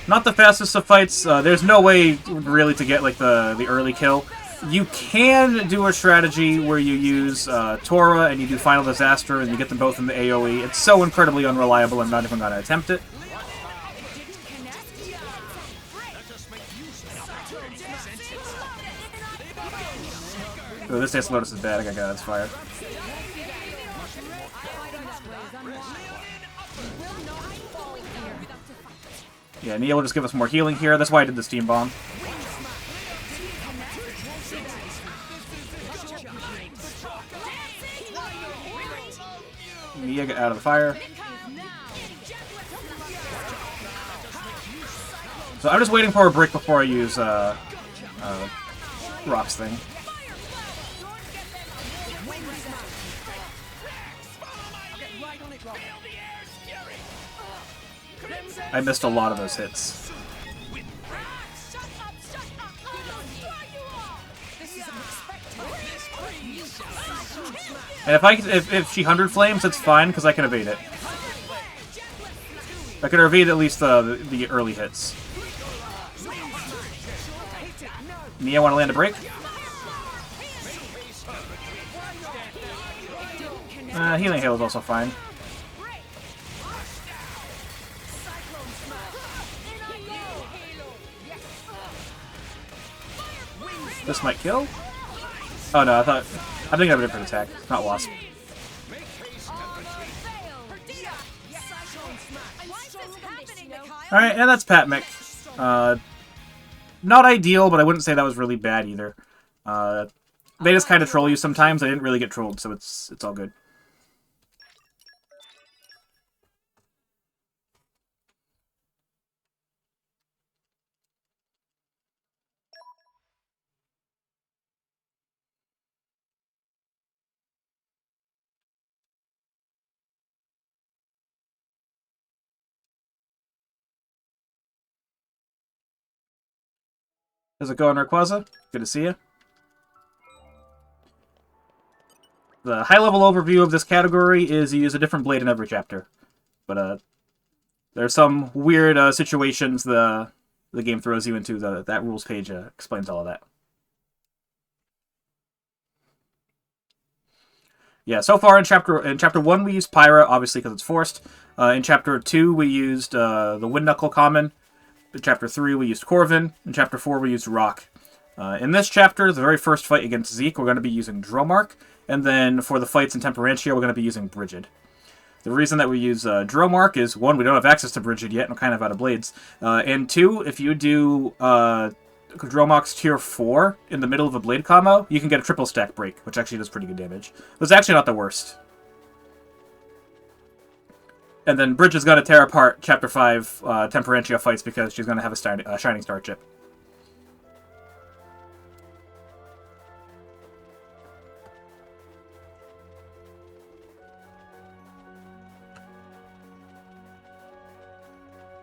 Not the fastest of fights. There's no way really to get like the early kill. You can do a strategy where you use Tora and you do Final Disaster and you get them both in the AoE. It's so incredibly unreliable I'm not even going to attempt it. Oh, this Ace Lotus is bad. I gotta get out of this fire. Yeah, Nia will just give us more healing here. That's why I did the Steam Bomb. Nia, get out of the fire. So I'm just waiting for a break before I use Rock's thing. I missed a lot of those hits. Shut up! Shut up! I'll destroy you all! This is unexpected. And if she 100 flames, it's fine because I can evade it. I can evade at least the early hits. Mia, want to land a break? Healing Hail is also fine. This might kill? Oh no, I think I have a different attack, not Wasp. Alright, and that's Patmik. Not ideal, but I wouldn't say that was really bad either. They just kind of troll you sometimes. I didn't really get trolled, so it's all good. How's it going, Rayquaza? Good to see you. The high-level overview of this category is you use a different blade in every chapter. But there's some weird situations the game throws you into. That rules page explains all of that. Yeah, so far in chapter 1 we used Pyra, obviously because it's forced. In chapter 2 we used the Wind Knuckle common. In chapter 3 we used Corvin. In chapter 4 we used Rock. In this chapter, the very first fight against Zeke, we're going to be using Dromark. And then for the fights in Temperantia, we're going to be using Brigid. The reason that we use Dromark is, 1, we don't have access to Brigid yet, and we're kind of out of blades. And 2, if you do Dromark's tier 4 in the middle of a blade combo, you can get a triple stack break, which actually does pretty good damage. It's actually not the worst. And then Brigid's going to tear apart Chapter 5 Temperantia fights because she's going to have a Shining Star chip.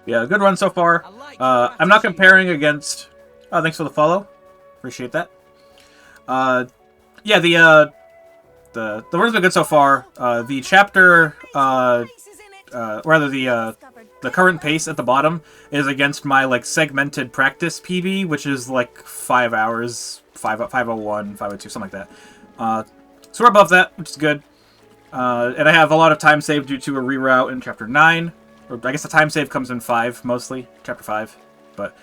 Yeah, good run so far. I'm not comparing against... Oh, thanks for the follow. Appreciate that. Yeah, the run's been good so far. The chapter... rather, the current pace at the bottom is against my, like, segmented practice PB, which is, like, 5 hours, 501, 502, something like that. So we're above that, which is good. And I have a lot of time saved due to a reroute in Chapter 9. Or I guess the time save comes in 5, mostly. Chapter 5. But,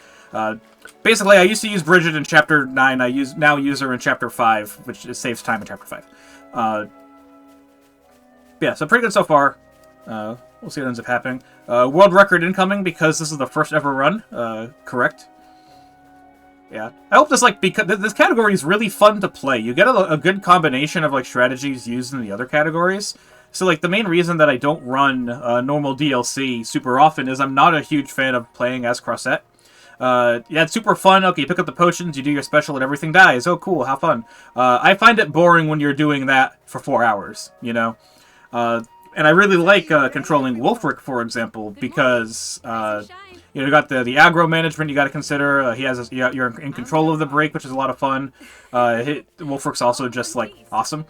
basically, I used to use Brigid in Chapter 9. I now use her in Chapter 5, which saves time in Chapter 5. Yeah, so pretty good so far. We'll see what ends up happening. World record incoming because this is the first ever run. Correct. Yeah. I hope this, like, because this category is really fun to play. You get a good combination of, like, strategies used in the other categories. So, like, the main reason that I don't run normal DLC super often is I'm not a huge fan of playing as Crossette. Yeah, it's super fun. Okay, you pick up the potions, you do your special, and everything dies. Oh, cool, how fun. I find it boring when you're doing that for 4 hours, you know? And I really like controlling Wulfric, for example, because you got the aggro management you got to consider. You're in control of the break, which is a lot of fun. Wulfric's also just like awesome.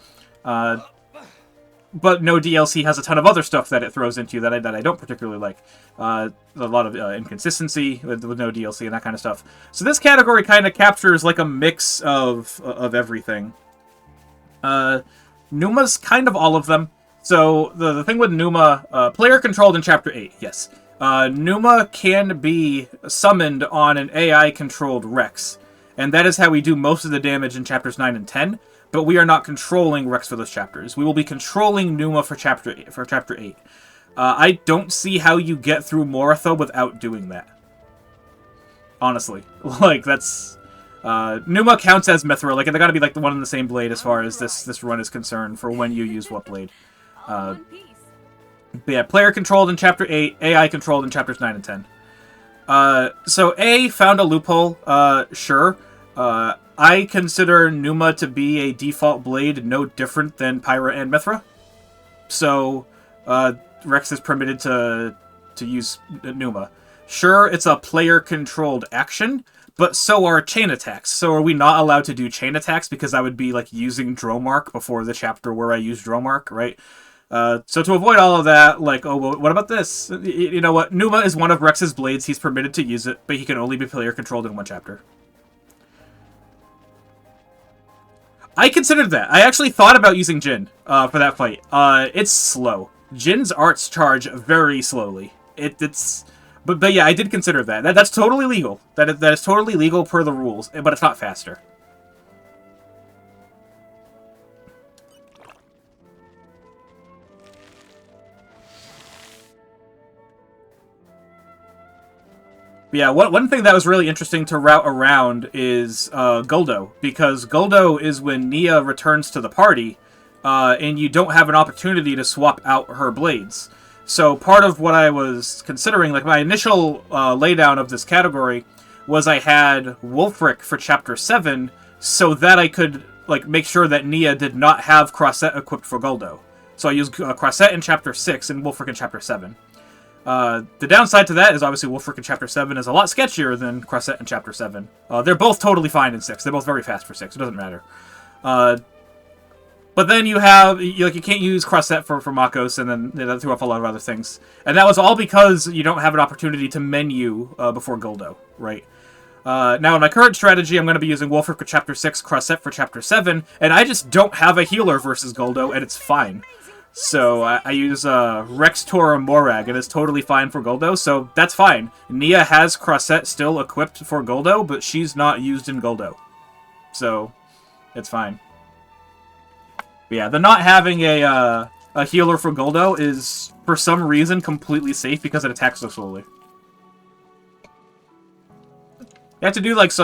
But no DLC has a ton of other stuff that it throws into that I don't particularly like. A lot of inconsistency with no DLC and that kind of stuff. So this category kind of captures like a mix of everything. Numa's kind of all of them. So, the thing with Numa, player-controlled in Chapter 8, yes. Numa can be summoned on an AI-controlled Rex. And that is how we do most of the damage in Chapters 9 and 10, but we are not controlling Rex for those chapters. We will be controlling Numa for Chapter 8. I don't see how you get through Moratha without doing that. Honestly. Like, that's... Numa counts as Mithra. Like, they gotta be, like, the one in the same blade as far as this run is concerned for when you use what blade. But yeah, player controlled in Chapter 8, AI controlled in Chapters 9 and 10. So A found a loophole, sure. I consider Numa to be a default blade no different than Pyra and Mithra. So, Rex is permitted to to use Numa. Sure, it's a player-controlled action, but so are chain attacks. So are we not allowed to do chain attacks because I would be like using Dromark before the chapter where I use Dromark, right? So to avoid all of that, like, oh, well, what about this? You know what? Numa is one of Rex's blades. He's permitted to use it, but he can only be player-controlled in one chapter. I considered that. I actually thought about using Jin for that fight. It's slow. Jin's arts charge very slowly. But yeah, I did consider that. That's totally legal. That is totally legal per the rules, but it's not faster. But yeah, one thing that was really interesting to route around is Guldo, because Guldo is when Nia returns to the party, and you don't have an opportunity to swap out her blades. So part of what I was considering, like my initial laydown of this category, was I had Wulfric for Chapter 7, so that I could like make sure that Nia did not have Crossette equipped for Guldo. So I used Crossette in Chapter 6 and Wulfric in Chapter 7. The downside to that is obviously Wulfric in Chapter 7 is a lot sketchier than Crossette in Chapter 7. They're both totally fine in 6. They're both very fast for 6. It doesn't matter. But then you have, you can't use Crossette for Makos, and then that threw off a lot of other things. And that was all because you don't have an opportunity to menu before Guldo, right? Now, in my current strategy, I'm going to be using Wulfric for Chapter 6, Crossette for Chapter 7, and I just don't have a healer versus Guldo, and it's fine. So I use Rex, Tora, Morag, and it's totally fine for Guldo, so that's fine. Nia has Crossette still equipped for Guldo, but she's not used in Guldo. So, it's fine. But yeah, the not having a healer for Guldo is, for some reason, completely safe because it attacks so slowly. You have to do, like,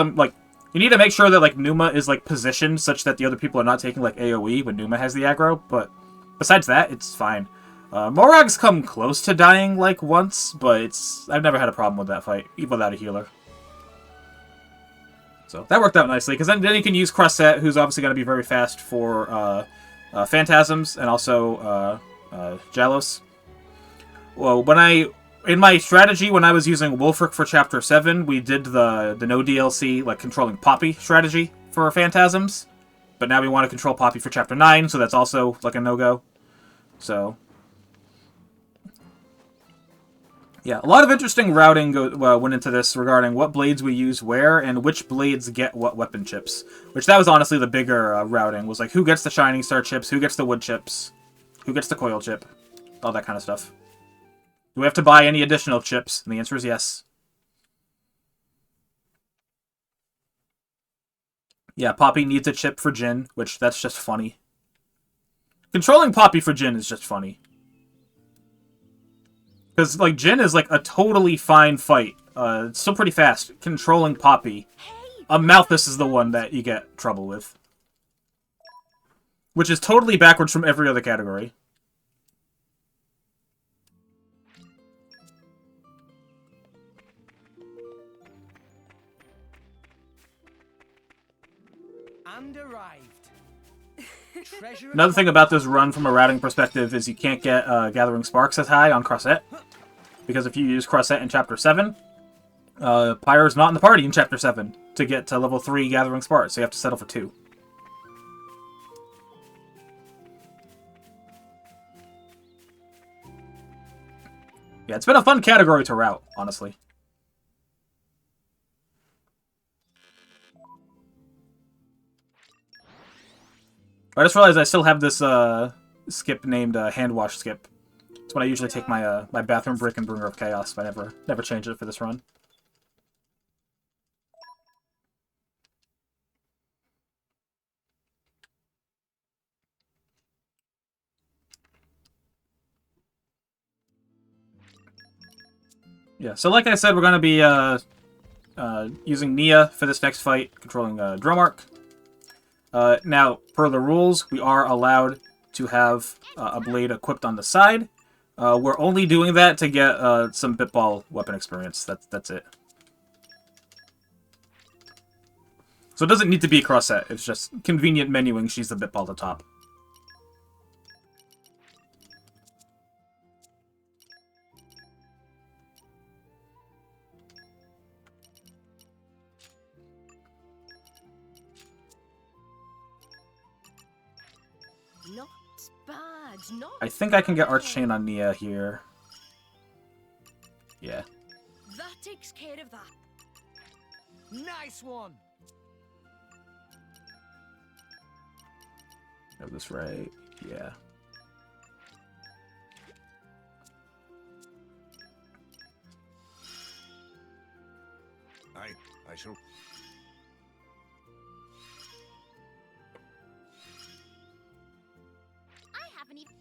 you need to make sure that, like, Numa is, like, positioned such that the other people are not taking, like, AoE when Numa has the aggro, but besides that, it's fine. Morag's come close to dying, like, once, but I've never had a problem with that fight, even without a healer. So, that worked out nicely, because then you can use Crossette, who's obviously going to be very fast for Phantasms, and also Jalos. Well, in my strategy, when I was using Wulfric for Chapter 7, we did the no DLC, like, controlling Poppy strategy for Phantasms. But now we want to control Poppy for Chapter 9, so that's also, like, a no-go. So, yeah, a lot of interesting routing went into this regarding what blades we use where, and which blades get what weapon chips. Which, that was honestly the bigger routing, was like, who gets the Shining Star chips, who gets the wood chips, who gets the coil chip, all that kind of stuff. Do we have to buy any additional chips? And the answer is yes. Yeah, Poppy needs a chip for Jin, which, that's just funny. Controlling Poppy for Jin is just funny. Because, like, Jin is, like, a totally fine fight. It's still pretty fast. Controlling Poppy. Malthus is the one that you get trouble with. Which is totally backwards from every other category. And arrived. Another thing about this run from a routing perspective is you can't get Gathering Sparks as high on Crossette. Because if you use Crossette in Chapter 7, Pyro's not in the party in Chapter 7 to get to level 3 Gathering Sparks, so you have to settle for 2. Yeah, it's been a fun category to route, honestly. I just realized I still have this skip named Hand Wash Skip. It's when I usually take my my bathroom break and Bringer of Chaos, but I never changed it for this run. Yeah, so like I said, we're going to be using Nia for this next fight, controlling Dromark. Now, per the rules, we are allowed to have a blade equipped on the side. We're only doing that to get some Bitball weapon experience. That's it. So it doesn't need to be Crossette. It's just convenient menuing. She's the Bitball at the top. Not bad, not I think I can get bad. Archchain on Nia here. Yeah. That takes care of that. Nice one. Got this right. Yeah. I shall. I haven't even.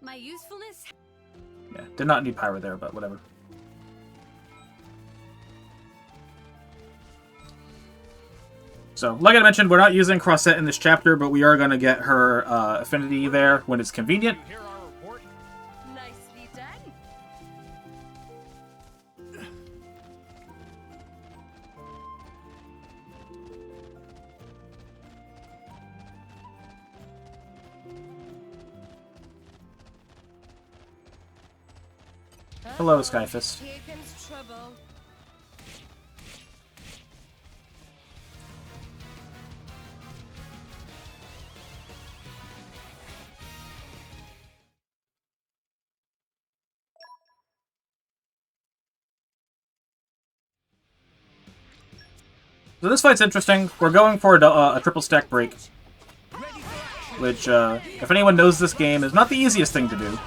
My usefulness. Yeah. Did not need Pyra there, but whatever. So, like I mentioned, we're not using Crossette in this chapter, but we are going to get her affinity there when it's convenient. You hear our report? Nicely done. Hello, Skyfist. Here comes trouble. So this fight's interesting. We're going for a triple stack break, which, if anyone knows this game, is not the easiest thing to do.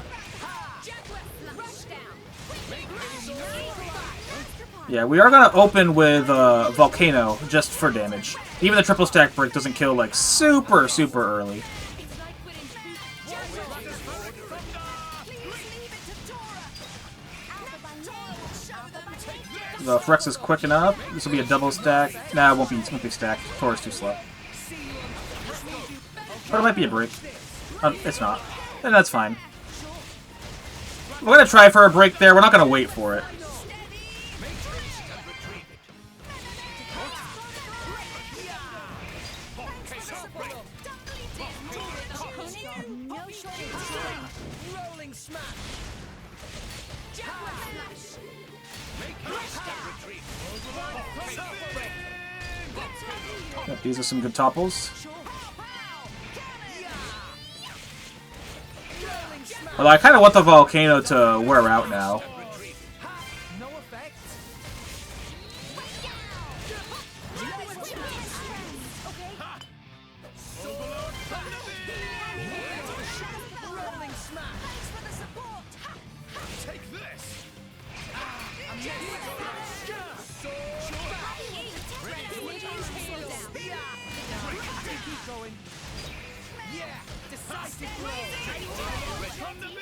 Yeah, we are going to open with Volcano just for damage. Even the triple stack break doesn't kill, like, super early. It's like winning two. Please leave it to Tora. Tora will show them. The Phrex is quick enough. This will be a double stack. Nah, it won't be stacked. Tora's too slow. But it might be a break. It's not. And that's fine. We're going to try for a break there. We're not going to wait for it. No shortage of time. Rolling smash. Yep, these are some good topples. Although I kind of want the Volcano to wear out now. No effect. Rolling smash. Thanks for the support. Take this! Keep going. Yeah, decisive blow. From the bin!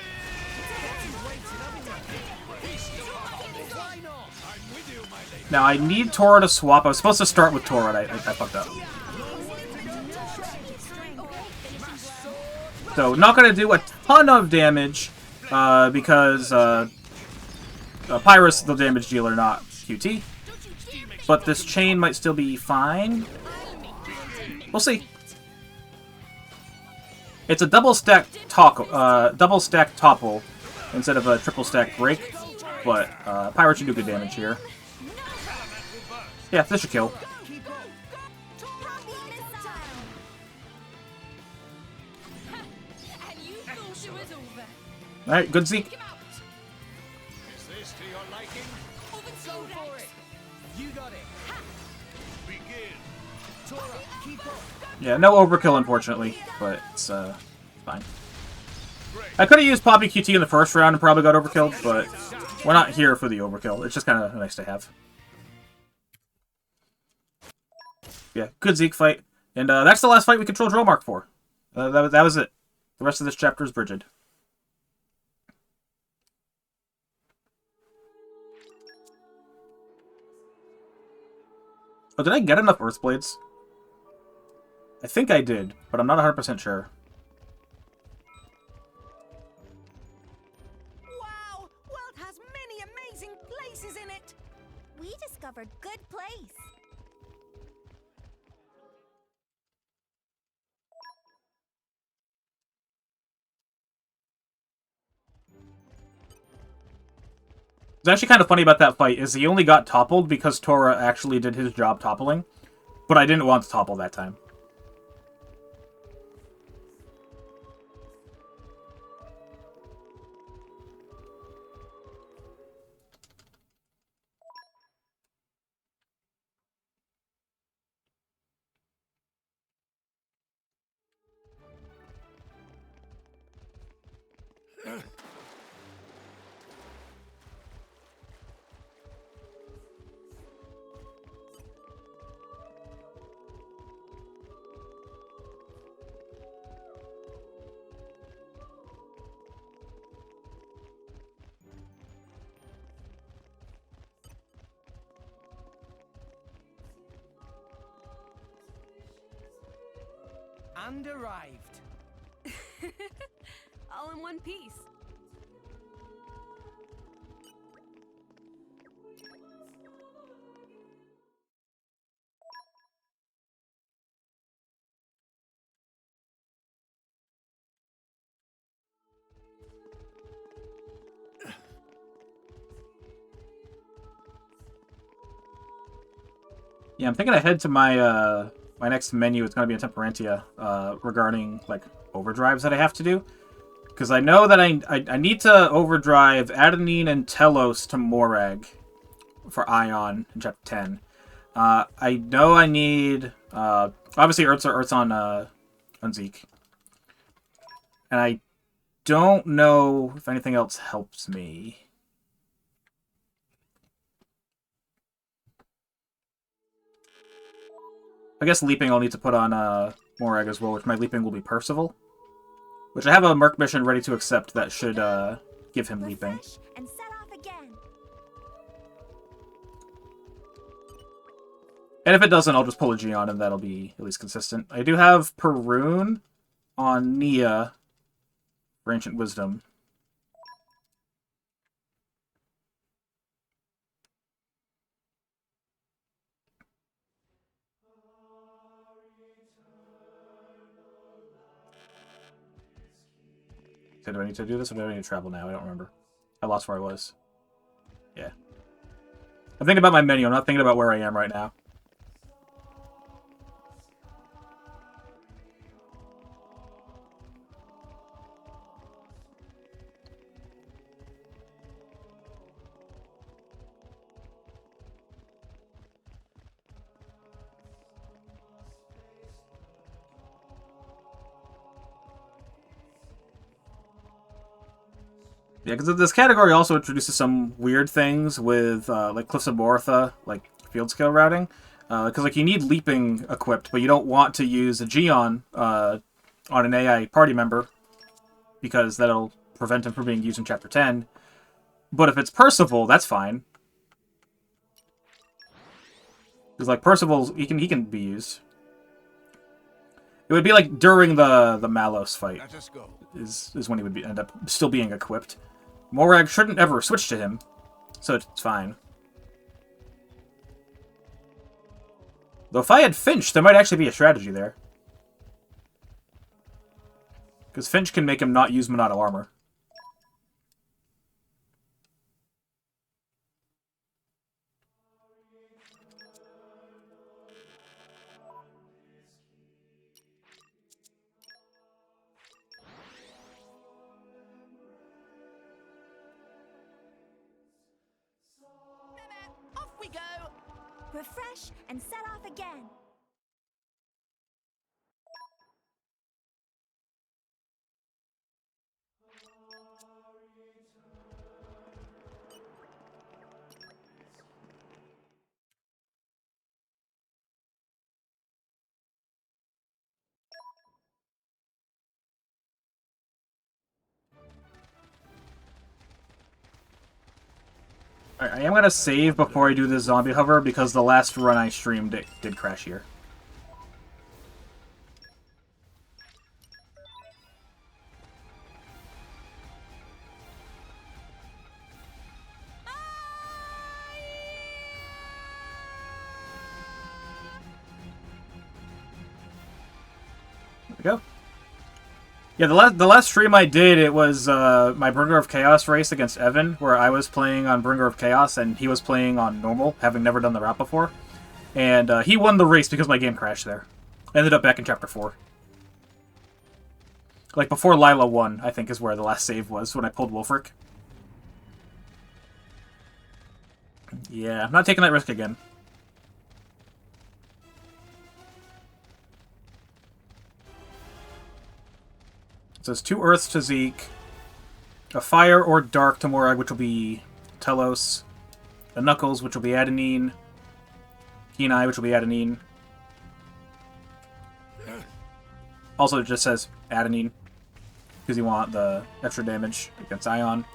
Why not? I'm with you, my lady. Now I need Tora to swap. I was supposed to start with Tora, and I fucked up. So not going to do a ton of damage because Pyra's the damage dealer, not QT. But this chain might still be fine. We'll see. It's a double stack topple instead of a triple stack break, but Pyra should do good damage here. Yeah, this should kill. All right, good Zeke. Is this to your liking? Go for it. You got it. Begin. Tora, keep up. Yeah, no overkill unfortunately, but it's fine. I could have used Poppy QT in the first round and probably got overkilled, but we're not here for the overkill. It's just kind of nice to have. Yeah, good Zeke fight. And that's the last fight we control Drillmark for. That was it. The rest of this chapter is Brigid. Oh, did I get enough Earthblades? I think I did, but I'm not 100% sure. Wow! World has many amazing places in it. We discovered good place. It's actually kind of funny about that fight is he only got toppled because Tora actually did his job toppling, but I didn't want to topple that time. and arrived. All in one piece. Yeah, I'm thinking ahead to my my next menu. It's gonna be in Temperantia regarding like overdrives that I have to do, because I know that I need to overdrive Adenine and Telos to Morag for Ion in Chapter 10. I know I need obviously Earth's on Zeke, and I don't know if anything else helps me. I guess Leaping I'll need to put on Morag as well, which my Leaping will be Percival. Which I have a Merc mission ready to accept that should give him Leaping. Refresh and set off again. And if it doesn't, I'll just pull a Geon and that'll be at least consistent. I do have Perun on Nia for Ancient Wisdom. So do I need to do this or do I need to travel now? I don't remember. I lost where I was. Yeah. I'm thinking about my menu. I'm not thinking about where I am right now. Yeah, because this category also introduces some weird things with, like, Cliffs of Moratha, like, field scale routing. Because, like, you need Leaping equipped, but you don't want to use a Geon on an AI party member, because that'll prevent him from being used in Chapter 10. But if it's Percival, that's fine. Because, like, Percival, he can be used. It would be, like, during the Malos fight, Let us go. is when he would end up still being equipped. Morag shouldn't ever switch to him, so it's fine. Though if I had Finch, there might actually be a strategy there. Because Finch can make him not use Monado armor. Off we go. Refresh and set off again. Alright, I am going to save before I do this zombie hover, because the last run I streamed it did crash here. There we go. Yeah, the last stream I did, it was my Bringer of Chaos race against Evan, where I was playing on Bringer of Chaos and he was playing on normal, having never done the route before. And he won the race because my game crashed there. I ended up back in Chapter 4. Like, before Lila won, I think, is where the last save was, when I pulled Wolfric. Yeah, I'm not taking that risk again. So it's 2 Earths to Zeke, a Fire or Dark to Morag, which will be Telos, a Knuckles, which will be Adenine, Kenai, which will be Adenine. Also, it just says Adenine, because you want the extra damage against Ion.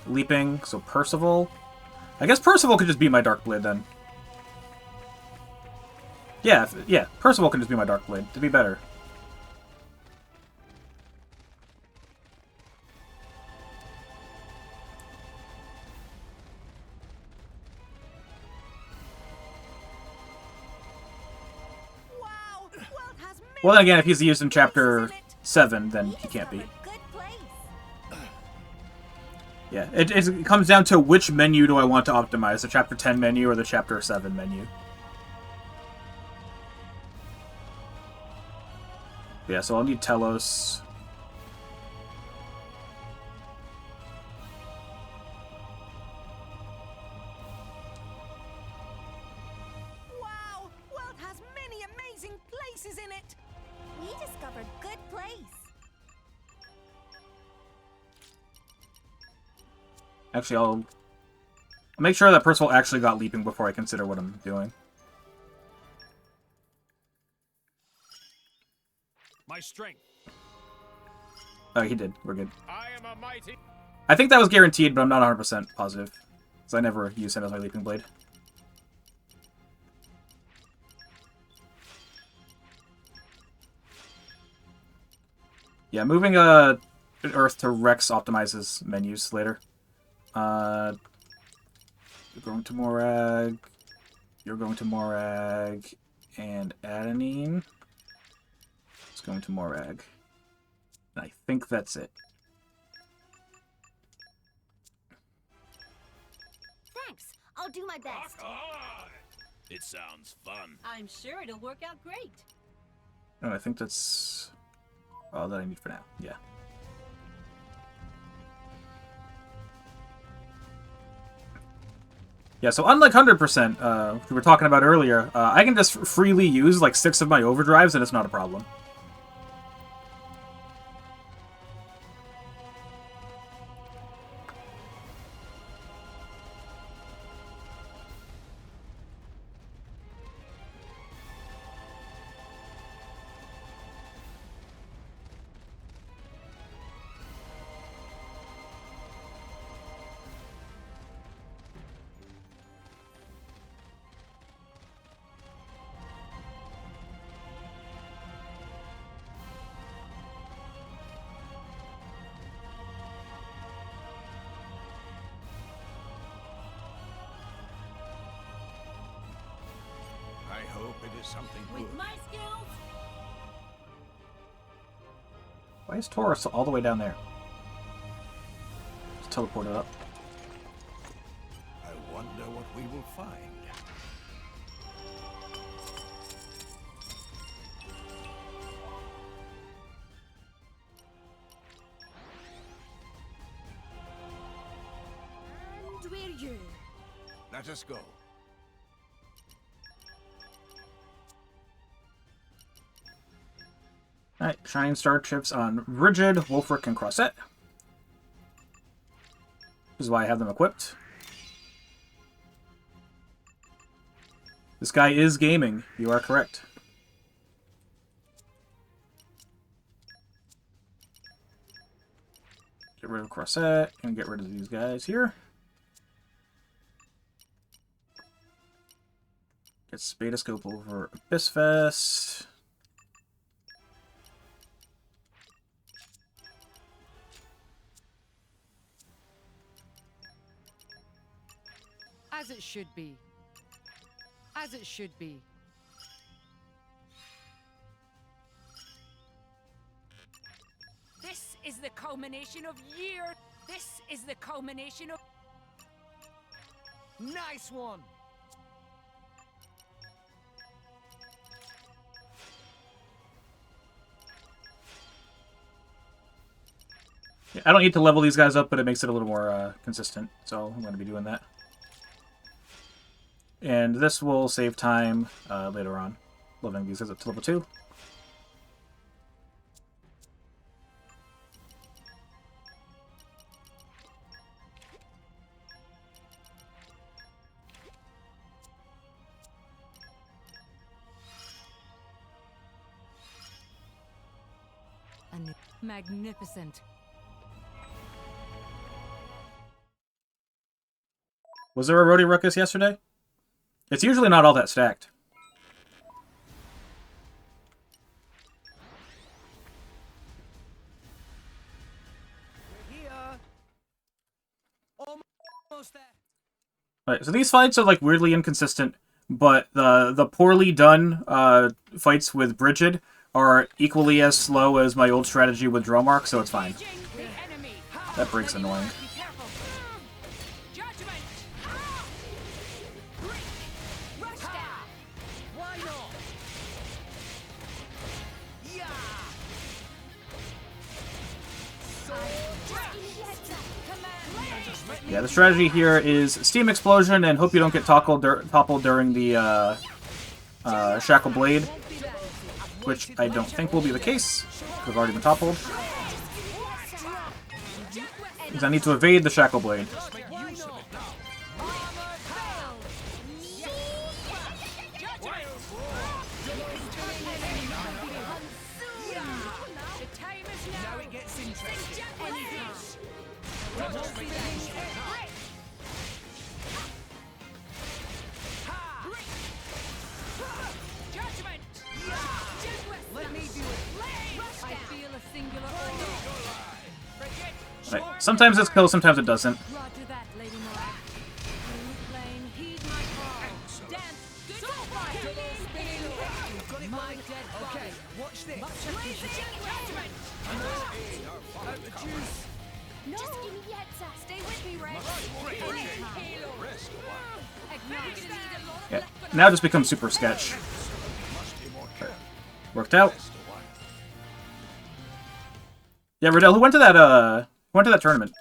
Leaping, so Percival. I guess Percival could just be my Dark Blade then. Yeah, yeah. Percival can just be my Dark Blade to be better. Wow, world has Well, then again, if many he's used in Chapter places in it. 7, then We he can't be. discovered good place. Yeah, it comes down to which menu do I want to optimize, the Chapter 10 menu or the Chapter 7 menu. Yeah, so I'll need Telos. Wow, world has many amazing places in it. We discovered good place. Actually, I'll make sure that Percival actually got leaping before I consider what I'm doing. My strength. Oh, he did. We're good. I am a mighty. I think that was guaranteed, but I'm not 100% positive. Because I never use him as my leaping blade. Yeah, moving Earth to Rex optimizes menus later. You're going to Morag. You're going to Morag. And Adenine is going to Morag. And I think that's it. Thanks. I'll do my best. It sounds fun. I'm sure it'll work out great. Oh, I think that's all that I need for now. Yeah. Yeah, so unlike 100%, we were talking about earlier, I can just freely use like 6 of my overdrives and it's not a problem. I hope it is something good. With my skills, Why is Taurus all the way down there? Just teleport it up. I wonder what we will find. And we're you. Let us go. Alright, Shining Star chips on Rigid, Wolfric, and Crossette. This is why I have them equipped. This guy is gaming. You are correct. Get rid of Crossette and get rid of these guys here. Get Spadascope over Abyssfest. as it should be. As it should be. This is the culmination of years. This is the culmination of... Nice one! Yeah, I don't need to level these guys up, but it makes it a little more consistent, so I'm going to be doing that. And this will save time later on, leveling these guys up to level 2. Magnificent. Was there a Roadie Ruckus yesterday? It's usually not all that stacked. Almost there. Alright, so these fights are like weirdly inconsistent, but the poorly done fights with Brigid are equally as slow as my old strategy with Dromark, so it's fine. Engaging the enemy. That break's annoying. Be careful. Judgment. Rush down. Why not? Yeah. Yeah, the strategy here is Steam Explosion and hope you don't get toppled during the Shackle Blade, which I don't think will be the case, because I've already been toppled. Because I need to evade the Shackle Blade. Now it gets interesting. Let me do it. I feel a singular aura. Right. Sometimes it's kill, sometimes it doesn't. Roger that, Lady Moab. Blue plane, heed my call. Dance, good fire. Got it My right. dead Okay, body. watch this. Judgment. Out the juice. Just give me the answer. Stay with me, Ray. Acknowledge. Yeah. Now it just becomes super sketch. Worked out. Yeah, Riddell, who went to that tournament?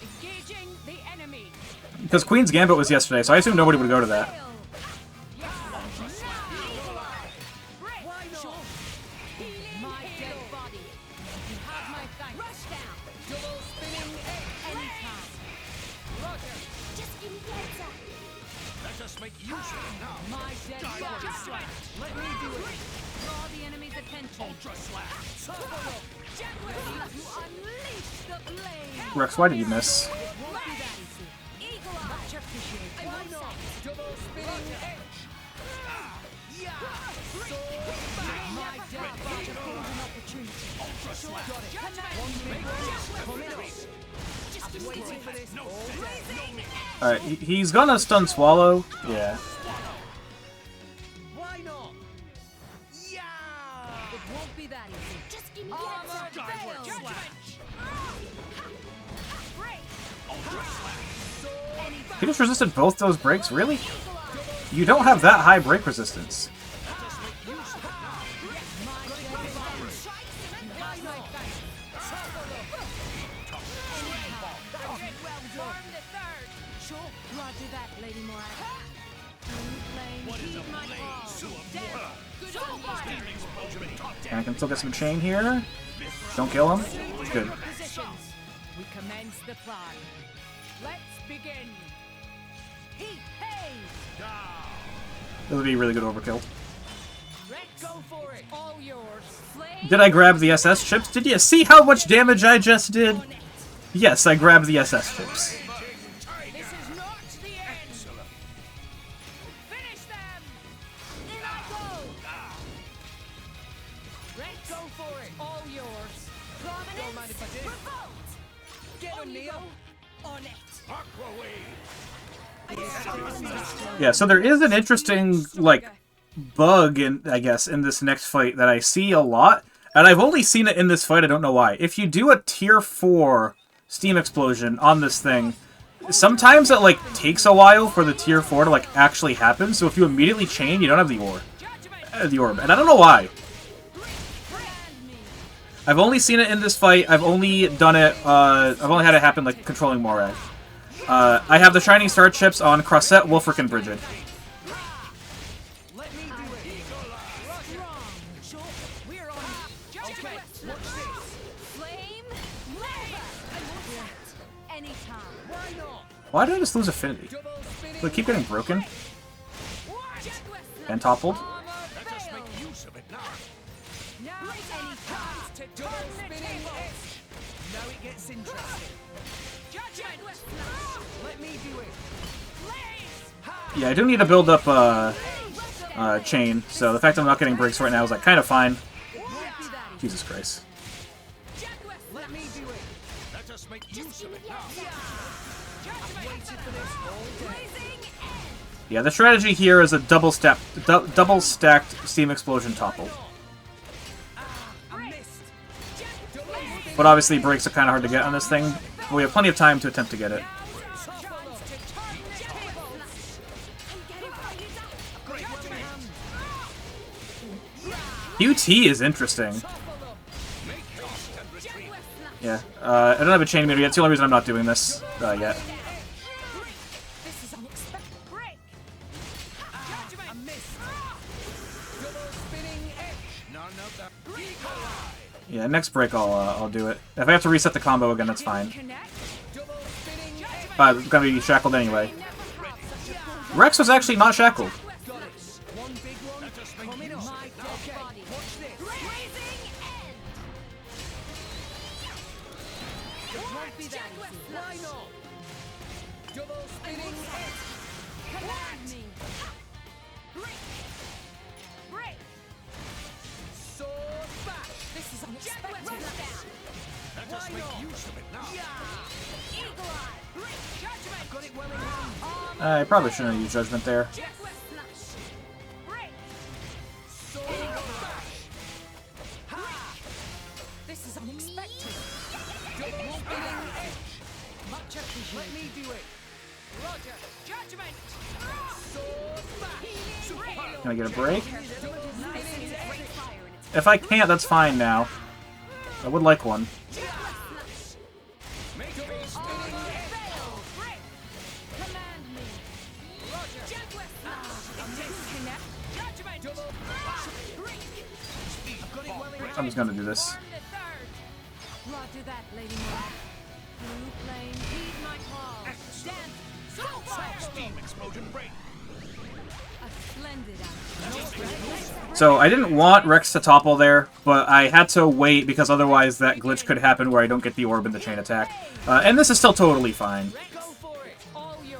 Engaging the enemy. Because Queen's Gambit was yesterday, so I assume nobody would go to that. My dead body. You have my thanks. Rush down. Double spinning anytime. Roger. Just give me the answer. Let us make use of it now. My dead body. Let me do it. Draw the enemy's attention. Ultra slap. Ready to unleash the blade. Rex, why did you miss? Won't be that easy. Eagle eye. Much appreciated. Why not? Double spinning edge. Yeah. My dead body holds an opportunity. Ultra slap. Got it. Coming up. I've been waiting for this all day. Alright, he's gonna stun Swallow. Yeah. Why not? Yeah. It won't be that easy. Just give me the Armor answer. Skyward fails. slash. Break. Ultra slap. He just resisted both those breaks? Really? You don't have that high break resistance. Sure, roger that, Lady Moab. Blue flame, heed my call. Good on you. And I can still get some chain here. Don't kill him. Good. Positions. We commence the climb. Let's begin. Heat, hey! This would be really good overkill. Go for it. All yours. Flame. Did I grab the SS chips? Did you see how much damage I just did? Yes, I grabbed the SS chips. This is not the end. Finish them. In I go. Rex, go for it. All yours. Don't mind if I do. Revolt. Get him, Neil. On it. Yeah, so there is an interesting, like, bug, I guess, in this next fight that I see a lot. And I've only seen it in this fight, I don't know why. If you do a tier 4 Steam Explosion on this thing, sometimes it, like, takes a while for the tier 4 to, like, actually happen. So if you immediately chain, you don't have the orb. And I don't know why. I've only seen it in this fight. I've only done it, I've only had it happen, like, controlling Morag. I have the Shining Star chips on Crossette, Wolfric, and Brigid. Let me do it. Sure, we're on. Okay, watch this. Flame. Anytime. Why not? Why did I just lose Affinity? Double spinning. Do I keep getting broken? And toppled? Let us make use of it now. Now any chance to Double turn the spinning table. edge. Now it gets interesting. Judgment. Let me do it. Yeah, I do need to build up chain, so the fact that I'm not getting breaks right now is like kind of fine. Jesus Christ. Let me do it. use of it now. Waited for this all day. Yeah, the strategy here is a double stacked Steam Explosion topple. I missed. But obviously breaks are kind of hard to get on this thing. But we have plenty of time to attempt to get it. QT is interesting. Yeah, I don't have a chain meter yet. It's the only reason I'm not doing this yet. This is unexpected. Break. I missed. Double spinning edge. None of that. Yeah, next break I'll do it. If I have to reset the combo again, that's fine. Double spinning edge. It's gonna be shackled anyway. Rex was actually not shackled. Got it. One big one. Coming up. My dead Okay, body. watch this. It won't be that easy. Why not? Double spinning edge. Command me. Break. Sword bash. This is unexpected. Let us make use of it now. Eagle Eye. Judgment. Got it well in hand. I probably shouldn't have used Judgment there. Jetway Smash. Break. Sword bash. This is unexpected. Double spinning edge. Much appreciated. Let me do it. Roger. Judgment. Sword bash. Can I get a break? Double spinning edge. If I can't, that's fine now. I would like one. Make double spinning edge. Break. Command me. Jetway Smash. Disconnect. Judgment. Double. Break. I've got it well in hand. I'm just gonna do this. Burn the third. Roger that, Lady Moore. Blue flame, heed my call. Dance. Soulfire. Steam explosion break. A splendid act. So I didn't want Rex to topple there, but I had to wait because otherwise that glitch could happen where I don't get the orb in the chain attack. And this is still totally fine. Go for it. All yours.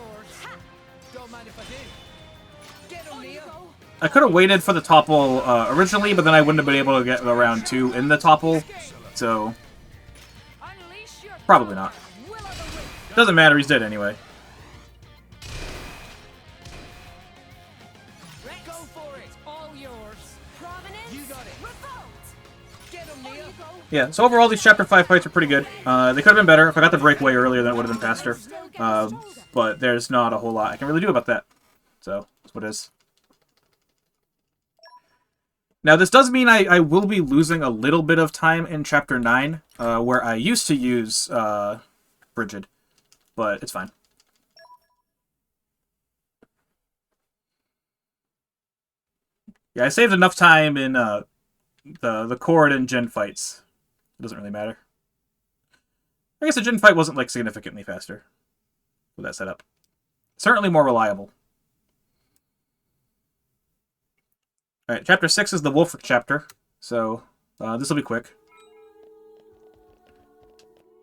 Don't mind if I do. Get on Nia. I could have waited for the topple originally, but then I wouldn't have been able to get around 2 in the topple. So, Unleash your probably not. will of the wisp. Doesn't matter, he's dead anyway. Go for it. All yours. Provenance. You got it. Revolt. Get on Nia. Yeah, so overall these Chapter 5 fights are pretty good. They could have been better. If I got the break way earlier, then it would have been faster. But there's not a whole lot I can really do about that. So, that's what it is. Now, this does mean I will be losing a little bit of time in Chapter 9, where I used to use Brigid. But it's fine. Yeah, I saved enough time in the Cord and Jin fights. It doesn't really matter. I guess the Jin fight wasn't, like, significantly faster with that setup. Certainly more reliable. Alright, Chapter 6 is the Wolfric chapter, so this will be quick.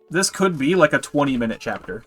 This could be like a 20-minute chapter.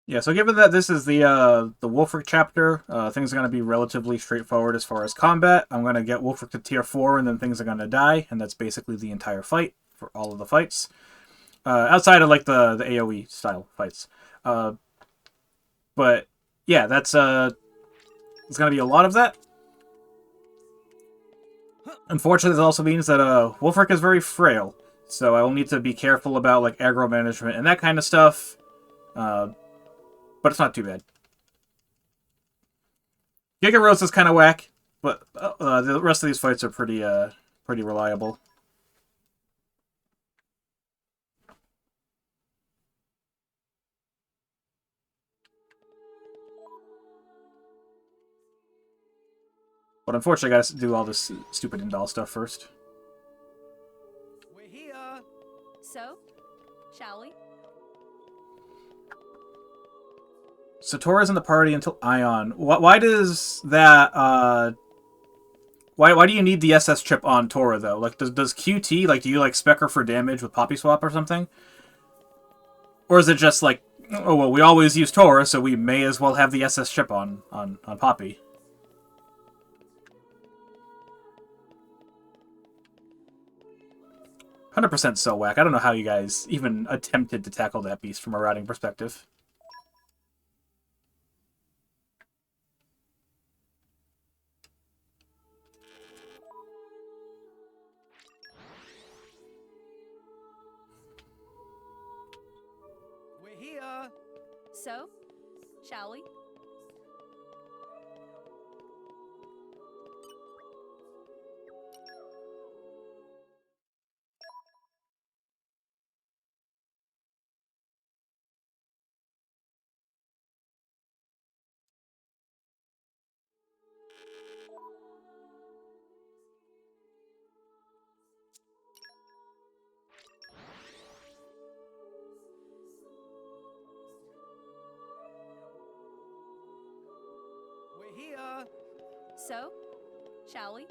Yeah, so given that this is the Wolfric chapter, things are going to be relatively straightforward as far as combat. I'm going to get Wolfric to tier 4, and then things are going to die, and that's basically the entire fight for all of the fights. Outside of, like, the AoE style fights. But, yeah, that's, it's going to be a lot of that. Unfortunately, this also means that, Wolfric is very frail, so I will need to be careful about, like, aggro management and that kind of stuff. But it's not too bad. Giga Rose is kind of whack, but the rest of these fights are pretty reliable. But unfortunately, I gotta do all this stupid Indal stuff first. We're here. So, shall we? Satora's in the party until Ion. Why does that, Why do you need the SS chip on Tora, though? Like, does QT, like, do you, like, spec her for damage with Poppy Swap or something? Or is it just, like, oh, well, we always use Tora, so we may as well have the SS chip on Poppy? "100% so whack." I don't know how you guys even attempted to tackle that beast from a routing perspective. We're here. So, shall we? We're here. So, shall we?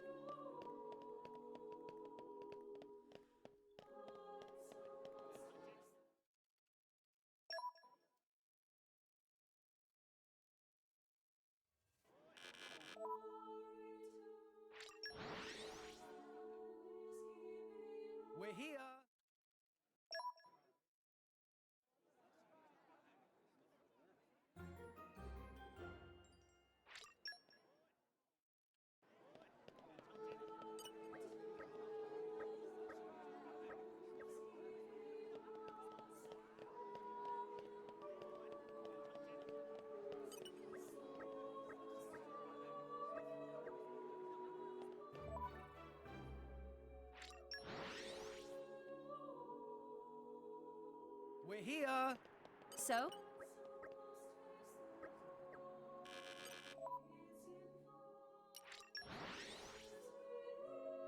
We're here. We're here. So,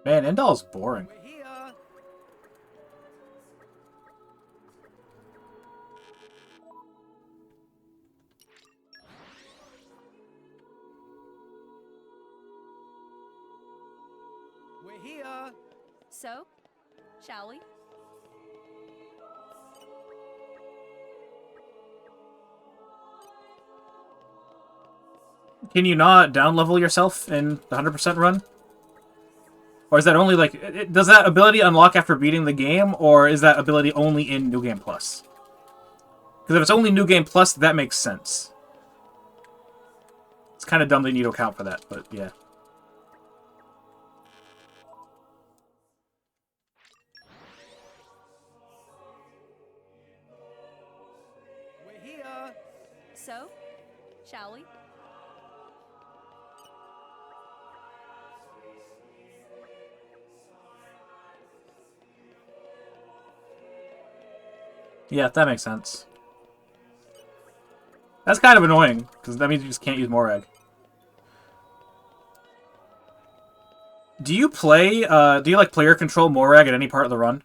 Man, Indal's boring. We're here. We're here. so, shall we? Can you not down-level yourself in the 100% run? Or is that only, like... does that ability unlock after beating the game, or is that ability only in New Game Plus? Because if it's only New Game Plus, that makes sense. It's kind of dumb they need to account for that, but yeah. We're here. So, shall we? Yeah, that makes sense. That's kind of annoying, because that means you just can't use Morag. Do you play, do you, like, player control Morag at any part of the run?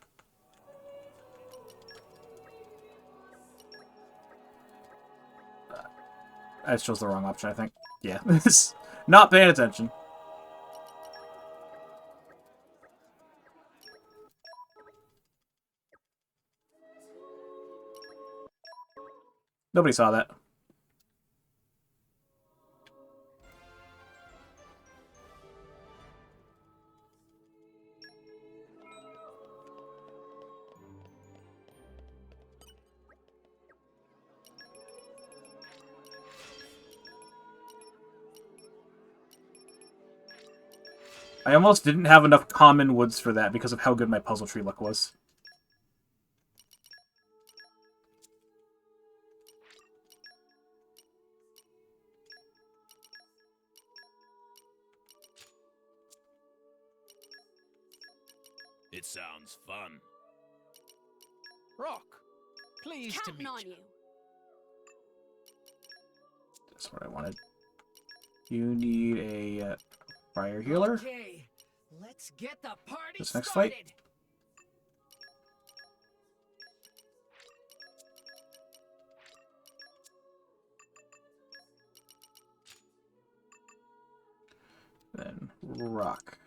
I chose the wrong option, I think. Yeah. Not paying attention. Nobody saw that. I almost didn't have enough common woods for that because of how good my puzzle tree luck was. It sounds fun. Rock. Pleased to Counting meet on you. you. That's what I wanted. You need a... Fire healer. Okay, let's get the party This next started. fight? Then rock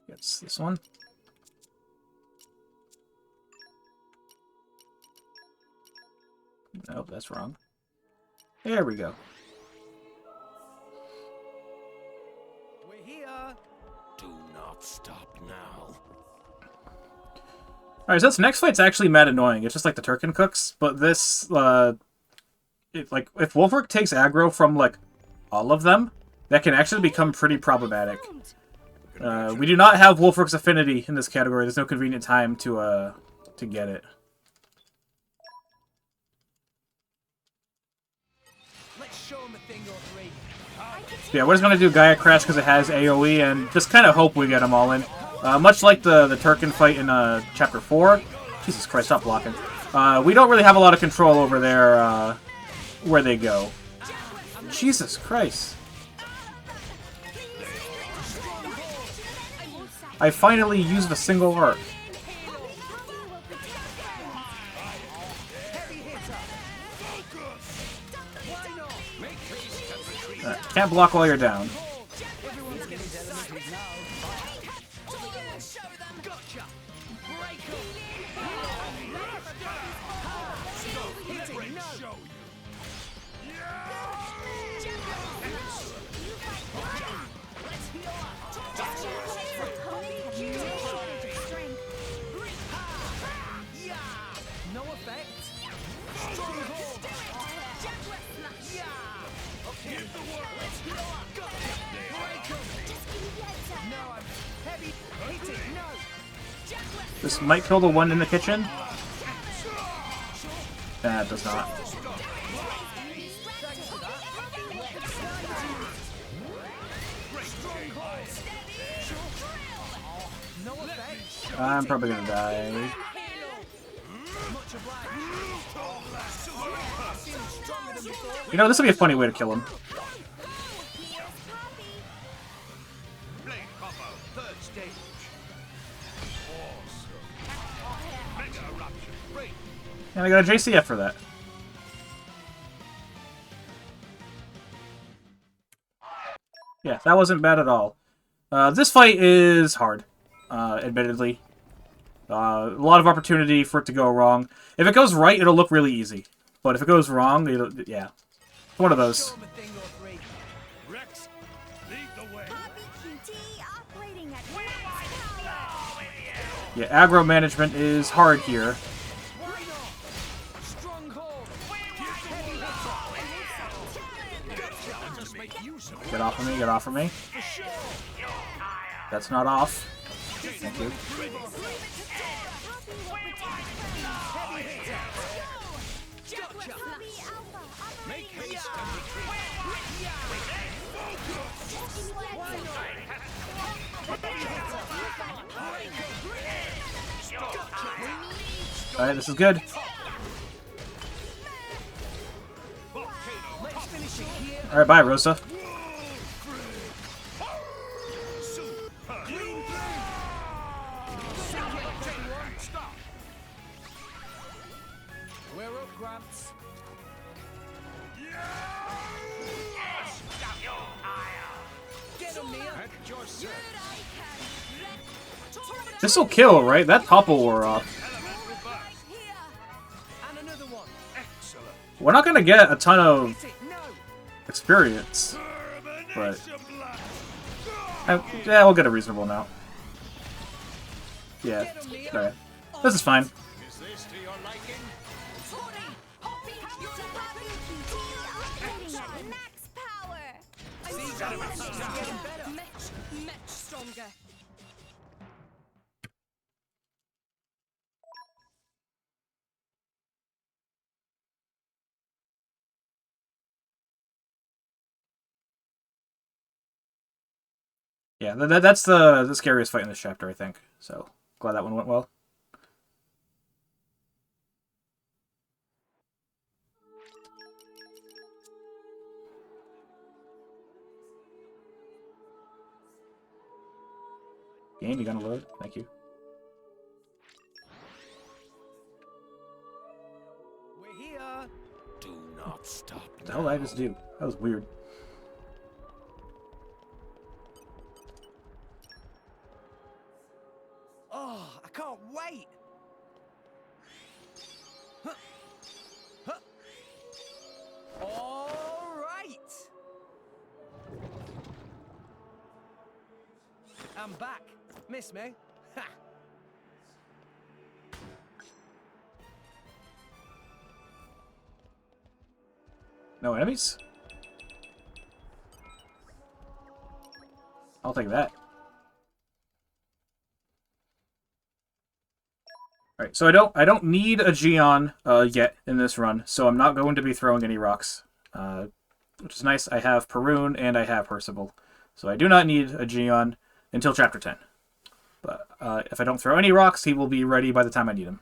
gets this one. Nope, that's wrong. There we go. We're here. Do not stop now. Alright, so this next fight's actually mad annoying. It's just like the Turkin cooks, but this, like, if Wolfric takes aggro from, like, all of them, that can actually become pretty problematic. We do not have Wolfric's affinity in this category. There's no convenient time to get it. Let's show him a thing or three. Yeah, we're just gonna do Gaia Crash because it has AoE and just kind of hope we get them all in. Much like the Turkin fight in Chapter 4. Jesus Christ, stop blocking. We don't really have a lot of control over their, where they go. Jesus Christ. I finally used a single arc. Can't block while you're down. Everyone's getting elementary now. Gotcha. Break up. No effect. Stronghold. Yeah. Okay. Let's heal up. Gotcha. Break up. No, I'm heavy. Hit it. No. This might kill the one in the kitchen. Nah, it does not. No effect. I'm probably gonna die. Much obliged. Stronger than before. You know, this would be a funny way to kill him. Blade combo, third stage. Awesome. Mega eruption. Great. And I got a JCF for that. Yeah, that wasn't bad at all. This fight is hard, admittedly. A lot of opportunity for it to go wrong. If it goes right, it'll look really easy. But if it goes wrong, yeah. One of those. Show him a thing or three. Rex, lead the way. Operating at max power. Yeah, aggro management is hard here. Why not? Stronghold. Heavy hitter. Let us make use of it. Get off of me, get off of me. For sure. That's not off. Thank you. Make haste and retreat. Alright, this is good. Let's finish it here. Alright, bye, Rosa. Stop. We're up, Gramps. Get him, Mia. At your service. This'll kill, right? That topple wore off. Elemental burst. And another one. Excellent. We're not gonna get a ton of Hit it. No. experience. But Termination blast. yeah, we'll get a reasonable amount. Yeah. Get him, Mia. Alright. This is fine. Is this to your liking? Getting better. Much stronger. Yeah, that's the scariest fight in this chapter, I think. So, glad that one went well. Game, you gonna load? Thank you. We're here. Do not stop What the hell did I just do? That was weird. Oh, I can't wait. Huh. Huh. All right. I'm back. Miss me? Ha. No enemies? I'll take that. Alright, so I don't need a Geon yet in this run, so I'm not going to be throwing any rocks. Which is nice. I have Perun and I have Percival. So I do not need a Geon until Chapter 10. But if I don't throw any rocks, he will be ready by the time I need him.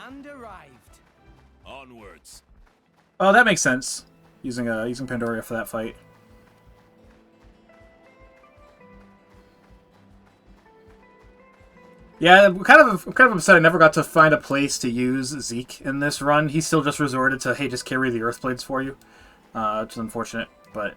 And arrived. Onwards. Oh, that makes sense. Using Pandoria for that fight. Yeah, I'm kind of upset I never got to find a place to use Zeke in this run. He still just resorted to, hey, just carry the Earthblades for you. Which is unfortunate, but...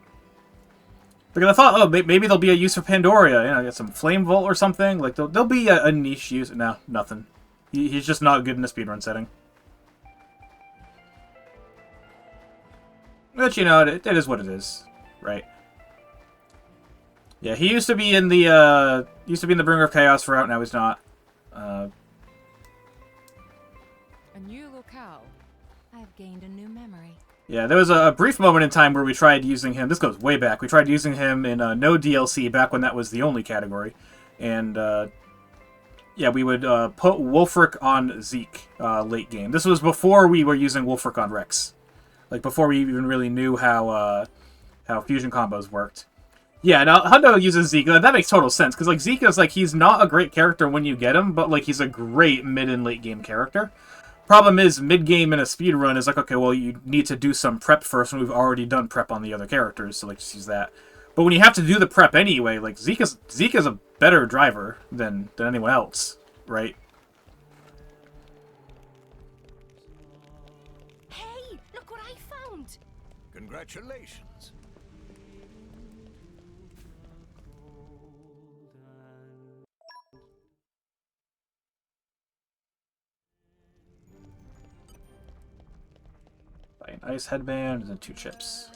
Because I thought, oh, maybe there'll be a use for Pandoria. You know, get some Flame Volt or something. Like, there'll be a niche use. No, nothing. He's just not good in a speedrun setting. But, you know, it is what it is. Right. Yeah, he used to be in the, Bringer of Chaos route, now he's not. A new locale. I've gained a new memory. Yeah, there was a brief moment in time where we tried using him. This goes way back. We tried using him in no DLC back when that was the only category. And, yeah, we would put Wulfric on Zeke late game. This was before we were using Wulfric on Rex. Like, before we even really knew how fusion combos worked. Yeah, now Hundo uses Zeke. That makes total sense, because, like, Zeke is, like, he's not a great character when you get him, but, like, he's a great mid and late game character. Problem is, mid game in a speedrun is like, okay, well, you need to do some prep first when we've already done prep on the other characters, so, like, just use that. But when you have to do the prep anyway, like, Zeke is a better driver than anyone else, right? Hey, look what I found! Congratulations. Buy an ice headband and then 2 chips.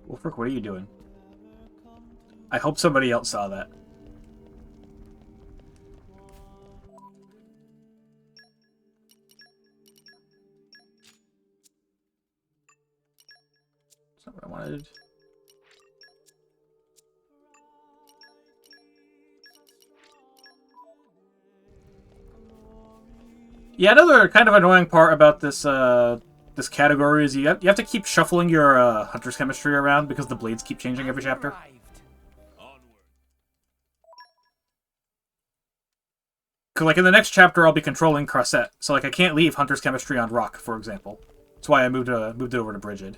Wulfric, what are you doing? I hope somebody else saw that. That's not what I wanted. Yeah, another kind of annoying part about this this category is you have to keep shuffling your hunter's chemistry around because the blades keep changing every chapter. Arrived. Onward. Cause like in the next chapter, I'll be controlling Crossette, so like I can't leave hunter's chemistry on Rock, for example. That's why I moved it over to Brigid.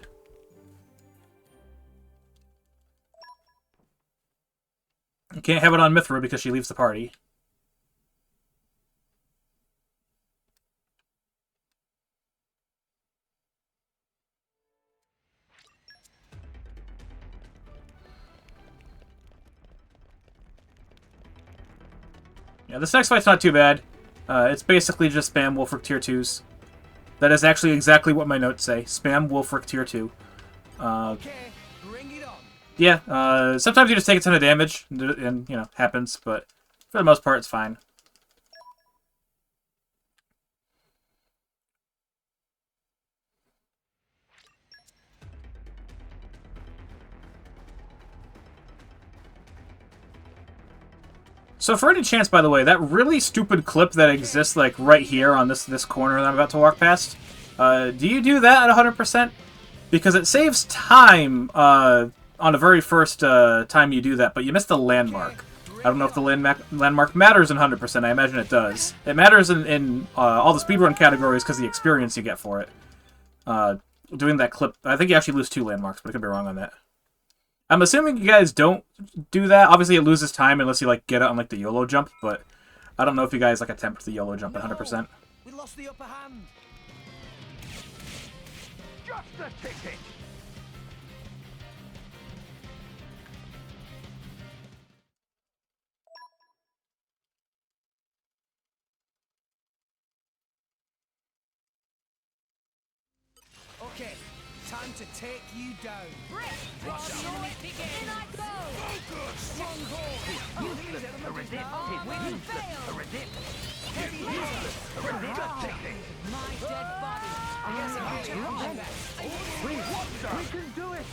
You can't have it on Mithra because she leaves the party. Yeah, this next fight's not too bad. It's basically just spam Wolfric tier 2s. That is actually exactly what my notes say. Spam Wolfric tier 2. Okay, bring it on. Yeah, sometimes you just take a ton of damage, and, you know, happens, but for the most part, it's fine. So for any chance, by the way, that really stupid clip that exists, like, right here on this corner that I'm about to walk past, do you do that at 100%? Because it saves time on the very first time you do that, but you missed the landmark. I don't know if the landmark matters in 100%. I imagine it does. It matters in all the speedrun categories because of the experience you get for it. Doing that clip, I think you actually lose 2 landmarks, but I could be wrong on that. I'm assuming you guys don't do that. Obviously, it loses time unless you like get it on like the YOLO jump, but I don't know if you guys like attempt the YOLO jump at 100%. We lost the upper hand. Just a ticket. Okay, time to take you down. Watch out. In I go. Stronghold. Useless to resist. Wind fail. To resist. Heavy Useless to resist. My dead body. I guess I can check my best. We can do it.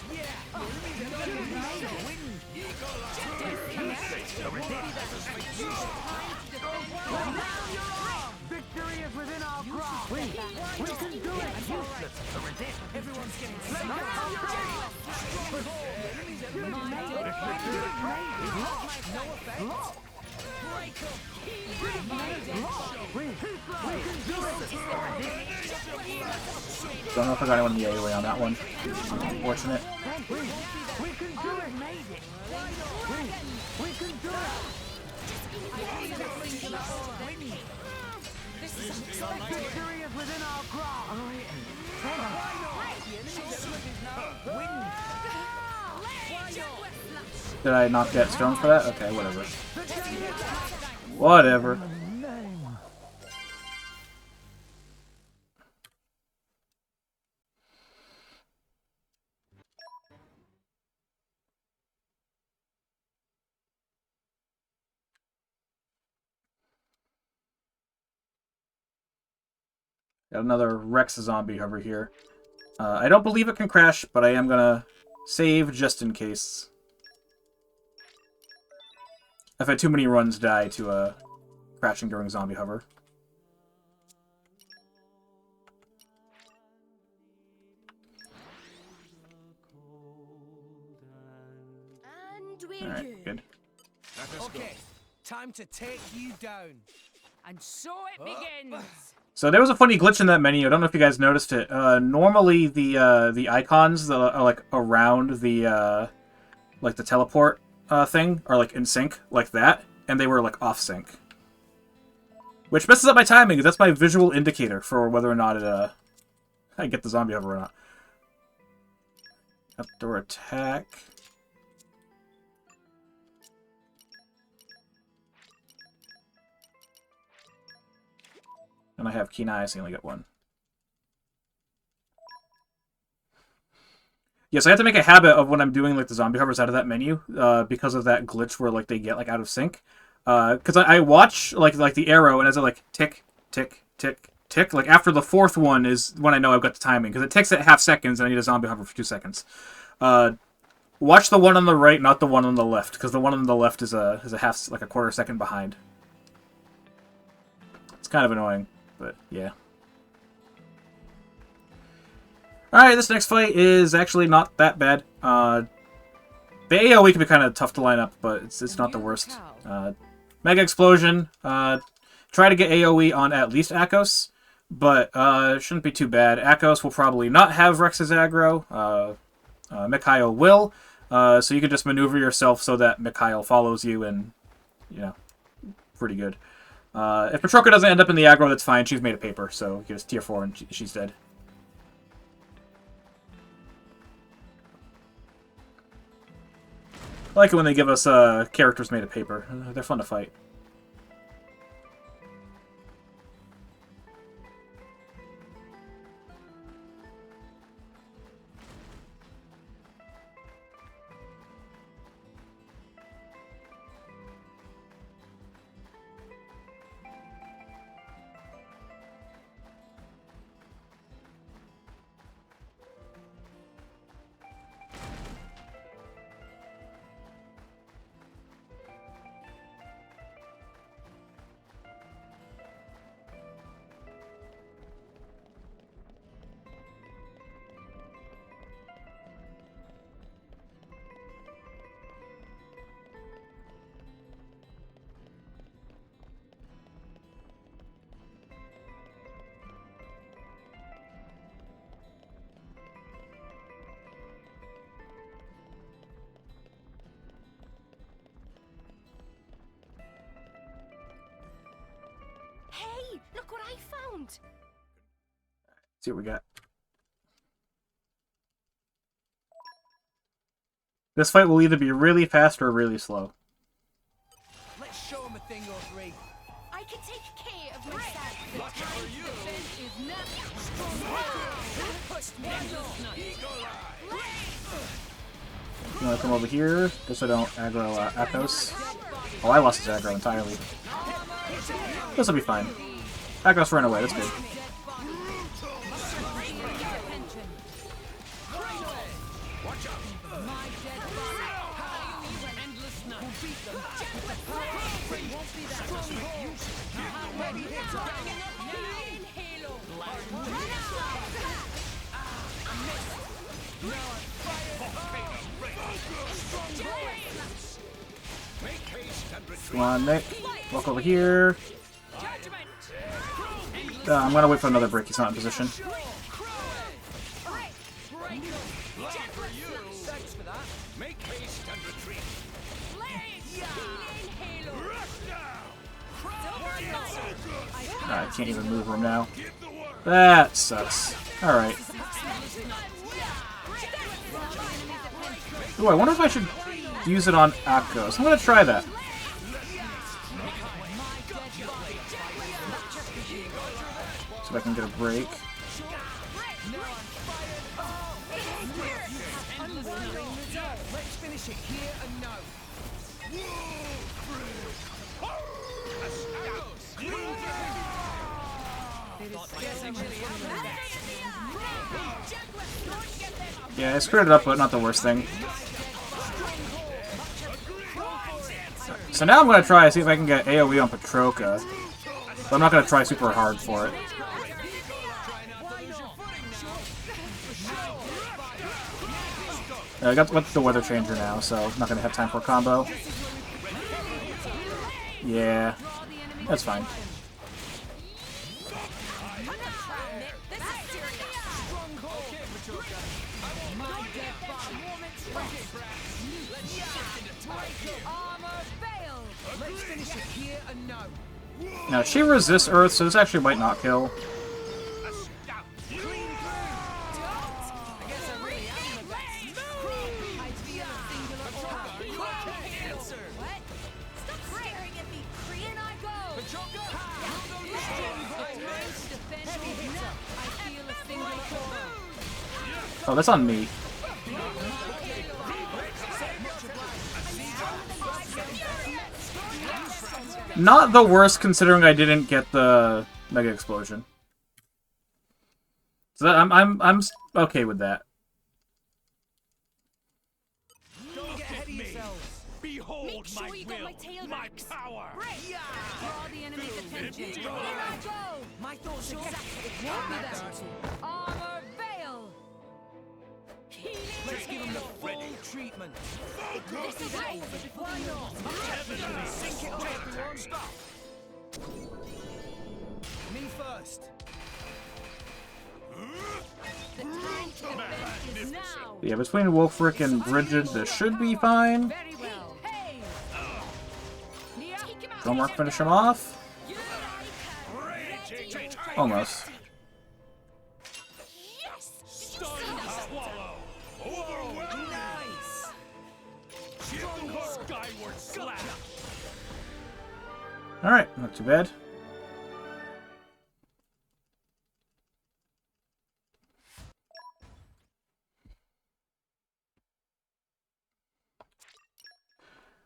Victory is within our grasp. We can do it. Useless to resist. Everyone's getting My dead Don't know if I got anyone in the AoE on that one. Unfortunate. We can do it. We can do it. Victory is within our grasp. Did I not get stone for that? Okay, whatever. Whatever. Got another Rex zombie over here. I don't believe it can crash, but I am gonna save just in case. I've had too many runs die to crashing during zombie hover. And we're Alright, good. Okay, time to take you down. And so it begins. So there was a funny glitch in that menu. I don't know if you guys noticed it. Normally the icons that are like around the like the teleport thing are like in sync like that, and they were like off sync, which messes up my timing. That's my visual indicator for whether or not it I get the zombie over or not. Outdoor attack. And I have keen eye, so I only get 1. Yes, I have to make a habit of when I'm doing like the zombie hovers out of that menu, because of that glitch where like they get like out of sync. Because I watch like the arrow, and as it like tick, tick, tick, tick, like after the 4th one is when I know I've got the timing, because it ticks at half seconds, and I need a zombie hover for 2 seconds. Watch the one on the right, not the one on the left, because the one on the left is a half, like a quarter second behind. It's kind of annoying. But, yeah. Alright, this next fight is actually not that bad. The AoE can be kind of tough to line up, but it's not the worst. Mega Explosion. Try to get AoE on at least Akos, but shouldn't be too bad. Akos will probably not have Rex's aggro. Mikhail will, so you can just maneuver yourself so that Mikhail follows you, and, you know, pretty good. If Petroka doesn't end up in the aggro, that's fine. She's made of paper, so you just tier 4 and she's dead. I like it when they give us characters made of paper. They're fun to fight. Hey, look what I found. See what we got. This fight will either be really fast or really slow. Let's show him a thing or three. I can take care of myself. Lucky for you. Defense is now Pushed me. You want to come over here, just so I don't aggro Akos. Oh, I lost his aggro entirely. This will be fine. Akos ran away, that's good. Come on, Nick. Walk over here. I'm gonna wait for another break. He's not in position. Thanks for that. Make haste and retreat. I can't even move him now. That sucks. Alright. Ooh, I wonder if I should use it on Akos. I'm gonna try that. See if I can get a break. Let's finish it here and now. Yeah, I screwed it up, but not the worst thing. So now I'm going to try to see if I can get AoE on Petroka. But I'm not going to try super hard for it. I got the weather changer now, so I'm not going to have time for a combo. Yeah, that's fine. Let's finish it here and now. Now, she resists Earth, so this actually might not kill. Oh, that's on me. Not the worst, considering I didn't get the Mega Explosion. So that, I'm okay with that. Don't get ahead of yourselves. Behold Make sure my you will, got my tail my Rex. power. Break. Draw the enemy's attention. Empty Here your I hand. go! My thoughts are It won't be that. Armor veil! Let's give him the full treatment. This is Hey, over before why you know not? it. Sink it all, everyone. Stop. Me first. The time to defend is now! Yeah, between Wolfric and Bridget, this should be fine. Very well. Hey! Take him out. Gomark finish him off. You're like a ready Almost. Yes. Stun swallow. Overwhelming. Nice. Skyward slap. Alright, not too bad.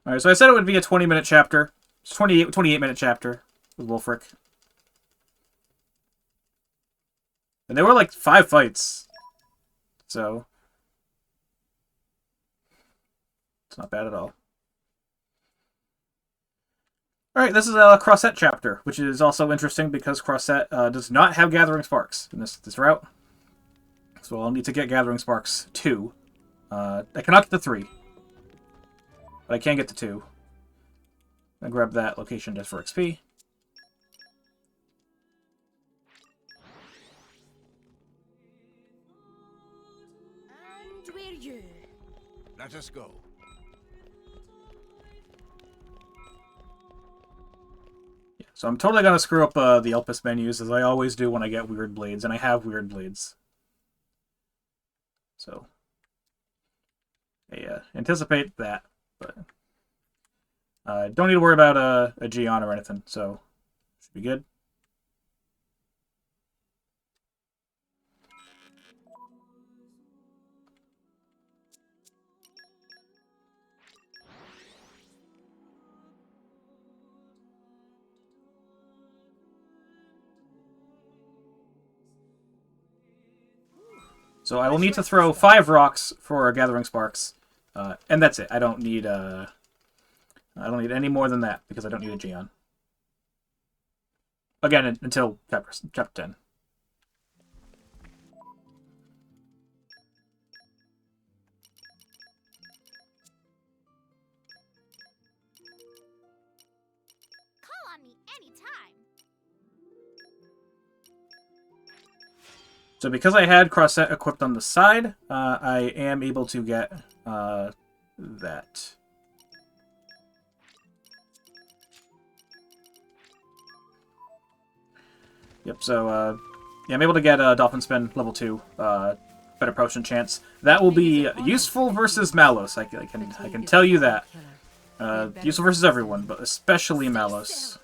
Alright, so I said it would be a 20-minute chapter. It's 28-minute chapter with Wolfric. And there were like 5 fights. So it's not bad at all. Alright, this is a Crossette chapter, which is also interesting because Crossette does not have Gathering Sparks in this route. So I'll need to get Gathering Sparks 2. I cannot get the 3. But I can get the 2. I grab that location just for XP. And we're you. Let us go. Yeah, so I'm totally gonna screw up the Elpis menus, as I always do when I get weird blades, and I have weird blades. So I anticipate that, but don't need to worry about a Gion or anything, so should be good. So I will need to throw 5 rocks for Gathering Sparks, and that's it. I don't need any more than that because I don't need a Gion. Again, until chapter 10. Call on me anytime. So because I had Crossette equipped on the side, I am able to get that. Yep, so yeah, I'm able to get Dolphin Spin level 2, better potion chance. That will be useful versus Malos, I can tell you that. Useful versus everyone, but especially Malos.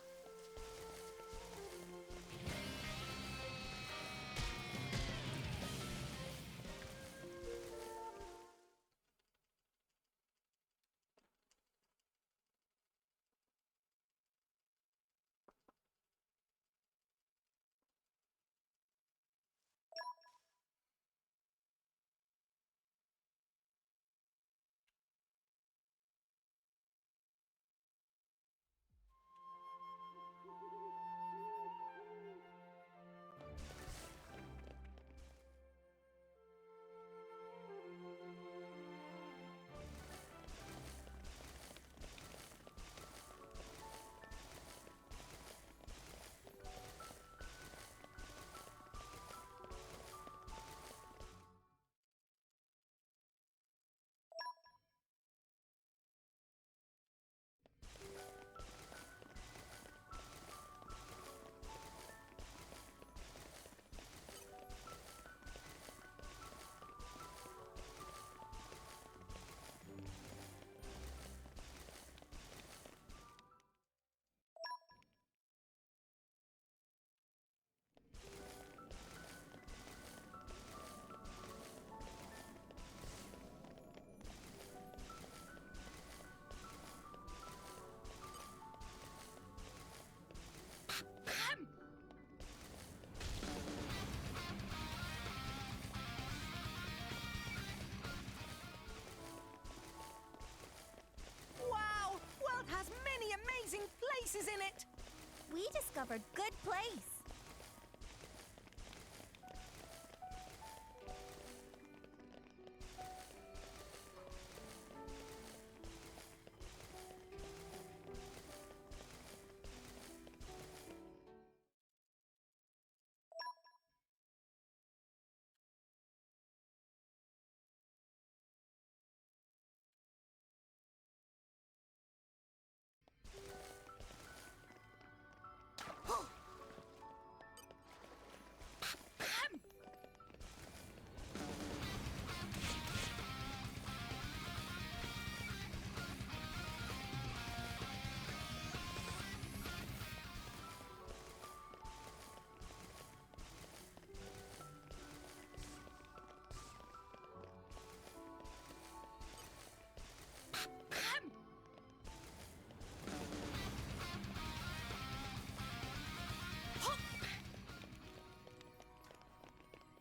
discovered good place.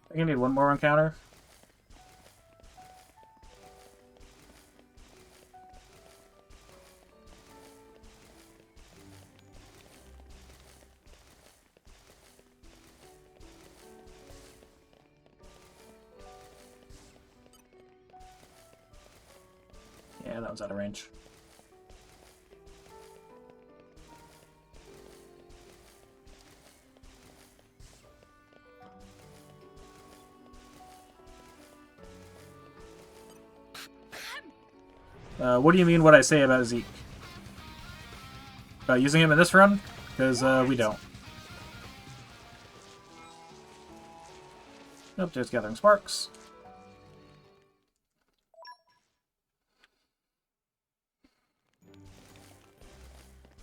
I think I need one more encounter. Yeah, that one's out of range. What do you mean what I say about Zeke? About using him in this run? Because we don't. Nope, just gathering sparks.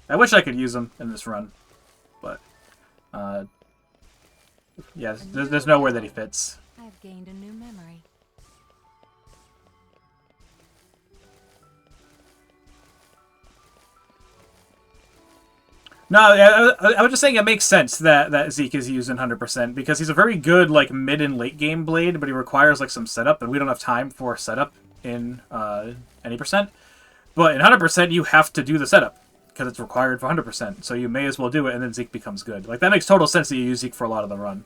I wish I could use him in this run, but yeah, there's nowhere that he fits. I've gained a new memory. No, I was just saying it makes sense that Zeke is used in 100% because he's a very good like mid and late game blade, but he requires like some setup, and we don't have time for setup in any percent. But in 100%, you have to do the setup because it's required for 100%. So you may as well do it, and then Zeke becomes good. Like that makes total sense that you use Zeke for a lot of the run.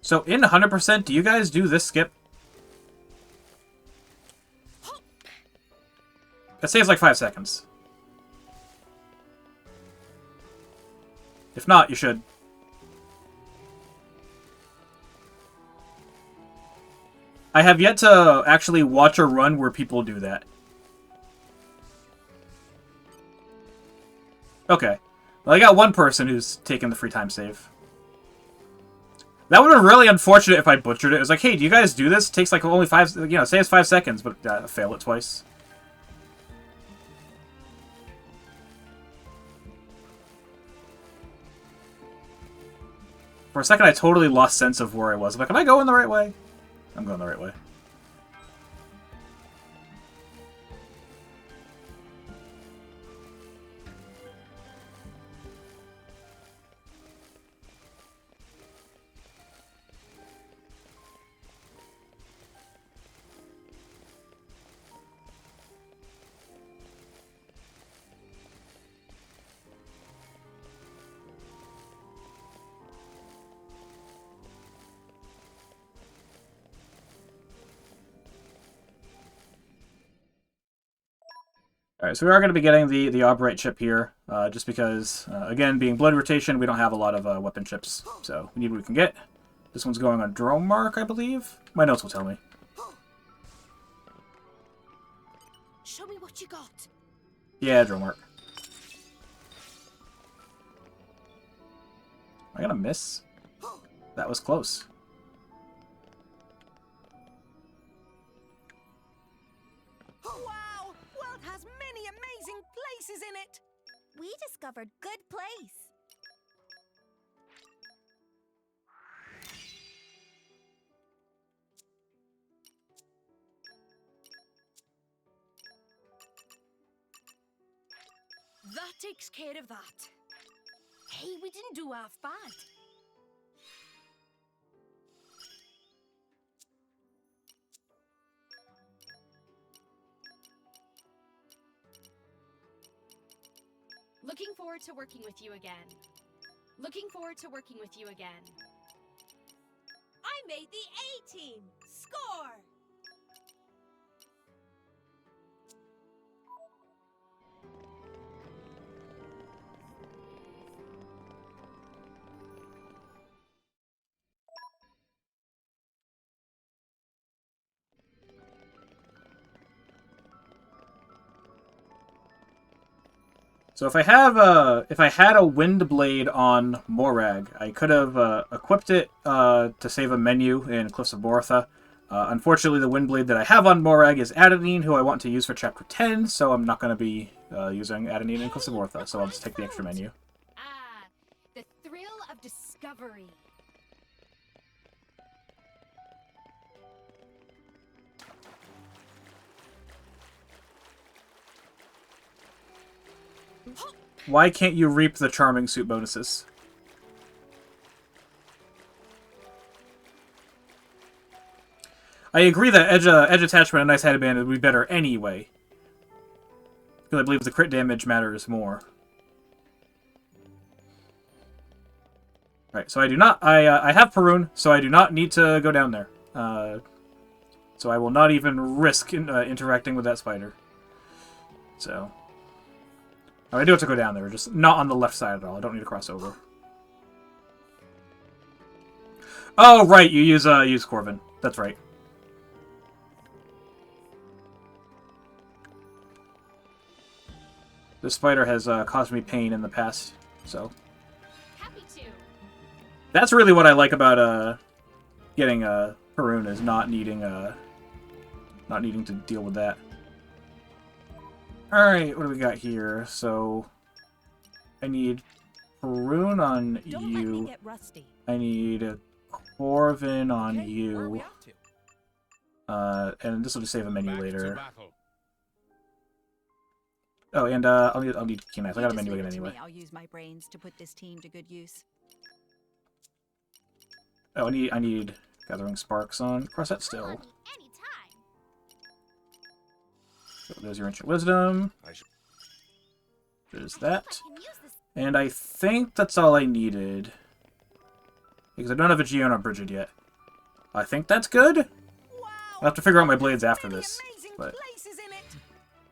So in 100%, do you guys do this skip? It saves like 5 seconds. If not, you should. I have yet to actually watch a run where people do that. Okay. Well, I got one person who's taken the free time save. That would have been really unfortunate if I butchered it. It was like, hey, do you guys do this? It takes like only 5, you know, saves 5 seconds, but I failed it twice. For a second, I totally lost sense of where I was. I'm like, am I going the right way? I'm going the right way. Alright, so we are going to be getting the Albright chip here, just because, again, being blood rotation, we don't have a lot of weapon chips, so we need what we can get. This one's going on Drone Mark, I believe? My notes will tell me. Show me what you got. Yeah, Drone Mark. Am I going to miss? That was close. Wow! World has many amazing places in it. We discovered good place. That takes care of that. Hey, we didn't do half bad. Looking forward to working with you again. Looking forward to working with you again. I made the A team. Score! So if I had a wind blade on Morag, I could have equipped it to save a menu in Cliffs of Bortha. Unfortunately, the wind blade that I have on Morag is Adenine, who I want to use for Chapter 10, so I'm not going to be using Adenine in Cliffs of Bortha, so I'll just take the extra menu. Ah, the thrill of discovery. Why can't you reap the charming suit bonuses? I agree that edge attachment and nice headband would be better anyway. Because I believe the crit damage matters more. Right, so I do not... I have Perun, so I do not need to go down there. So I will not even risk interacting with that spider. So... Oh, I do have to go down there, just not on the left side at all. I don't need to cross over. Oh, right, you use Corvin. That's right. This spider has caused me pain in the past, so... Happy to. That's really what I like about getting Perun, is not needing to deal with that. Alright, what do we got here? So, I need Perun on Don't let me you. get rusty. I need Corvin on Okay, where are we you. up to? And this will just save a menu Back to later. battle. Oh, and I'll need key knife. I You got a just menu leave again it to anyway. me. I'll use my brains to put this team to good use. Oh, I need Gathering Sparks on. Cross that still. Anytime. So there's your Ancient Wisdom. There's that. I can use this. And I think that's all I needed. Because I don't have a Geon or Bridget yet. I think that's good. Wow! I'll have to figure out my blades after Many this. amazing But places in it.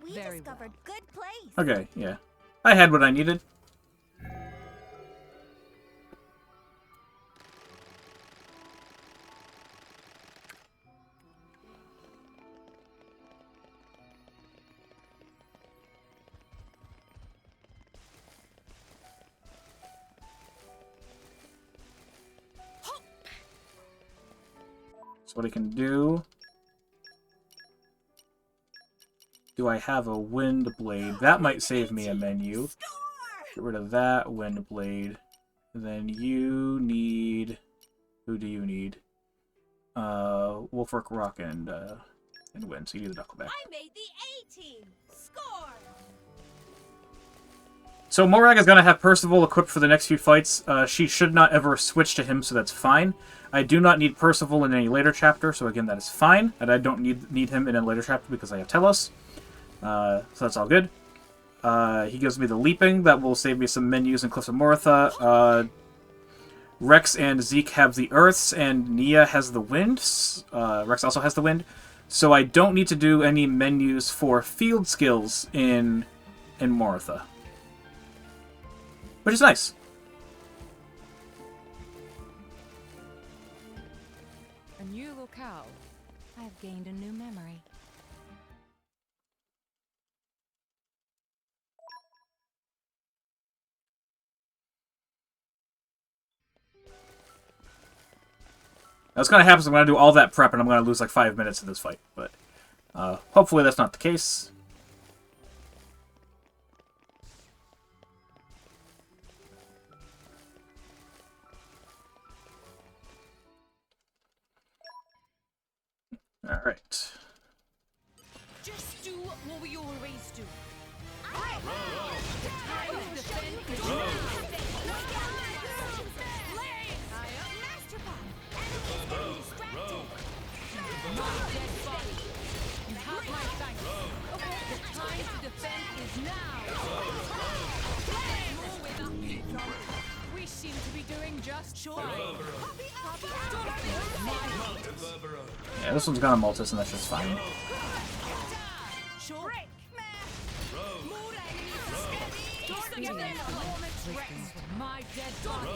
We Very discovered good place. okay, yeah. I had what I needed. So what I can do... Do I have a wind blade? That might save me a menu. Get rid of that wind blade. Then you need... Who do you need? Wolfrock Rock and Wind, so you need the Knuckleback. I made the A team. Score! So Morag is going to have Percival equipped for the next few fights. She should not ever switch to him, so that's fine. I do not need Percival in any later chapter, so again, that is fine. And I don't need him in a later chapter because I have Telos. So that's all good. He gives me the Leaping. That will save me some menus in Cliffs of Mortha. Rex and Zeke have the Earths, and Nia has the Wind. Rex also has the Wind. So I don't need to do any menus for field skills in Mortha. Which is nice. A new locale. I have gained a new memory. That's going to happen. I'm going to do all that prep, and I'm going to lose like 5 minutes in this fight. But hopefully that's not the case. All right. Just do what we always do. You have my thanks. The time to defend is now. Yeah, this one's gonna Multis, and that's just fine. My dead body.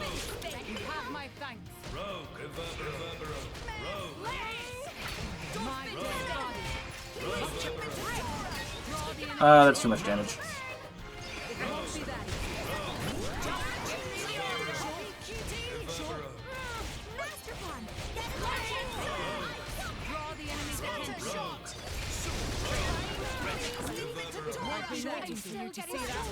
You have my thanks. My dead body. That's too much damage. Waiting for you to see that.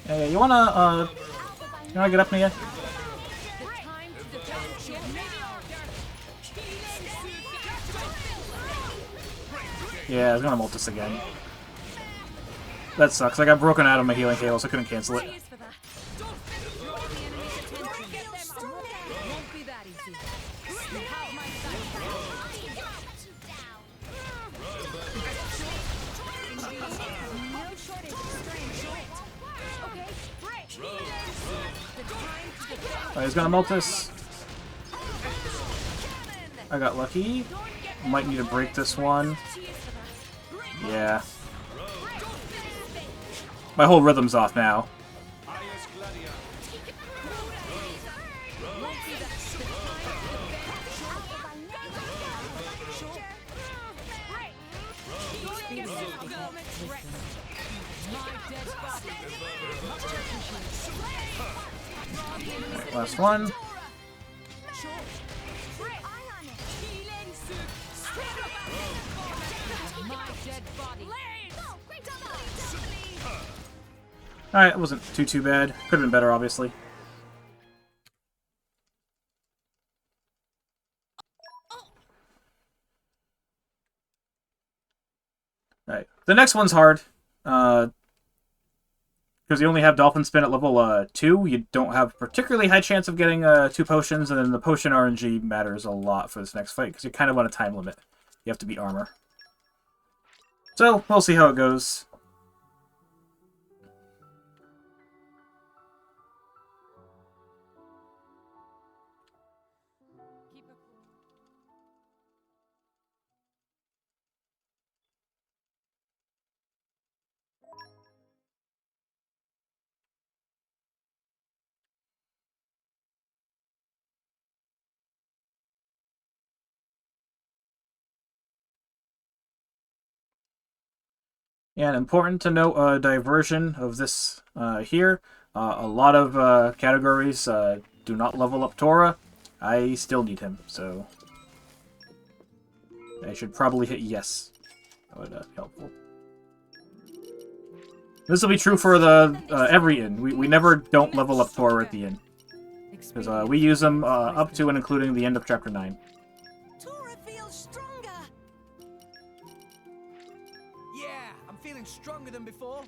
Hey, you wanna get up me yet? Yeah, I was gonna Multis again. That sucks. I got broken out of my healing cable, so I couldn't cancel it. Alright, he's gonna Multis. I got lucky. Might need to break this one. Yeah. My whole rhythm's off now. Last one. Alright, it wasn't too bad. Could have been better, obviously. Alright, the next one's hard. Because you only have Dolphin Spin at level 2, you don't have particularly high chance of getting 2 potions, and then the potion RNG matters a lot for this next fight, because you're kind of on a time limit. You have to beat armor. So, we'll see how it goes. And important to note, diversion of this here. A lot of categories do not level up Tora. I still need him, so I should probably hit yes. That would be helpful. This will be true for the every inn. We never don't level up Tora at the inn. Because we use them up to and including the end of Chapter 9. Tora feels stronger. Yeah, I'm feeling stronger than before.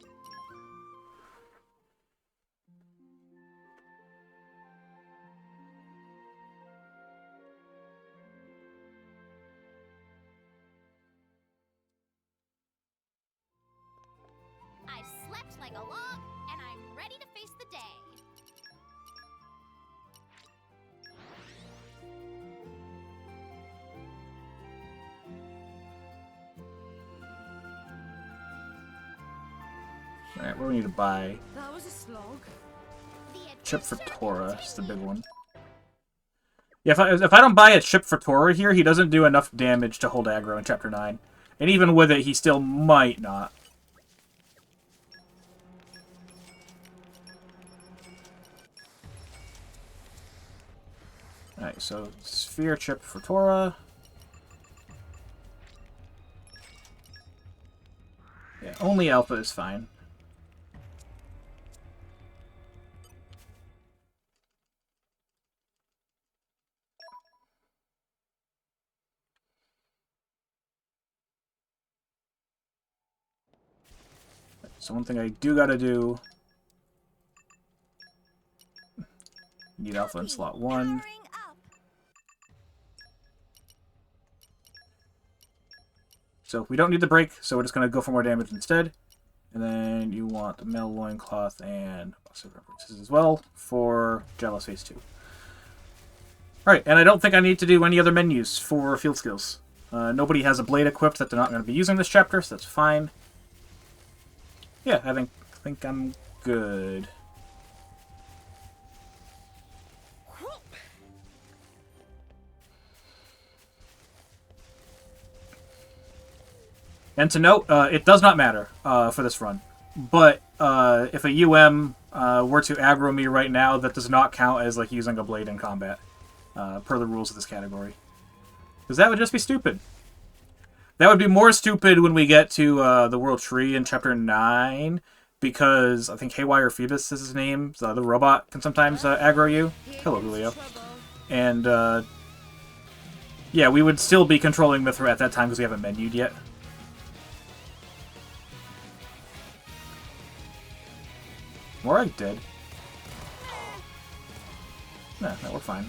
I've slept like a log, and I'm ready to face the day. Alright, what do we need to buy? That was a slog. Chip for Tora is the big one. Yeah, if I don't buy a chip for Tora here, he doesn't do enough damage to hold aggro in Chapter 9. And even with it, he still might not. Alright, so Sphere chip for Tora. Yeah, only Alpha is fine. So one thing I do gotta do... Need Alpha in slot 1. So we don't need the break, so we're just going to go for more damage instead. And then you want the metal loincloth and references as well for Jealous Phase 2. Alright, and I don't think I need to do any other menus for field skills. Nobody has a blade equipped that they're not going to be using this chapter, so that's fine. Yeah, I think I'm good. And to note, it does not matter for this run. But if a UM were to aggro me right now, that does not count as like using a blade in combat, per the rules of this category. Because that would just be stupid. That would be more stupid when we get to the World Tree in Chapter 9, because I think Haywire Phoebus is his name. The robot can sometimes aggro you. Hello, Julio. And, yeah, we would still be controlling Mithra at that time because we haven't menued yet. Morag dead. No, we're fine.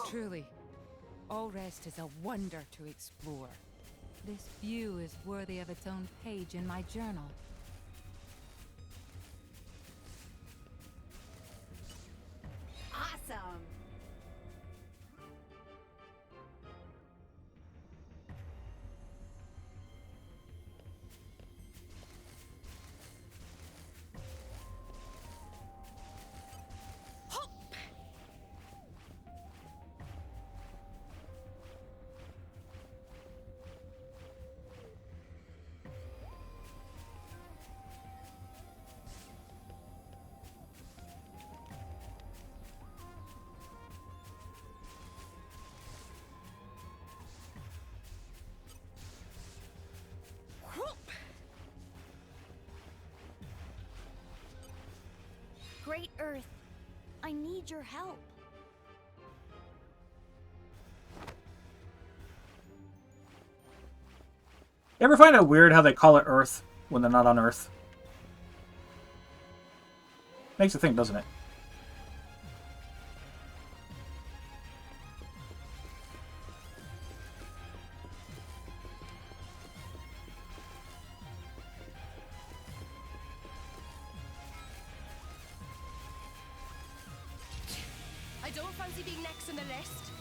Truly, all rest is a wonder to explore. This view is worthy of its own page in my journal. Awesome. Great Earth, I need your help. You ever find it weird how they call it Earth when they're not on Earth? Makes you think, doesn't it? I don't fancy being next on the list.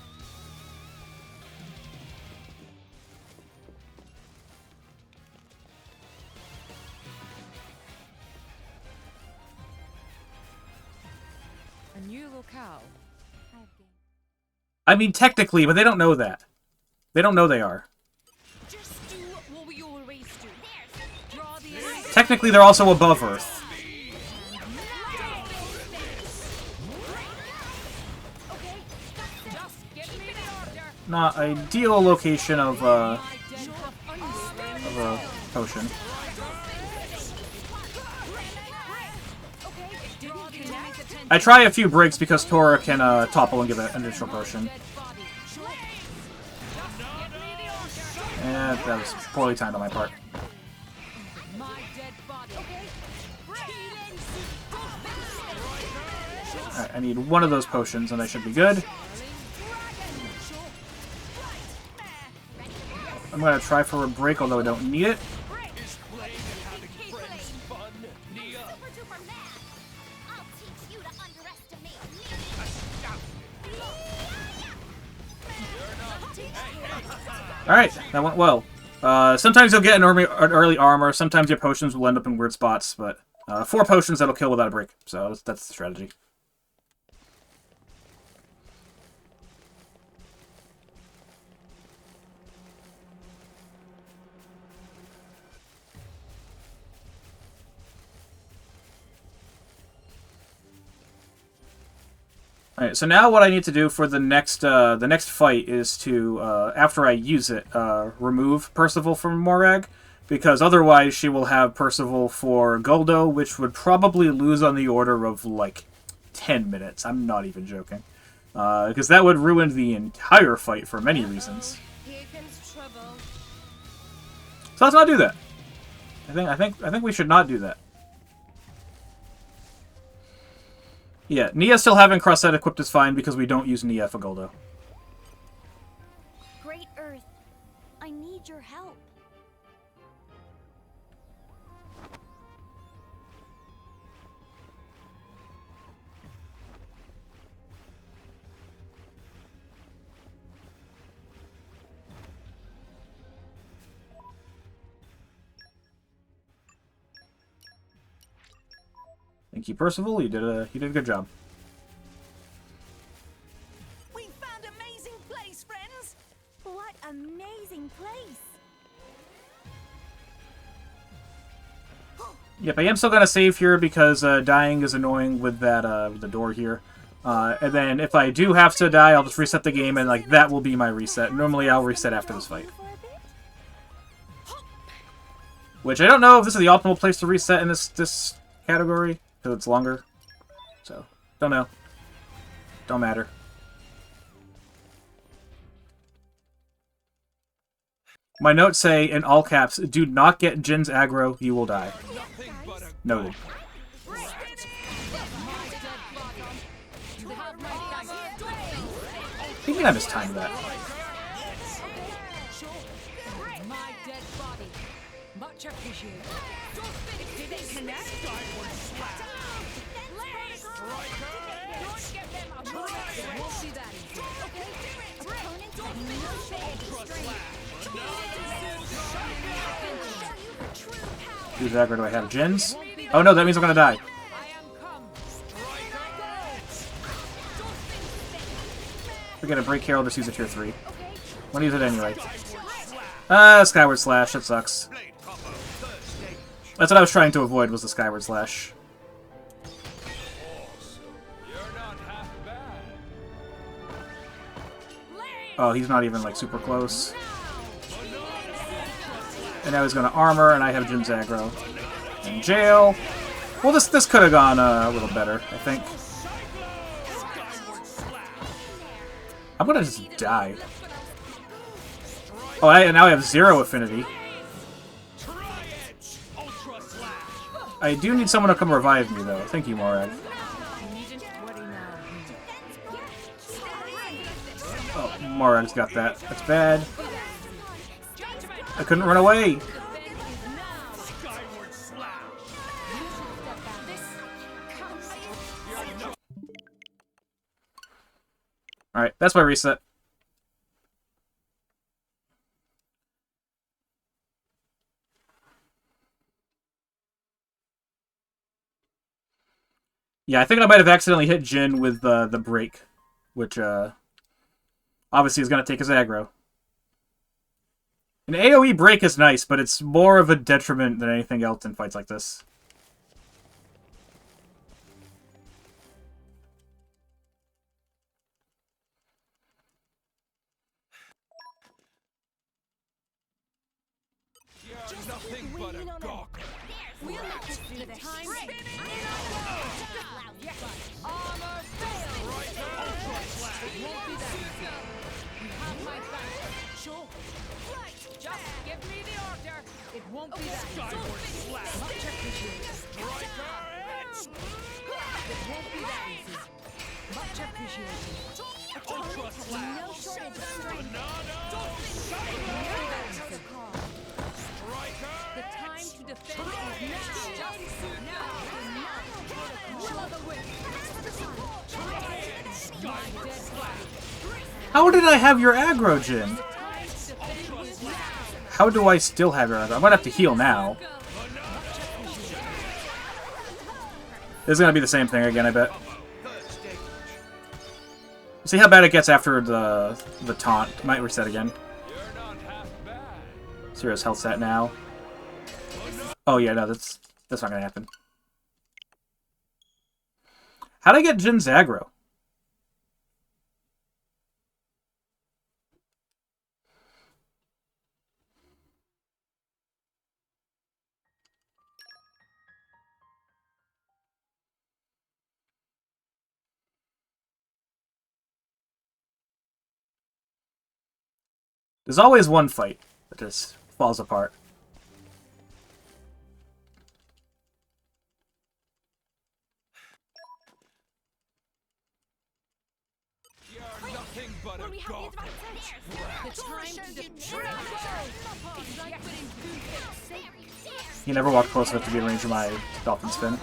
A new locale. I mean, technically, but they don't know that. They don't know they are. Just do what we always do. Draw the enemy. Technically, they're also above Earth. Just give me the order. Not ideal location of My den of unwavering a potion. Draw the enemy's attention. I try a few breaks because Tora can topple and give an additional potion. Dead body. Just give me the order. And that was poorly timed on my part. My dead body. Alright, I need one of those potions and I should be good. I'm gonna try for a break, although I don't need it. Is playing and having friends fun, Nia? Super duper mad. I'll teach you to underestimate me. Alright, that went well. Sometimes you'll get an early armor, sometimes your potions will end up in weird spots, but 4 potions that'll kill without a break, so that's the strategy. Alright, so now what I need to do for the next fight is to, after I use it, remove Percival from Morag, because otherwise she will have Percival for Guldo, which would probably lose on the order of, like, 10 minutes. I'm not even joking. Because that would ruin the entire fight for many reasons. Here comes trouble. So let's not do that. I think we should not do that. Yeah, Nia still having cross-set equipped is fine because we don't use Nia for Goldo. Great Earth, I need your help. Thank you, Percival. You did a good job. We found amazing place, friends. What amazing place. Yep, I am still gonna save here because dying is annoying with that with the door here. And then if I do have to die, I'll just reset the game, and like that will be my reset. Normally, I'll reset after this fight. For a bit? Which I don't know if this is the optimal place to reset in this category because it's longer. So don't know. Don't matter. My notes say in all caps, "Do not get Jin's aggro, you will die." Nothing but a Noted. I think I mistimed that. My dead body. Much appreciated. Did they connect? Don't get them a break. We'll see that easy. Opponents have no shade of strength. Whose aggro do I have? Jin's? Oh no, that means I'm gonna die. I am come. We're gonna break here, I'll just use a tier 3. I'm gonna use it anyway. Skyward Slash, that sucks. blade combo. Third stage. That's what I was trying to avoid, was the Skyward Slash. You're not half bad. Oh, he's not even, like, super close. And now he's gonna armor, and I have Jin's aggro. And jail. Well, this could have gone a little better, I think. I'm gonna just die. Oh, and now I have 0 affinity. Tri-edge. Ultra slash. I do need someone to come revive me, though. Thank you, Morag. Oh, Morag's got that. That's bad. I couldn't run away. Skyward slash. Alright, that's my reset. Yeah, I think I might have accidentally hit Jin with the break, which obviously is going to take his aggro. An AoE break is nice, but it's more of a detriment than anything else in fights like this. You're nothing but a gawker. We'll not just do the time spinning. Armor failed. Ultra slash. Won't be that easy. You have my back. Sure. Just give me the order. It won't be that easy. Skyward slash. Much appreciated. Striker edge. It won't be that easy. Much appreciated. Ultra slash. No shortage of strength. Banana. Striker. The time to defend is now. Just now. Will of the wind. My dead body. How did I have your aggro, Jin? Time to defend is now. How do I still have your aggro? I'm going to have to heal now. This is going to be the same thing again, I bet. Third stage. See how bad it gets after the taunt. Might reset again. You're not half bad. Zero's health stat now. Oh yeah, no, that's not gonna happen. How'd I get Jin's aggro? There's always one fight that just falls apart. go. The time to destroy. It's like putting food fix. He never walked close enough to be in range of my dolphin spin. It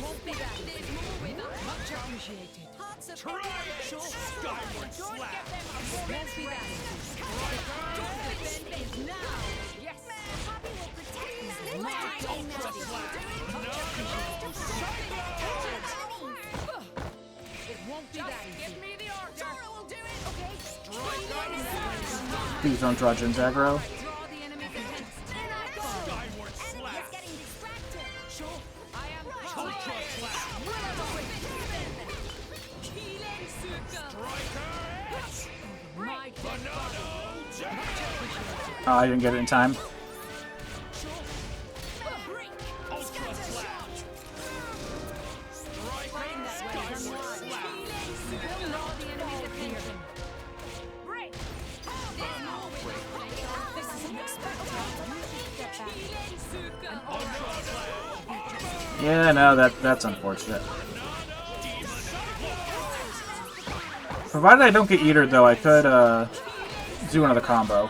won't be that. There's more with us. Much appreciated. Hearts of Try it! Skyward slap! Won't be that. Defend is now. Yes. Happy will protect us. My Ultra slap! It won't be that. Give me the order. Tora will do it. Okay. Please don't draw Jin's aggro. Draw the enemy's attention. Skyward slap! Enemy's getting distracted. Sure. I am Ultra slap! Healing circle. Striker! My dead Banana Jack! Oh, I didn't get it in time. Ultra slap! Striker! Skyward slap! Draw the enemy's attention. Break. This is unexpected. Healing circle. Ultra slap! Yeah, no, that's unfortunate. Provided I don't get eatered, though, I could do another combo.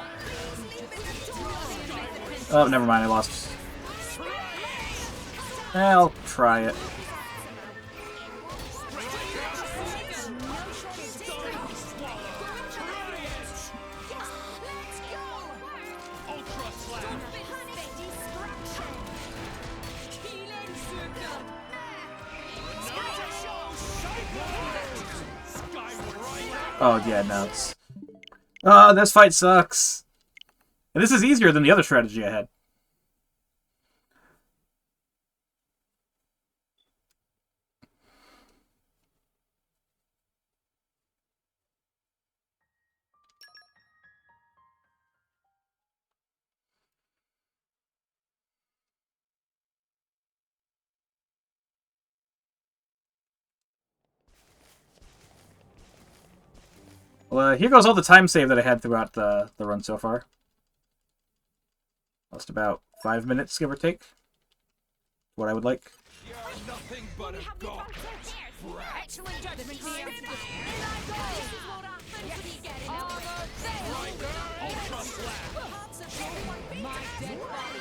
Oh, never mind, I lost. I'll try it. Ultra slap! Oh, yeah, no, it's... this fight sucks! And this is easier than the other strategy I had. Well, here goes all the time save that I had throughout the run so far. Lost about 5 minutes, give or take. What I would like. You're nothing but a gawk. Excellent judgment here. Ultra slap! My dead body.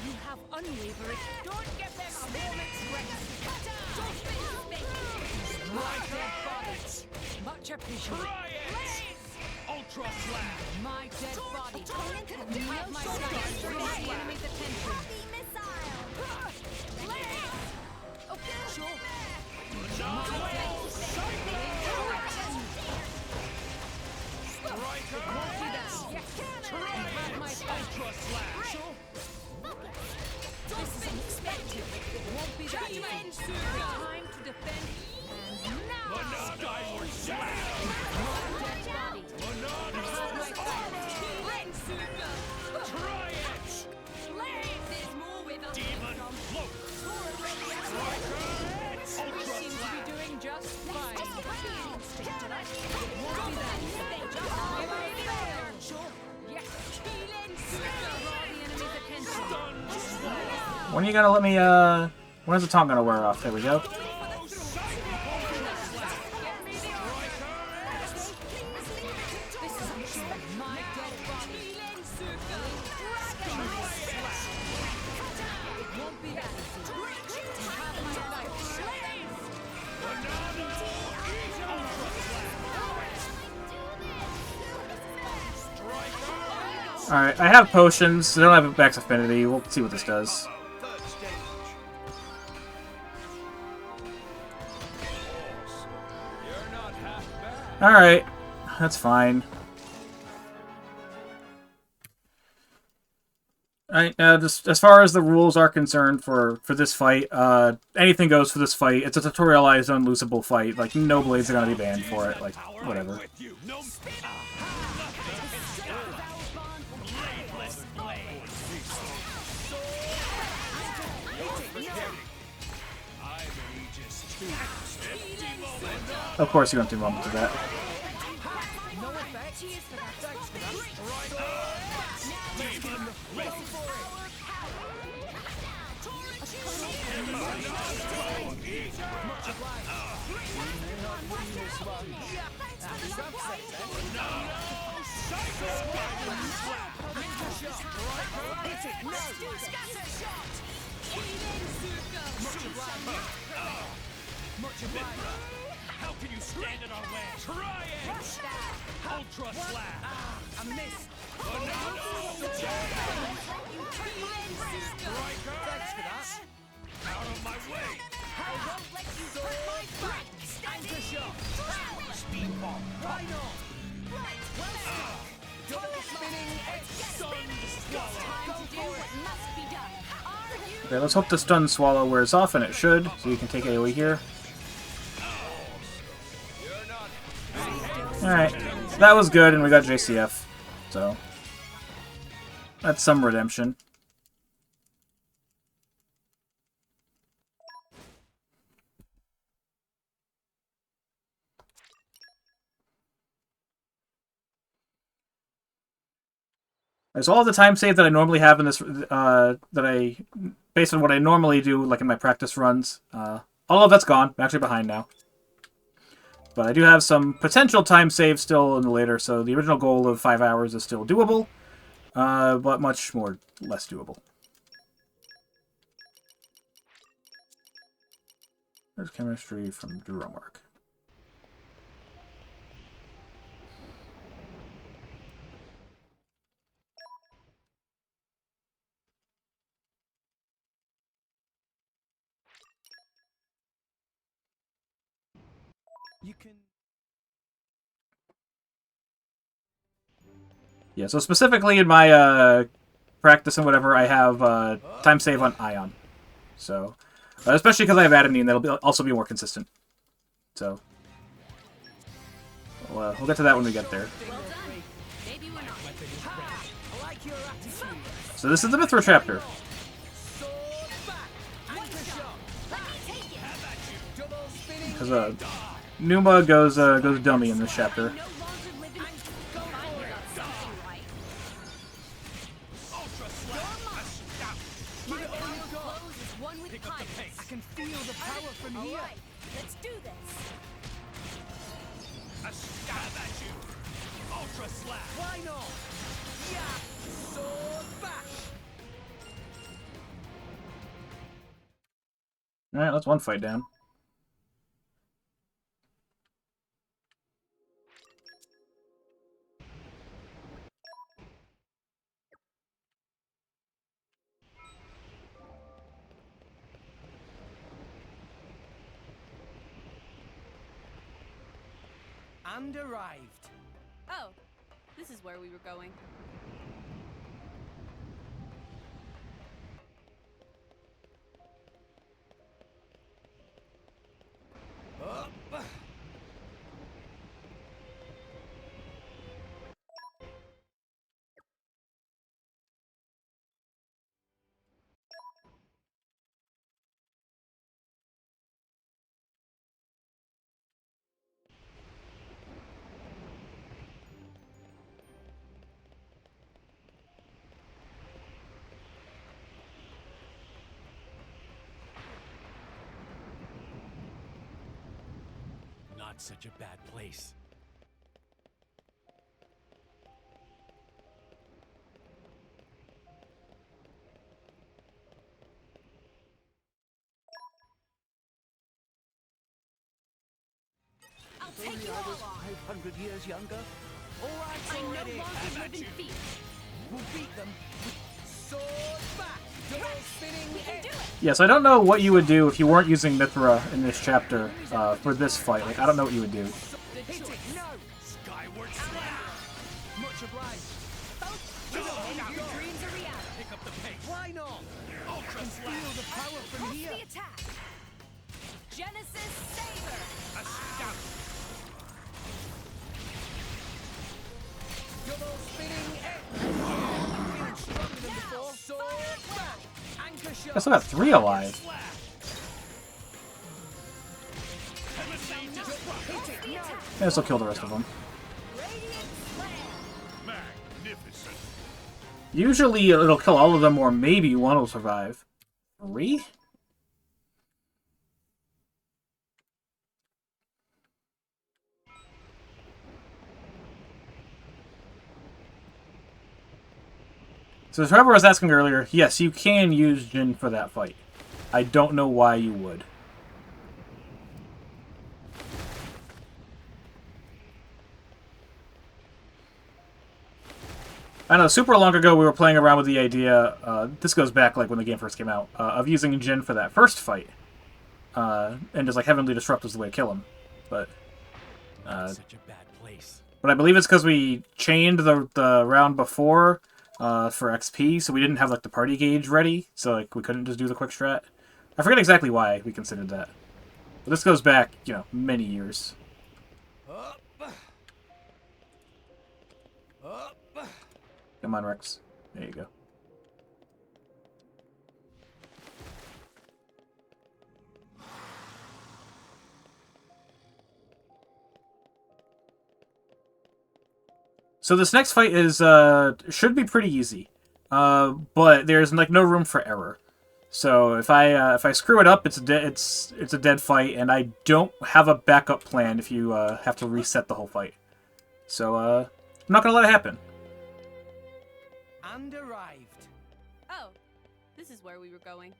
You have unwavering. Don't give them a moment's rest. My dead body. Much appreciated. Try it! Ultra slap! My dead body. You have my sight. Bring the enemy's attention. Ultra slap! This is unexpected. It won't be that easy. Time to defend. And now. Skyward slap! My dead body. Banana My sight. Try it! There's more with us. Demon float! We Ultra seem to slap! be doing just fine. It won't be that easy. Sure. Yes. Draw the enemy's attention. Stun slap! When are you gonna let me, when is the tongue gonna wear off? There we go. My dead body. It won't be that easy. You have my life. Alright, I have potions. I don't have max affinity. We'll see what this does. Third stage. You're not half bad. Alright, that's fine. Alright, now just as far as the rules are concerned for this fight, anything goes for this fight. It's a tutorialized, unloosable fight. Like, no blades are gonna be banned for it. Like, whatever. With you. No. Bladeless blade. I'm Aegis 2. Empty moment. Of course you don't do moments of that. No effect. Cheers for that. Thanks for that. Demon float. Much obliged. Much obliged. How can you stand in our way? Try it! Ultra slap! I missed! Thanks for that. Out of my way! I won't let you hurt my back. Anchor shot! Speed bomb! Why not? Double spinning sun swallow! Time to do what must be done. Are you Okay, let's hope the stun swallow wears off, and it should, so you can take AoE here. Alright, that was good, and we got JCF, so that's some redemption. So all the time save that I normally have in this, based on what I normally do, like in my practice runs, all of that's gone. I'm actually behind now. But I do have some potential time save still in the later, so the original goal of 5 hours is still doable, but much less doable. There's chemistry from Duromark. You can. Yeah, so specifically in my practice and whatever, I have time save on Ion. So, especially because I have Adamine, that'll also be more consistent. So, we'll get to that when we get there. Well done. Maybe we're not. I like your attitude. So this is the Mithra chapter. Sword back. Anchor shot. let me take it? Double spinning. Because Numa goes dummy in this chapter. No longer living. Finally got something right. Ultra slap! My power flows as one with Pick up the pirates. pace! I can feel the power from All here. right, let's do this. A stab at you! Ultra slap! Why not? Yeah. Sword back. Alright, that's one fight down. And arrived. Oh, this is where we were going. Up. Not such a bad place. I'll take you all on. 500 years younger. All right, I no already. longer live in fear. We'll beat them. Sword back. Double spinning. We can do it. Yes, I don't know what you would do if you weren't using Mithra in this chapter for this fight. Like, I don't know what you would do. Hit it. No. Skyward slap! Much obliged. Your dreams are reality. Pick up the pace! Why not? Ultra slap! Feel the power from Press here. the attack. Genesis Saber. A scout! Double spinning edge. Feeling stronger than before. Sword back. Anchor shot. I still got 3 alive. Slash! Chemistry disrupt! Hit it. No. Yeah, this will kill the rest of them. Radiant Slam. Magnificent! Usually it'll kill all of them, or maybe one will survive. 3? So as whoever was asking earlier, yes, you can use Jin for that fight. I don't know why you would. I know, super long ago we were playing around with the idea, this goes back like when the game first came out, of using Jin for that first fight. And just like Heavenly Disrupt was the way to kill him. But Such a bad place. I believe it's because we chained the round before for XP, so we didn't have like the party gauge ready, so like we couldn't just do the quick strat. I forget exactly why we considered that. But this goes back, you know, many years. Up. Up. Come on, Rex. There you go. So this next fight is should be pretty easy, but there's like no room for error. So if I screw it up, it's a dead fight, and I don't have a backup plan if you have to reset the whole fight. So I'm not gonna let it happen. And arrived. Oh, this is where we were going.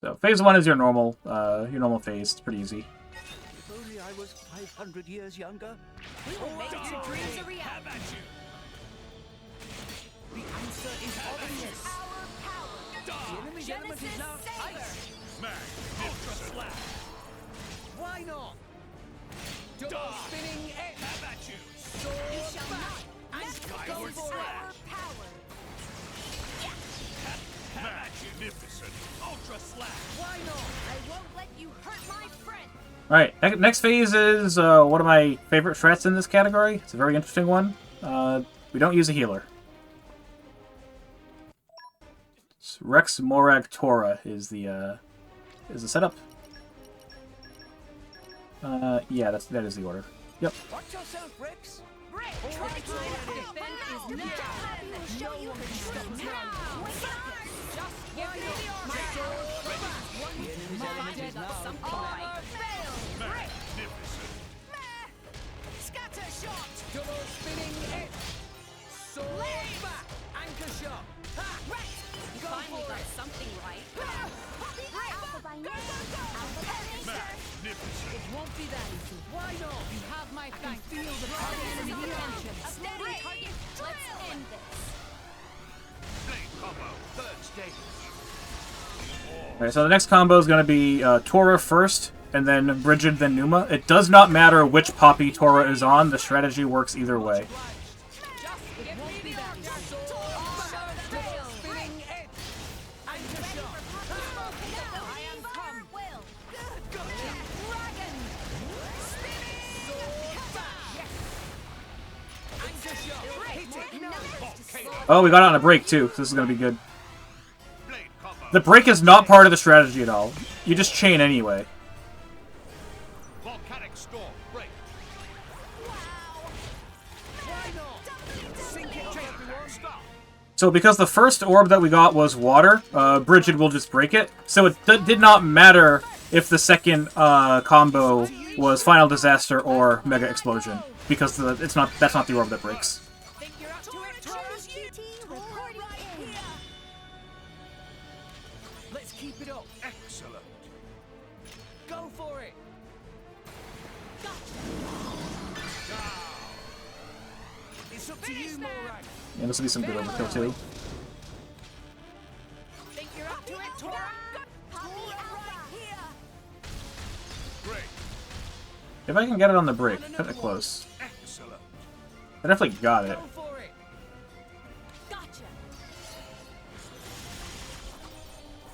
So phase 1 is your normal phase. It's pretty easy. If only I was 500 years younger. We will make your dreams a reality. Have at you. The answer is obvious. The enemy's element is now ice. Smash. Ultra slash. Why not? Double spinning edge. Have at you. You shall not. And Skyward go for slash. it. Have at you. Magnificent. Ultra slash. Why not? I won't let you hurt my friend. Alright, next phase is one of my favorite strats in this category. It's a very interesting one. We don't use a healer. It's Rex Morag Tora is the setup. Yeah, that is the order. Yep. Watch yourself, Rex. Rick, Oh, try it's to already help defend out. is now. I will show you the truth now. Just give me the order. The enemy's element is now Armor fail. Magnificent. Scatter shot. double spinning edge. Sword back. Anchor shot. Ha! Right. You Go finally for got it. something right. Alpha by name. Alpha by name. Magnificent. It won't be that easy. Why not? You have my thanks. Feel the enemy attention. A steady target. Let's end this. Blade combo. Third stage. Alright, so the next combo is going to be Tora first, and then Brigid, then Numa. It does not matter which Poppy Tora is on, the strategy works either way. Just give me the order. Double spinning edge. Anchor shot. I am come. Will. Dragon. Sword back. Anchor shot. Hit it. No. Oh, we got it on a break too, so this is going to be good. Blade combo. The break is not part of the strategy at all. You just chain anyway. Volcanic storm. Break. Why not? Sink it, everyone. Stop. So because the first orb that we got was water, Brigid will just break it. So it did not matter if the second combo was Final Disaster or Mega Explosion, because that's not the orb that breaks. Think you're up to it, Tora Tora? chose GT reporting in. Let's keep it up. Excellent. Go for it. It's up to you, Morag. And this will be some good overkill too. Think you're up to it, Tora? Poppy Alpha here. Great. If I can get it on the break, cut it close. Excellent. I definitely got it. Go for it. Gotcha.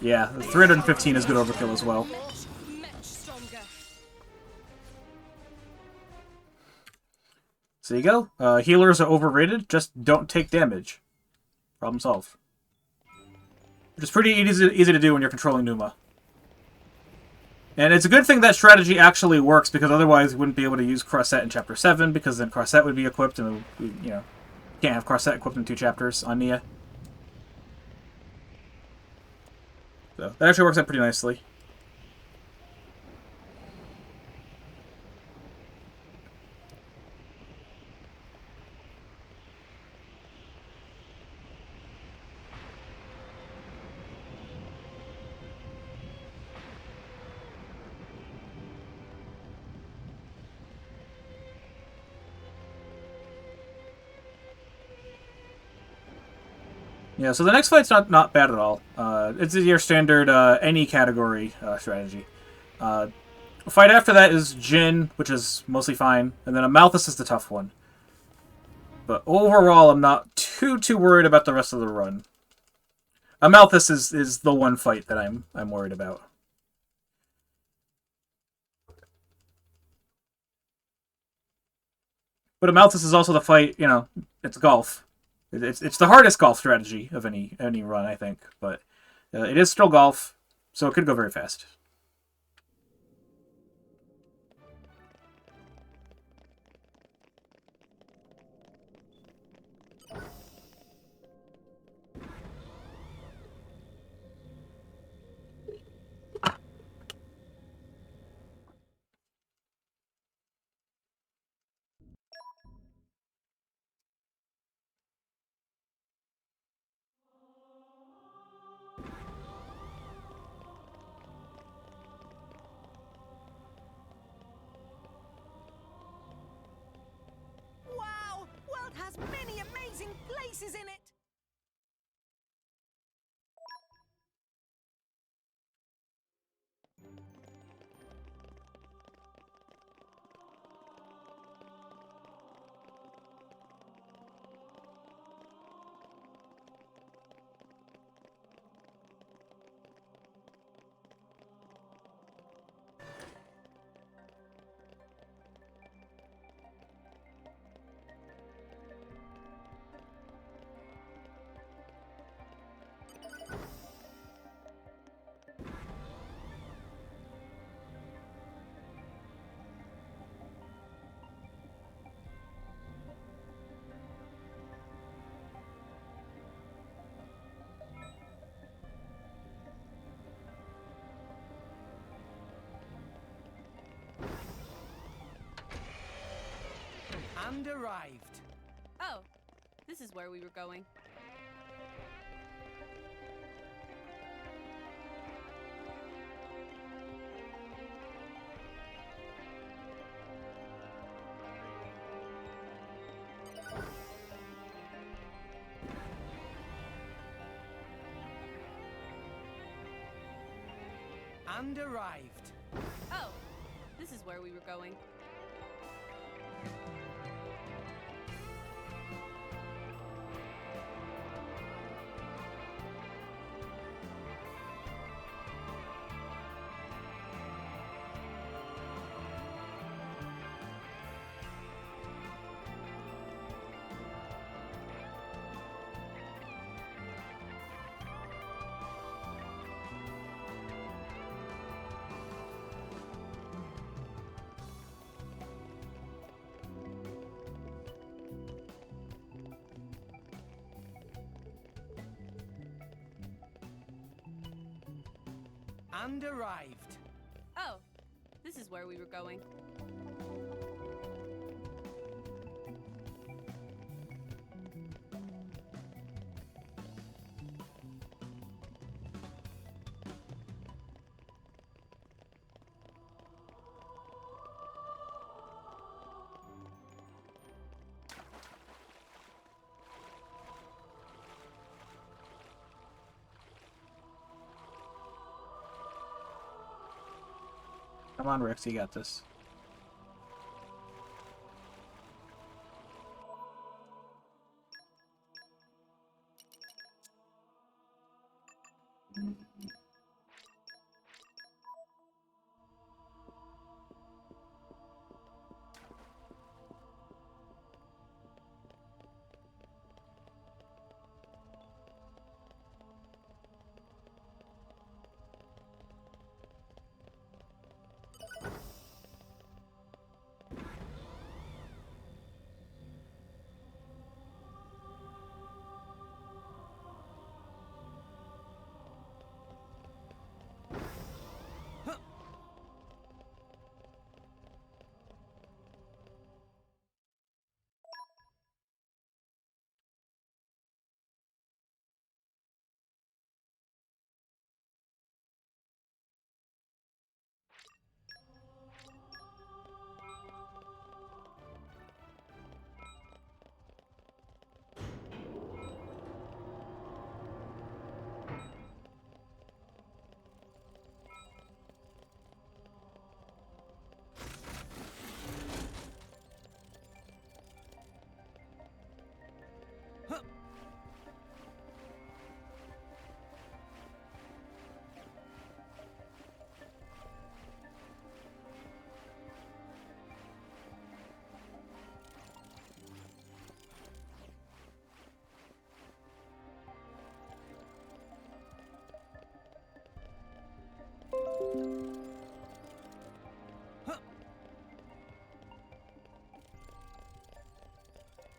Yeah, the 315 is good overkill as well. Much stronger. So you go. Healers are overrated, just don't take damage. Problem solved. Which is pretty easy to do when you're controlling Numa. And it's a good thing that strategy actually works, because otherwise we wouldn't be able to use Crossette in Chapter 7, because then Crossette would be equipped, and we, you know, can't have Crossette equipped in 2 chapters on Nia. So that actually works out pretty nicely. Yeah, so the next fight's not bad at all. It's your standard any category strategy. Fight after that is Jin, which is mostly fine, and then Amalthus is the tough one. But overall, I'm not too worried about the rest of the run. Amalthus is the one fight that I'm worried about. But Amalthus is also the fight, you know, it's golf. It's the hardest golf strategy of any run, I think. But it is still golf, so it could go very fast. Wow! World has many amazing places in it! And arrived. Oh, this is where we were going. And arrived. Oh, this is where we were going. And arrived. Oh, this is where we were going. Come on, Rex, you got this.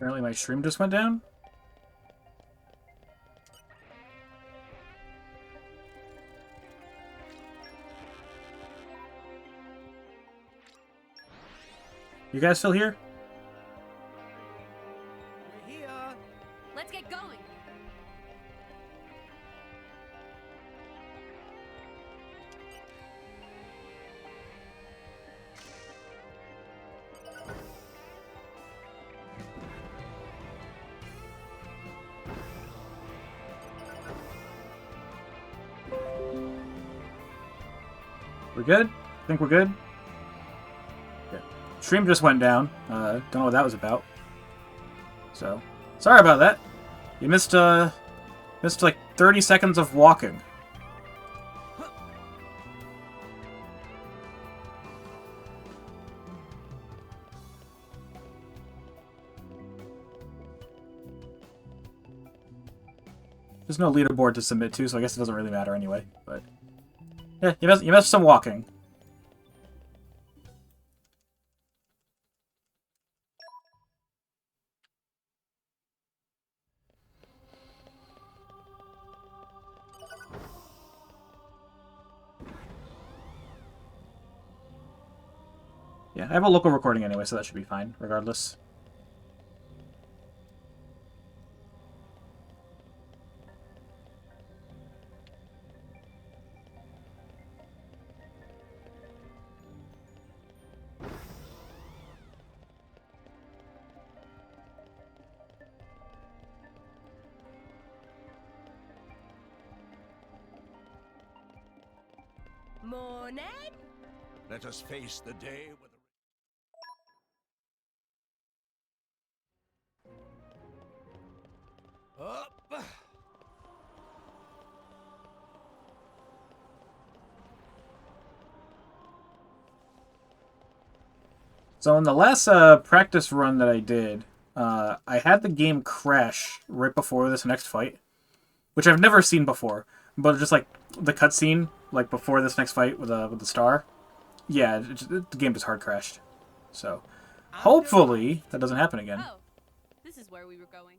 Apparently my stream just went down. You guys still here? We're here. Let's get going. We're good? Think we're good? Yeah. Stream just went down. Don't know what that was about. So, sorry about that. You missed like 30 seconds of walking. There's no leaderboard to submit to, so I guess it doesn't really matter anyway. But yeah, you missed some walking. Yeah, I have a local recording anyway, so that should be fine, regardless. Morning. Let us face the day with a... Up! So in the last practice run that I did, I had the game crash right before this next fight, which I've never seen before. But just like the cutscene, like before this next fight with the star, yeah, the game just hard crashed. So hopefully that doesn't happen again. Oh, this is where we were going.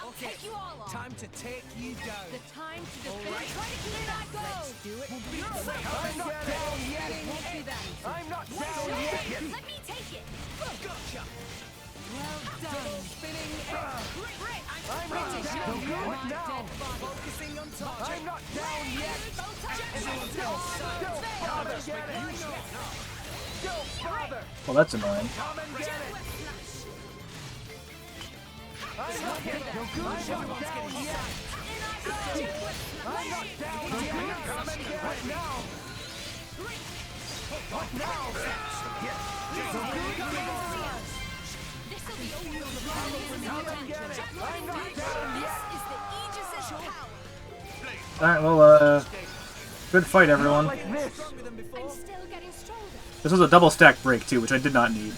I'll take you all on. Time to take you down. The time to defend. right. Try to keep that go. Let's do it. I'm not down yet. It won't be that easy. I'm not down yet. Let me take it. Gotcha. Well done. Spinning. I'm not ready. down Show yet. my dead body. Focusing on target. I'm not down yet. Don't bother. Don't bother. Well, that's annoying. Come and get it. I'm not down yet. I'm not down yet. Come and get it now. What now? This'll be over. Come and get it. I'm not down yet. This is the Aegis' power. Alright, well, good fight, everyone. Like this. I'm still getting stronger. This was a double stack break, too, which I did not need.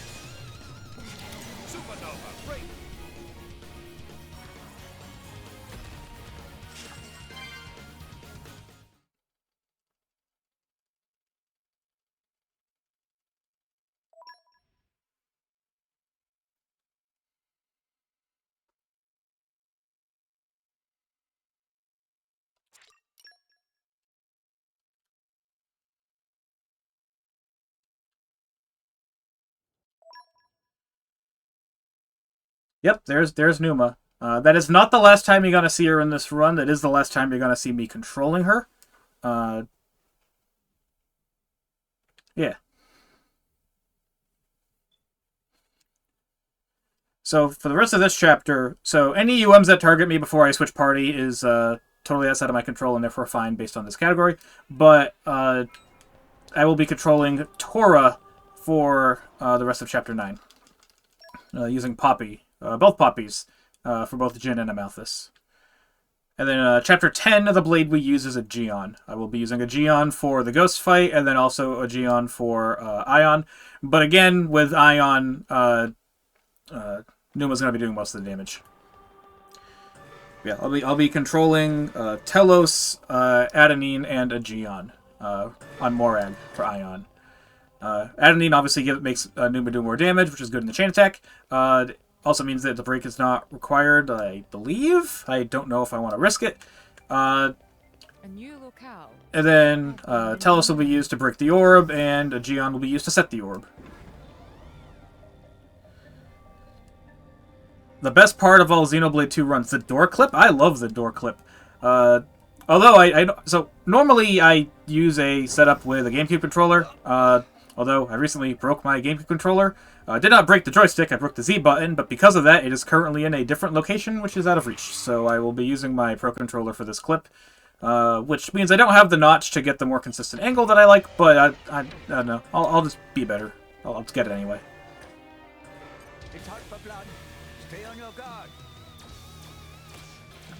Yep, there's Numa. That is not the last time you're going to see her in this run. That is the last time you're going to see me controlling her. Yeah. So for the rest of this chapter, so any UMs that target me before I switch party is totally outside of my control and therefore fine based on this category. But I will be controlling Tora for the rest of Chapter 9. Using Poppy. Both Poppies for both Jin and Amalthus. And then Chapter 10 of the Blade we use is a Geon. I will be using a Geon for the Ghost fight and then also a Geon for Ion. But again, with Ion, Numa's going to be doing most of the damage. Yeah, I'll be controlling Telos, Adenine, and a Geon on Morag for Ion. Adenine obviously makes Numa do more damage, which is good in the chain attack. Also means that the break is not required, I believe. I don't know if I want to risk it. A new locale. And then Telos will be used to break the orb, and Aegeon will be used to set the orb. The best part of all Xenoblade 2 runs, the door clip. I love the door clip. Although so normally I use a setup with a GameCube controller. Although I recently broke my GameCube controller. Did not break the joystick, I broke the Z button, but because of that, it is currently in a different location, which is out of reach. So I will be using my Pro Controller for this clip, which means I don't have the notch to get the more consistent angle that I like, but I don't know. I'll just be better. I'll just get it anyway. It's hard for blood. Stay on your guard.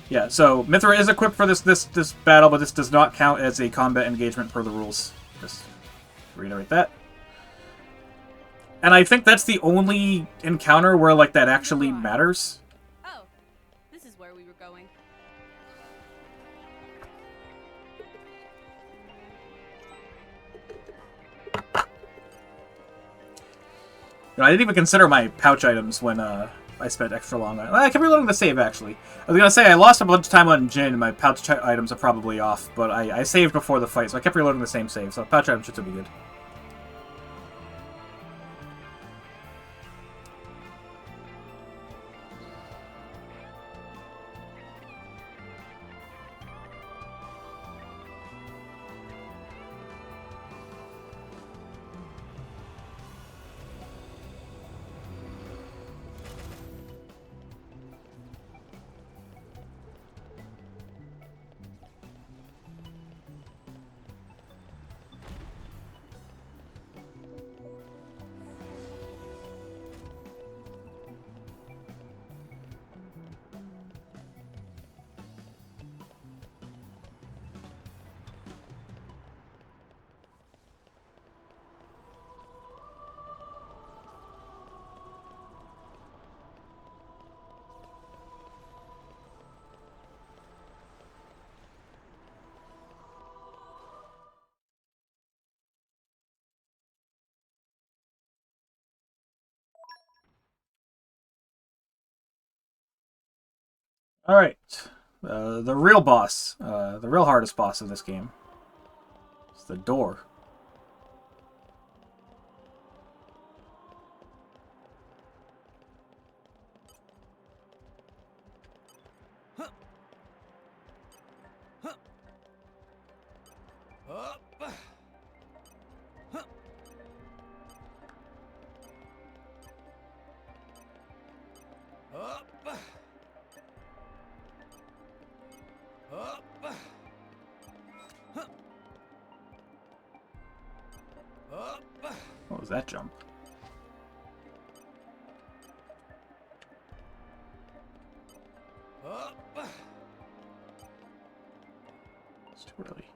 Yeah, so Mithra is equipped for this battle, but this does not count as a combat engagement per the rules. Just reiterate that. And I think that's the only encounter where, like, that actually matters. Oh, this is where we were going. You know, I didn't even consider my pouch items when I spent extra long on it. I kept reloading the save, actually. I was going to say, I lost a bunch of time on Jin, and my pouch items are probably off, but I saved before the fight, so I kept reloading the same save, so pouch items should still be good. Alright. The real boss. The real hardest boss of this game. It's the door. What was that jump? It's too early.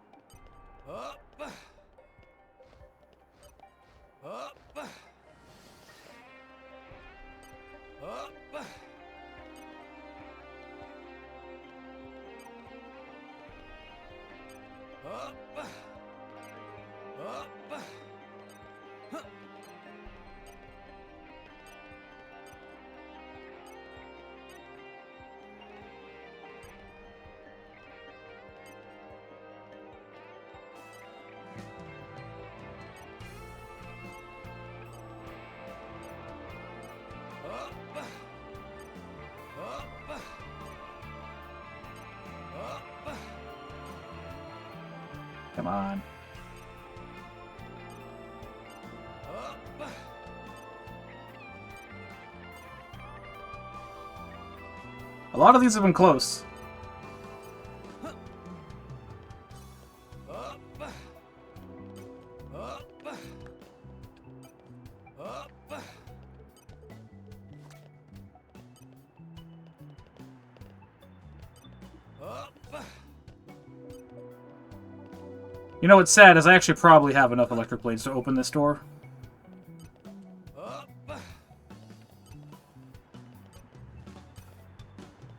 Come on. A lot of these have been close. You know what's sad is I actually probably have enough electric blades to open this door.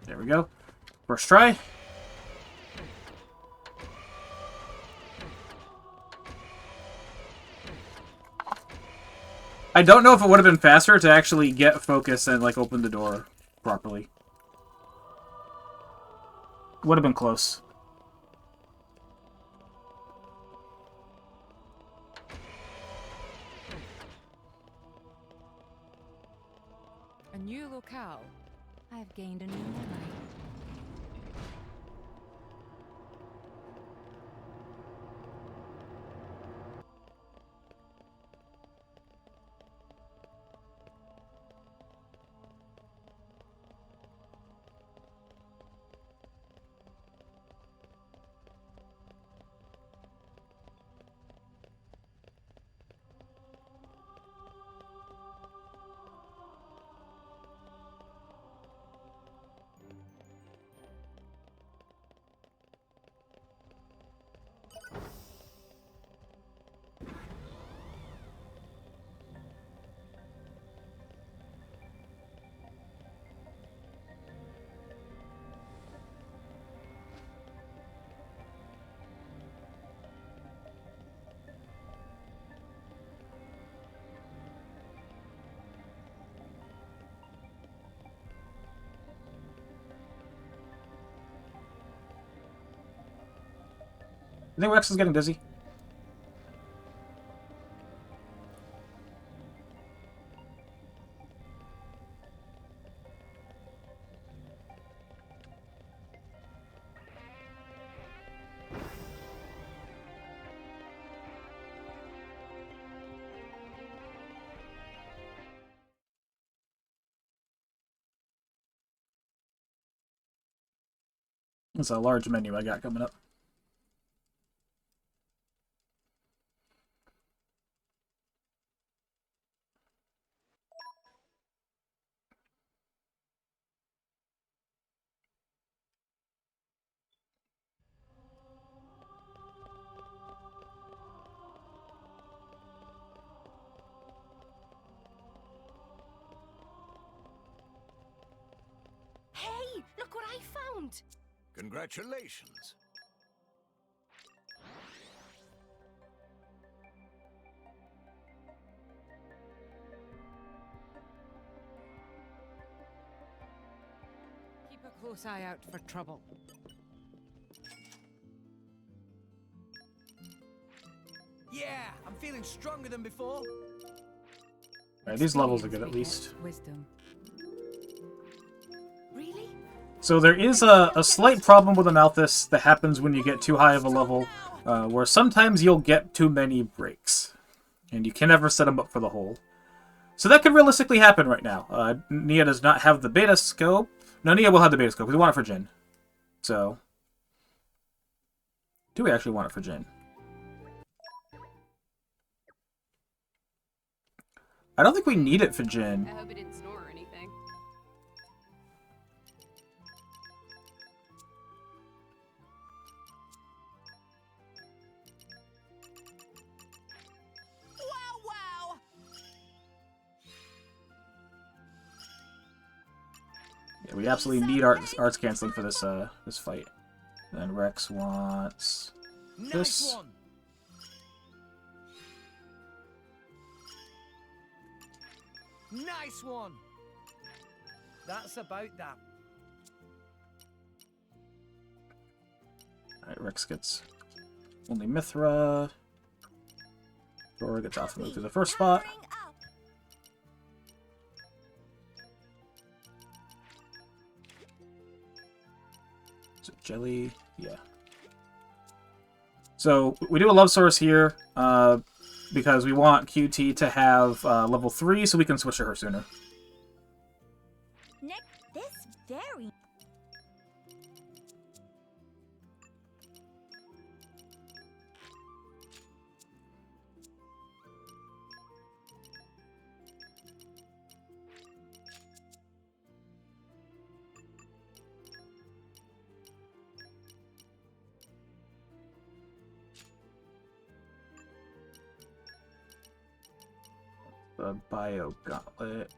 There we go. First try. I don't know if it would have been faster to actually get focus and, like, open the door properly. Would have been close. A new locale. I have gained a new memory. I think Rex is getting dizzy. It's a large menu I got coming up. Hey, look what I found! Congratulations. Keep a close eye out for trouble. Yeah, I'm feeling stronger than before. Alright, these levels are good at Experience least. begets wisdom. Really? So there is a slight problem with Amalthus that happens when you get too high of a level, where sometimes you'll get too many breaks, and you can never set them up for the hole. So that could realistically happen right now. Nia does not have the beta scope. No, Nia will have the beta scope, because we want it for Jin. So, do we actually want it for Jin? I don't think we need it for Jin. I hope it didn't snore or anything. Wow, wow! Yeah, we absolutely need arts canceling for this this fight. Then Rex wants Nice this. one! Nice one! That's about that. Alright, Rex gets only Mithra. Dora gets off move to the first spot. Powering up. Is it Jelly? Yeah. So we do a love source here because we want QT to have level 3 so we can switch to her sooner. Nick, this very... The Bio Gauntlet.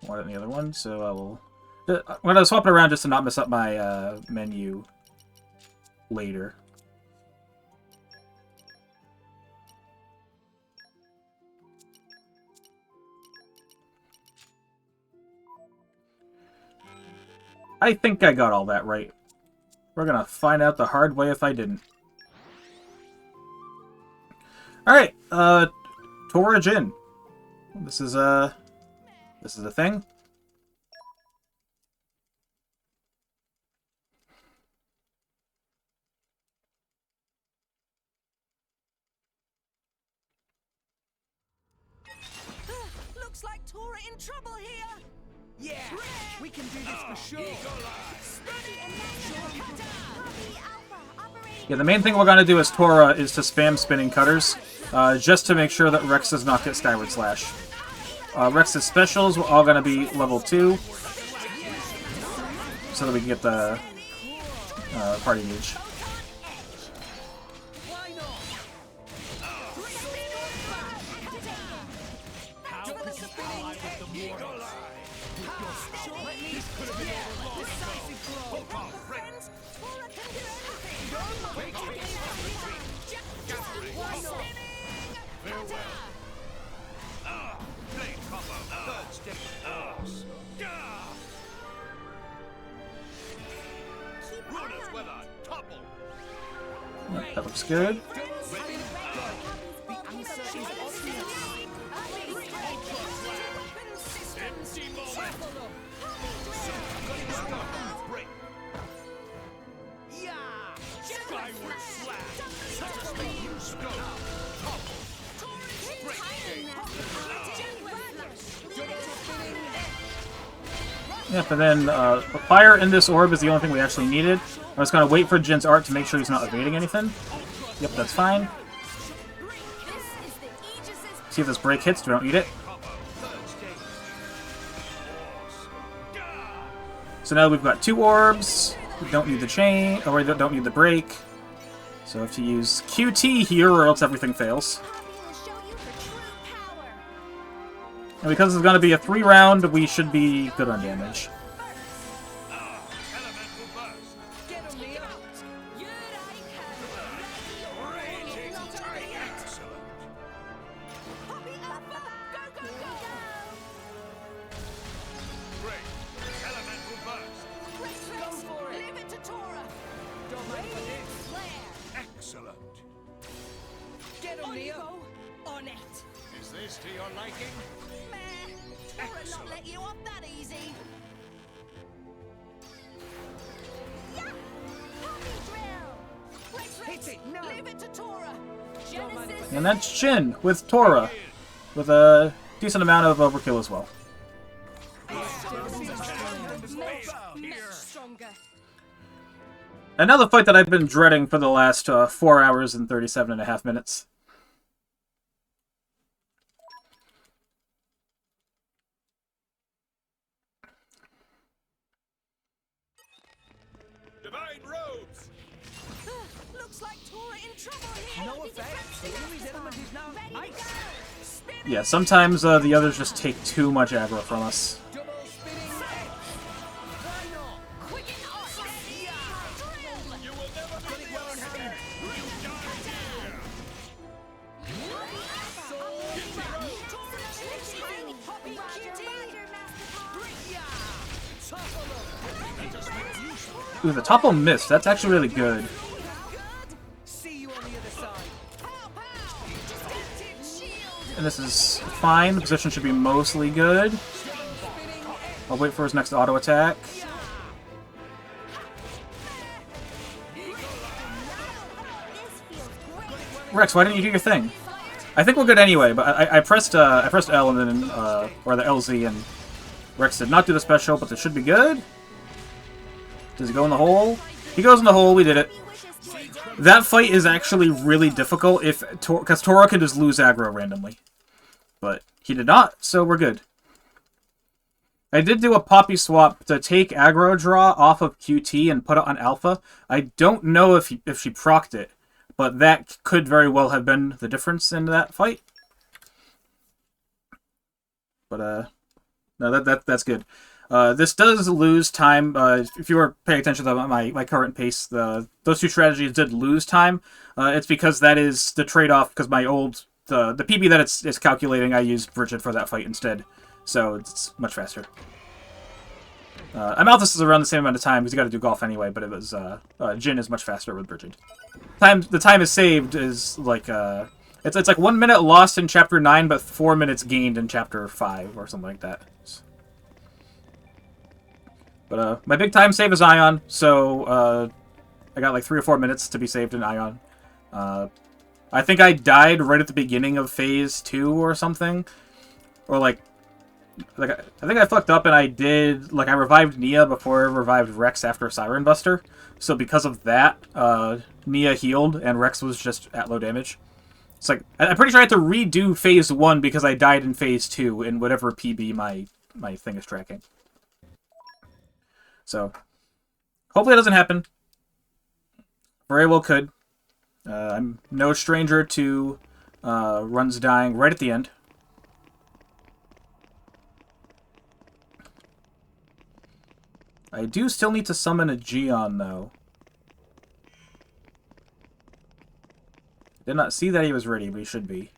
More than the other one, so I will... I'm going to swap it around just to not mess up my menu later. I think I got all that right. We're gonna find out the hard way if I didn't. Alright, Tora Jin. This is a thing. Looks like Tora in trouble here. Yeah, we can do this for sure. Yeah, the main thing we're gonna do as Tora is to spam spinning cutters, just to make sure that Rex does not get Skyward Slash. Rex's specials are all gonna be level 2, so that we can get the party gauge. That looks good. Yep, and then fire in this orb is the only thing we actually needed. I was going to wait for Jin's art to make sure he's not evading anything. Yep, that's fine. See if this break hits. We don't need it. So now we've got 2 orbs. We don't need the chain, or we don't need the break. So I have to use QT here, or else everything fails. And because it's going to be a 3-round, we should be good on damage. Excellent. Get on, Neo. On it. Is this to your liking? Tora not let you off that easy. Yeah! Poppy drill! Hit it, no. Leave it to Tora. And that's Jin with Tora, with a decent amount of overkill as well. Another fight that I've been dreading for the last 4 hours and 37.5 minutes. Divine robes. Looks like Tora in trouble here. No effect. Enemy's element is now ice. Yeah, sometimes the others just take too much aggro from us. Double spinning edge. Why not? Quicken off. Drill. You will never Got it well in hand. Ooh, the topple missed. That's actually really good. See you on the other side. And this is fine. The position should be mostly good. I'll wait for his next auto attack. Rex, why didn't you do your thing? I think we're good anyway, but I pressed L and then or the LZ, and Rex did not do the special, but this should be good. Does he go in the hole? He goes in the hole. We did it. That fight is actually really difficult because Tora can just lose aggro randomly, but he did not, so we're good. I did do a Poppy swap to take aggro draw off of QT and put it on Alpha. I don't know if she procced it, but that could very well have been the difference in that fight. But no, that's good. This does lose time. If you were paying attention to my current pace, those 2 strategies did lose time. It's because that is the trade-off, because my old the PB that it's calculating, I used Bridget for that fight instead, so it's much faster. Amalthus is around the same amount of time because you got to do golf anyway, but it was Jin is much faster with Brigid. The time is saved is like it's like 1 minute lost in chapter 9, but 4 minutes gained in chapter 5 or something like that. But my big time save is Ion, so I got like 3 or 4 minutes to be saved in Ion. I think I died right at the beginning of phase 2 or something, or like I think I fucked up and I did, like, I revived Nia before I revived Rex after Siren Buster. So because of that, Nia healed and Rex was just at low damage. It's like, I'm pretty sure I had to redo Phase 1 because I died in Phase 2 in whatever PB my thing is tracking. So, hopefully it doesn't happen. Very well could. I'm no stranger to runs dying right at the end. I do still need to summon a Geon, though. Did not see that he was ready, but he should be.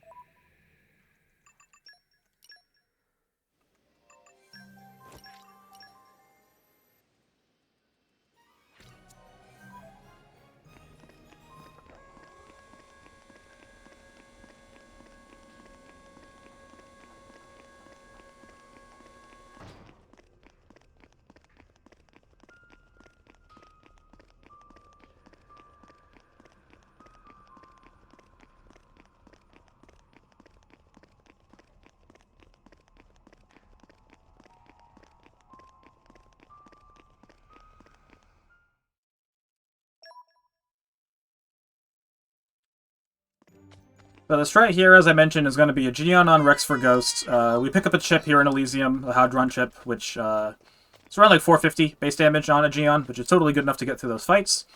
So the strat here, as I mentioned, is going to be a Geon on Rex for Ghost. We pick up a chip here in Elysium, a Hadron chip, which it's around like 450 base damage on a Geon, which is totally good enough to get through those fights.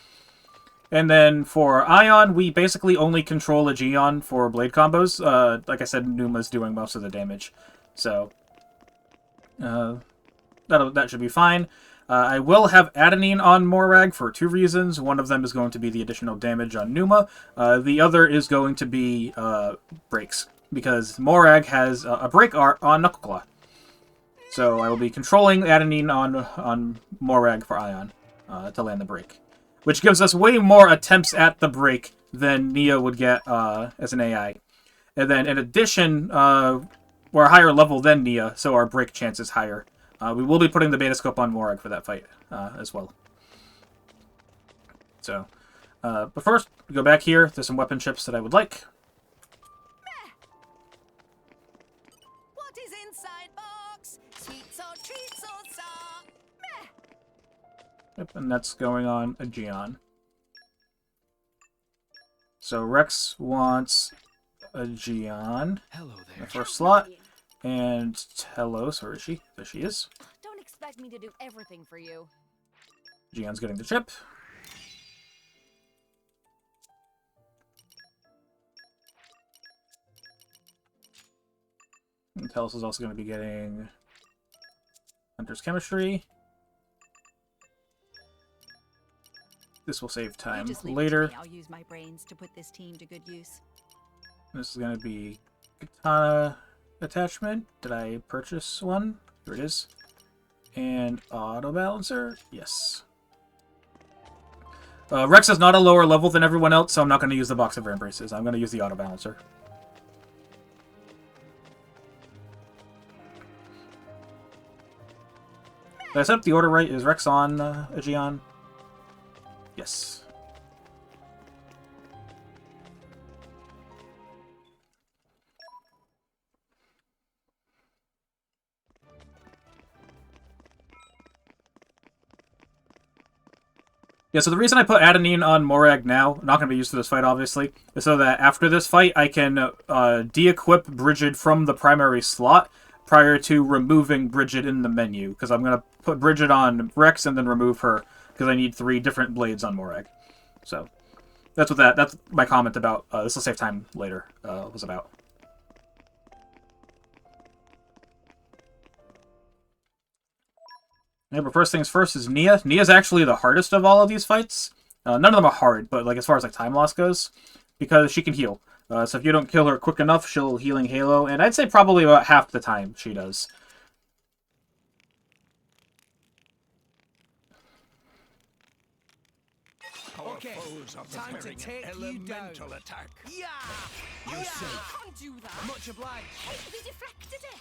And then for Ion, we basically only control a Geon for blade combos. Like I said, Numa's doing most of the damage. So that should be fine. I will have Adenine on Morag for 2 reasons. One of them is going to be the additional damage on Numa. The other is going to be breaks, because Morag has a break art on Knuckleclaw. So I will be controlling Adenine on Morag for Ion to land the break, which gives us way more attempts at the break than Nia would get as an AI. And then in addition, we're a higher level than Nia, so our break chance is higher. We will be putting the beta scope on Morag for that fight as well. So, but first, we go back here. There's some weapon chips that I would like. What is inside box? Sweets or treats or song? Yep, and that's going on a Geon. So Rex wants a Geon. Hello in there. the first slot. And Telos, where is she? There she is. Don't expect me to do everything for you. Geon's getting the chip. And Telos is also going to be getting Hunter's Chemistry. This will save time You just leave it to later. me. I'll use my brains to put this team to good use. This is going to be Katana attachment. Did I purchase one? Here it is. And auto balancer. Yes. Rex is not a lower level than everyone else, so I'm not going to use the box of embraces. I'm going to use the auto balancer. Did I set up the order right? Is Rex on Aegeon? Yes. Yeah, so the reason I put Adenine on Morag now, not going to be used for this fight, obviously, is so that after this fight, I can de-equip Brigid from the primary slot prior to removing Brigid in the menu, because I'm going to put Brigid on Rex and then remove her, because I need 3 different blades on Morag. So, that's my comment about, this will save time later, was about. Yeah, but first things first is Nia. Nia's actually the hardest of all of these fights. None of them are hard, but like as far as like time loss goes, because she can heal. So if you don't kill her quick enough, she'll healing Halo, and I'd say probably about half the time she does. Okay, foes are time to preparing take an you down. elemental attack. Yeah! You yeah! say. Can't do that. Much obliged. Hey, we deflected it.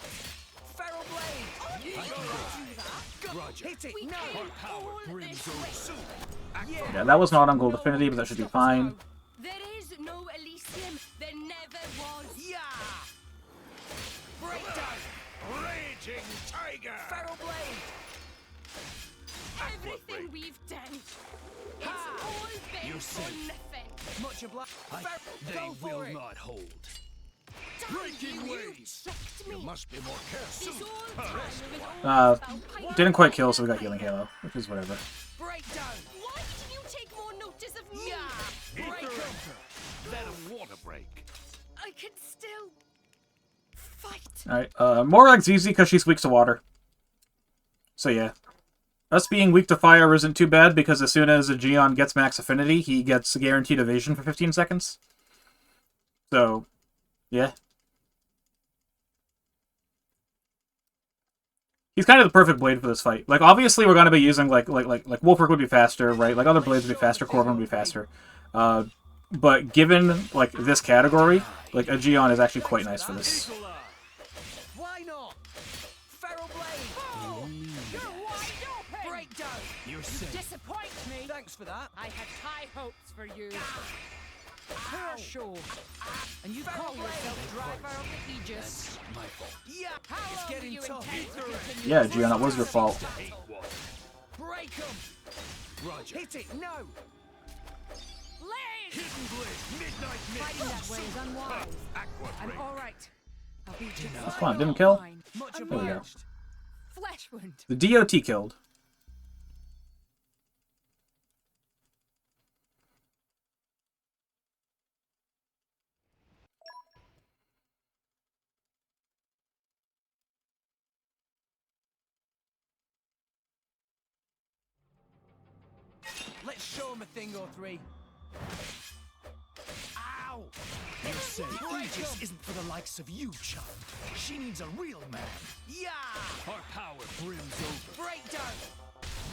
Feral Blade! You can't do that. Roger. Hit it! We No! came Power all brims this way. soon. Yeah, that was not on Gold No Affinity, one but that can should be stop us fine. now. There is no Elysium. There never was. Yeah! Breakdown! Raging tiger. Feral Blade! Everything we've done, it's Ha! all been You for say. nothing. Much obliged. They Go for will it! not hold. Damn Breaking you, waves. You tricked You me. must be more careful. This all Huh. time of it all Uh, about pirates. Didn't quite kill, so we got Healing Halo, which is whatever. Breakdown! Why didn't you take more notice of me? Yeah! Break Ether 'em! enter. Let a water break. I can still fight. Alright, Morag's easy because she's weak to water. So yeah. Us being weak to fire isn't too bad because as soon as a Geon gets max affinity, he gets guaranteed evasion for 15 seconds. So, yeah. He's kind of the perfect blade for this fight. Like, obviously we're going to be using, like Wolfric would be faster, right? Like, other blades would be faster, Corvin would be faster. But given, like, this category, like, a Geon is actually quite nice for this. Eagle eye. Why not? Feral Blade! You're wide open. Breakdown! You say. Disappoint me. Thanks for that. I had high hopes for you. Poor show. And you call yourself driver of the Aegis. My fault. Yeah! How It's long do getting you tough. intend to continue Yeah, this Geon, that was your fault. Hate water. Break 'em! Roger. Hit it! No! Lane! Hidden blade. Midnight Fighting mist. that way is unwise. Aqua I'm break. all right. I'll be just Come on, didn't kill? fine. Much I'm we go. obliged. Flesh wound. The DOT killed. Let's show 'em a thing or three. Ow! You say. Break Aegis 'em. isn't for the likes of you, child. She needs a real man. Yeah! Our power brims over. Breakdown!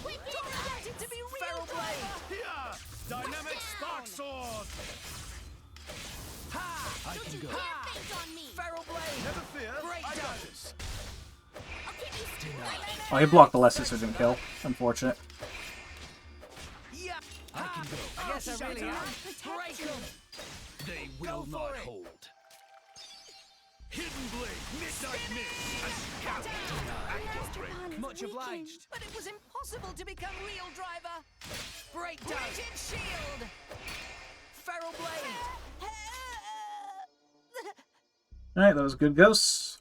Don't want it to be real, Feral Blade! Yeah. Dynamic spark sword. Ha! I can go. Ha! Faint on me. Feral Blade! Never fear. Breakdown! this. I'll keep you straight. Oh, he blocked the Lesser, so didn't kill. Unfortunate. Yeah! I can go. I guess I really am. Break 'em! They Go will for not it. hold. Hidden blade. Midnight mist. A scout. Aqua break. Much obliged. But it was impossible to become real driver. Breakdown. Rigid shield. Feral Blade. Alright, that was good ghosts.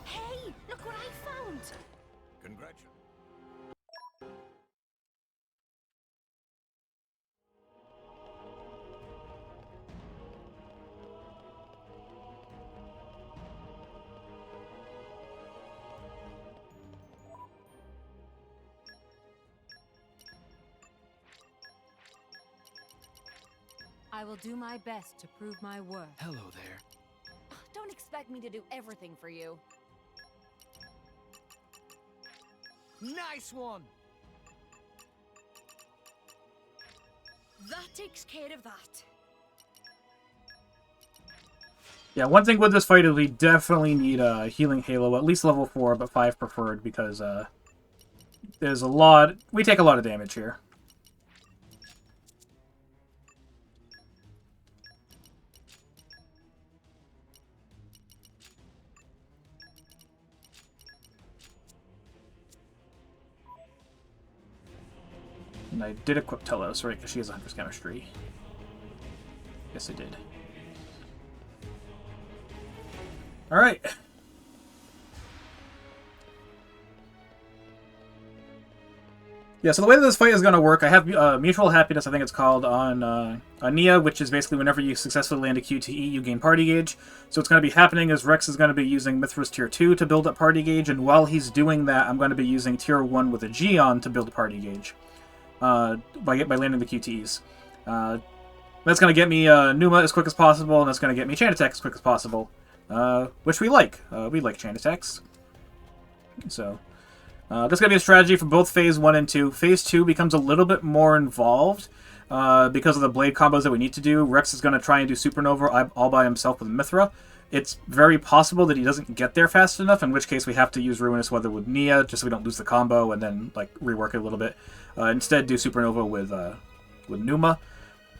Hey, look what I found. Congratulations. I will do my best to prove my worth. Hello there. Don't expect me to do everything for you. Nice one. That takes care of that. Yeah, one thing with this fight is we definitely need a Healing Halo, at least level 4, but 5 preferred, because there's a lot... We take a lot of damage here. And I did equip Telos, right? Because she has 100 chemistry. Yes, I did. Alright. Yeah, so the way that this fight is going to work, I have Mutual Happiness, I think it's called, on Nia, which is basically whenever you successfully land a QTE, you gain party gauge. So what's going to be happening is Rex is going to be using Mithra's Tier 2 to build up party gauge, and while he's doing that, I'm going to be using Tier 1 with a Geon to build a party gauge by landing the QTEs. That's going to get me Numa as quick as possible, and that's going to get me Chain Attack as quick as possible, which we like. We like Chain Attacks. So... this is going to be a strategy for both Phase 1 and 2. Phase 2 becomes a little bit more involved because of the blade combos that we need to do. Rex is going to try and do Supernova all by himself with Mithra. It's very possible that he doesn't get there fast enough, in which case we have to use Ruinous Weather with Nia, just so we don't lose the combo and then like rework it a little bit. Instead, do Supernova with Numa.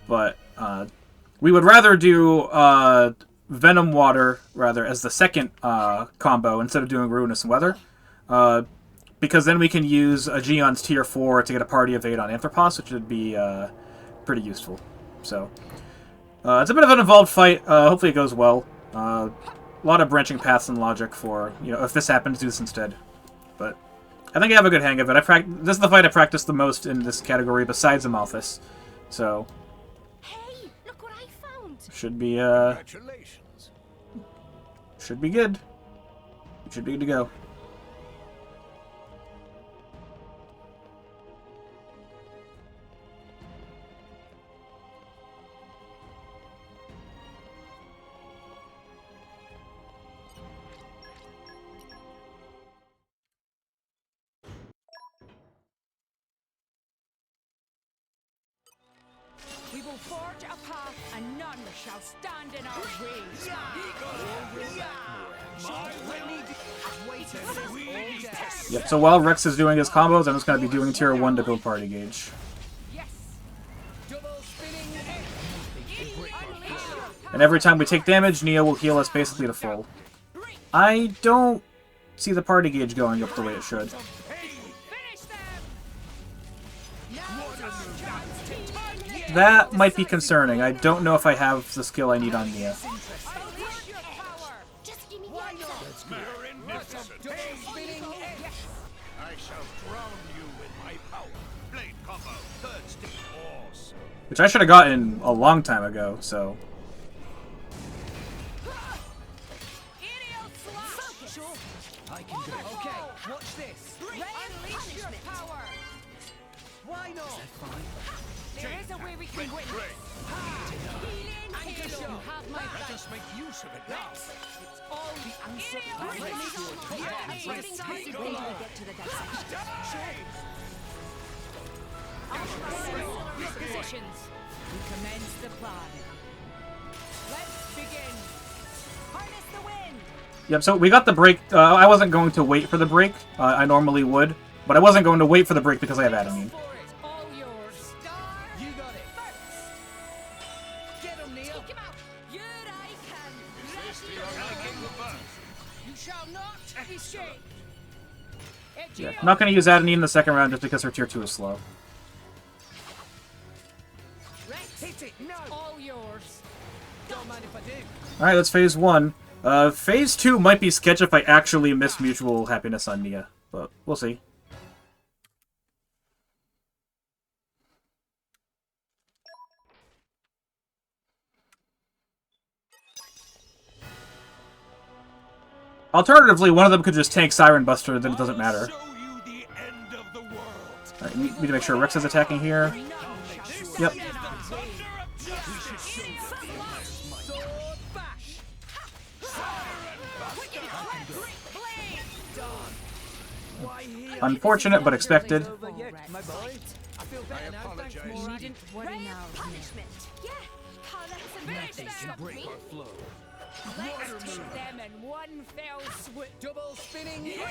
But we would rather do Venom Water, rather, as the second combo instead of doing Ruinous Weather. Because then we can use a Geon's Tier 4 to get a party of 8 on Anthropos, which would be pretty useful. So, it's a bit of an involved fight. Hopefully it goes well. A lot of branching paths and logic for, you know, if this happens, do this instead. But I think I have a good hang of it. This is the fight I practiced the most in this category, besides Amalthus. So, Hey, look what I found. should be, Congratulations. should be good. Should be good to go. We will forge a path, and none shall stand in our way. Yep, so while Rex is doing his combos, I'm just going to be doing Tier 1 to build party gauge. Yes. Double spinning And every time we take damage, Nia will heal us basically to full. I don't see the party gauge going up the way it should. Finish them. Now's our chance to turn the That might be concerning. I don't know if I have the skill I need on Nia. Unleash your power. Just give me the Why answer. not? Magnificent. Double spinning yes. I shall drown you with my power. Blade combo, third stage. Awesome. Which I should have gotten a long time ago, so... Aerial slash. I can do it. Okay, watch this. Unleash your power. Why not? There is a way we can win. Healing halo. You have my back. Just make use of it now. It's all the answer. Positions. We commence the plan. Let's begin. Harness the wind. Yep, so we got the break. I wasn't going to wait for the break. I normally would. But I wasn't going to wait for the break because I have Adamine. For it, all yours. Star. You got it. First. Get him, Neil. Take him out. Here I can. You shall not escape. Yeah, I'm not going to use Adenine in the second round just because her Tier 2 is slow. Rex, Hit it. No. all yours. Don't mind if I do. Alright, that's Phase 1. Phase 2 might be sketch if I actually miss Mutual Happiness on Nia. But we'll see. Alternatively, one of them could just tank Siren Buster, then it doesn't matter. Show you the end of the world. Alright, we need to make sure Rex is attacking here. Yep. Sword bash. Why here? Unfortunate, but expected. Over yet, my boy. I feel better now. Thanks, apologize. Mora. Needn't worry Ray now. of punishment. Yeah. Oh, that's a very me. Let's take them in one fell swoop. Double spinning. Finish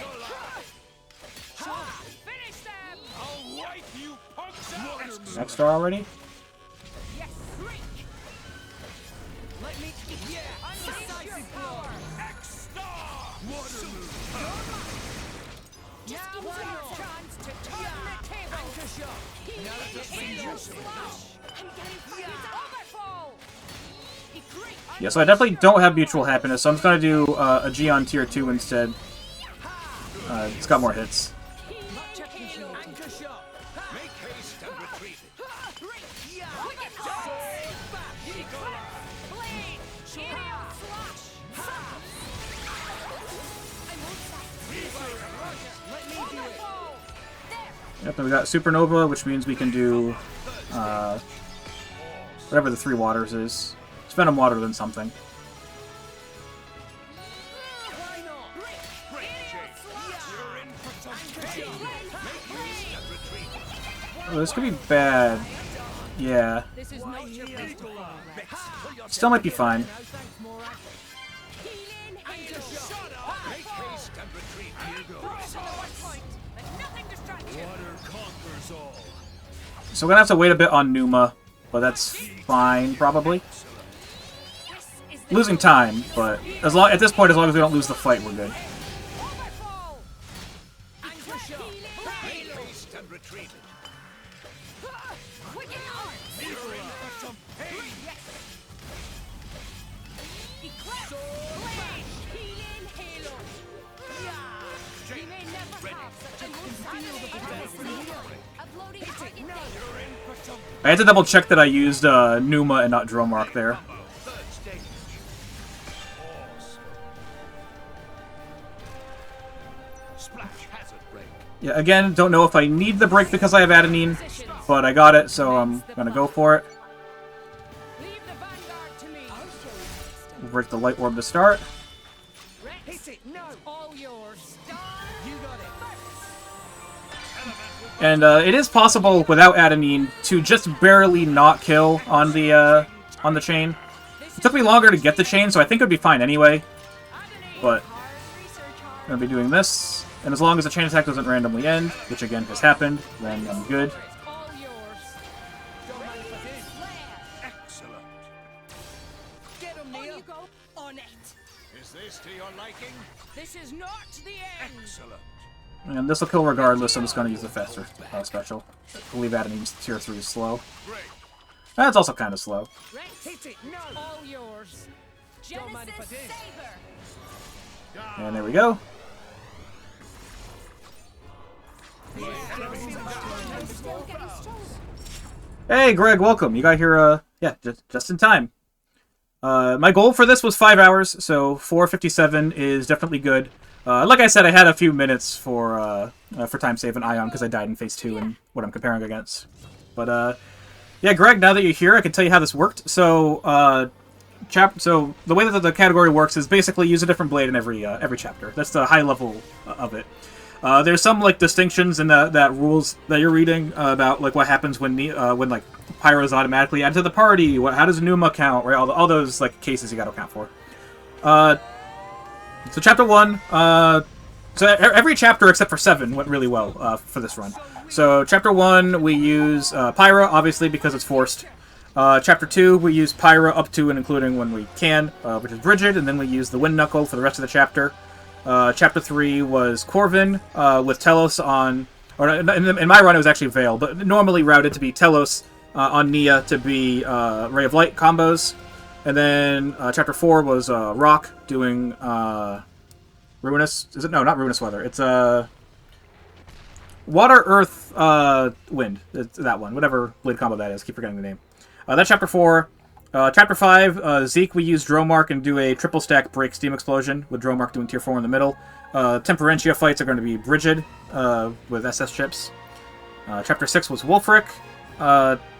them. I'll wipe you punks out. Next star already? Yes. Let me. Yeah. Unleash your power. X-Star. Now give me one the answer. chance to turn the table. Anchor shot. Yeah, so I definitely don't have mutual happiness, so I'm just gonna do a G on tier 2 instead. It's got more hits. Anchor shot. Make haste and retrieve it. Yep, then we got Supernova, which means we can do whatever the 3 waters is. It's Venom Water than something. Why not? Great shape. You're in for some pain. Make haste and retrieve it. Oh, this could be bad. Yeah. This is not your Eagle Eye. Still might be fine. Make haste and retrieve it. Here goes. Water conquers all. So we're gonna have to wait a bit on Numa, but that's fine, probably. Losing time, but at this point, as long as we don't lose the fight, we're good. Anchor shot. Make haste and retrieve it. You're in for some pain. I had to double check that I used Numa and not Dromark there. Third stage. Pause. Splash hazard break. Yeah, again, don't know if I need the break because I have Adenine, but I got it, so I'm gonna go for it. Leave the vanguard to me. Break the Light Orb to start. Hit it. No. All yours. You got it. And it is possible without Adenine to just barely not kill on the chain. It took me longer to get the chain, so I think it would be fine anyway. But I'm gonna be doing this, and as long as the chain attack doesn't randomly end, which again has happened, then I'm good. All yours. Excellent. Get him, On Neil. you go. On it. Is this to your liking? This is not the end. Excellent. And this will kill regardless, so I'm just gonna use the faster special. I believe Adenine's tier 3 is slow. Great. That's also kind of slow. Hit it. No. All yours. Don't mind if I did. And there we go. Hey, Greg, welcome. You got here, yeah, just in time. My goal for this was 5 hours, so 4:57 is definitely good. Like I said, I had a few minutes for time save and Ion because I died in phase 2 and what I'm comparing against. But yeah, Greg, now that you're here, I can tell you how this worked. So so the way that the category works is basically use a different blade in every chapter. That's the high level of it. There's some like distinctions in that rules that you're reading about like what happens when like Pyro is automatically added to the party. How does Numa count? Right, all those like cases you got to account for. So chapter 1. So every chapter except for 7 went really well for this run. So chapter 1 we use Pyra obviously because it's forced. Chapter 2 we use Pyra up to and including when we can, which is Brigid, and then we use the Wind Knuckle for the rest of the chapter. Chapter 3 was Corvin with Telos on, or in my run it was actually Veil, but normally routed to be Telos on Nia to be Ray of Light combos. And then chapter 4 was Rock doing Ruinous. Is it? No, not Ruinous Weather. It's Water, Earth, Wind. It's that one. Whatever blade combo that is. Keep forgetting the name. That's chapter 4. Chapter 5, Zeke, we use Dromark and do a triple stack break Steam Explosion, with Dromark doing tier 4 in the middle. Temperentia fights are going to be Brigid, with SS chips. Chapter 6 was Wulfric,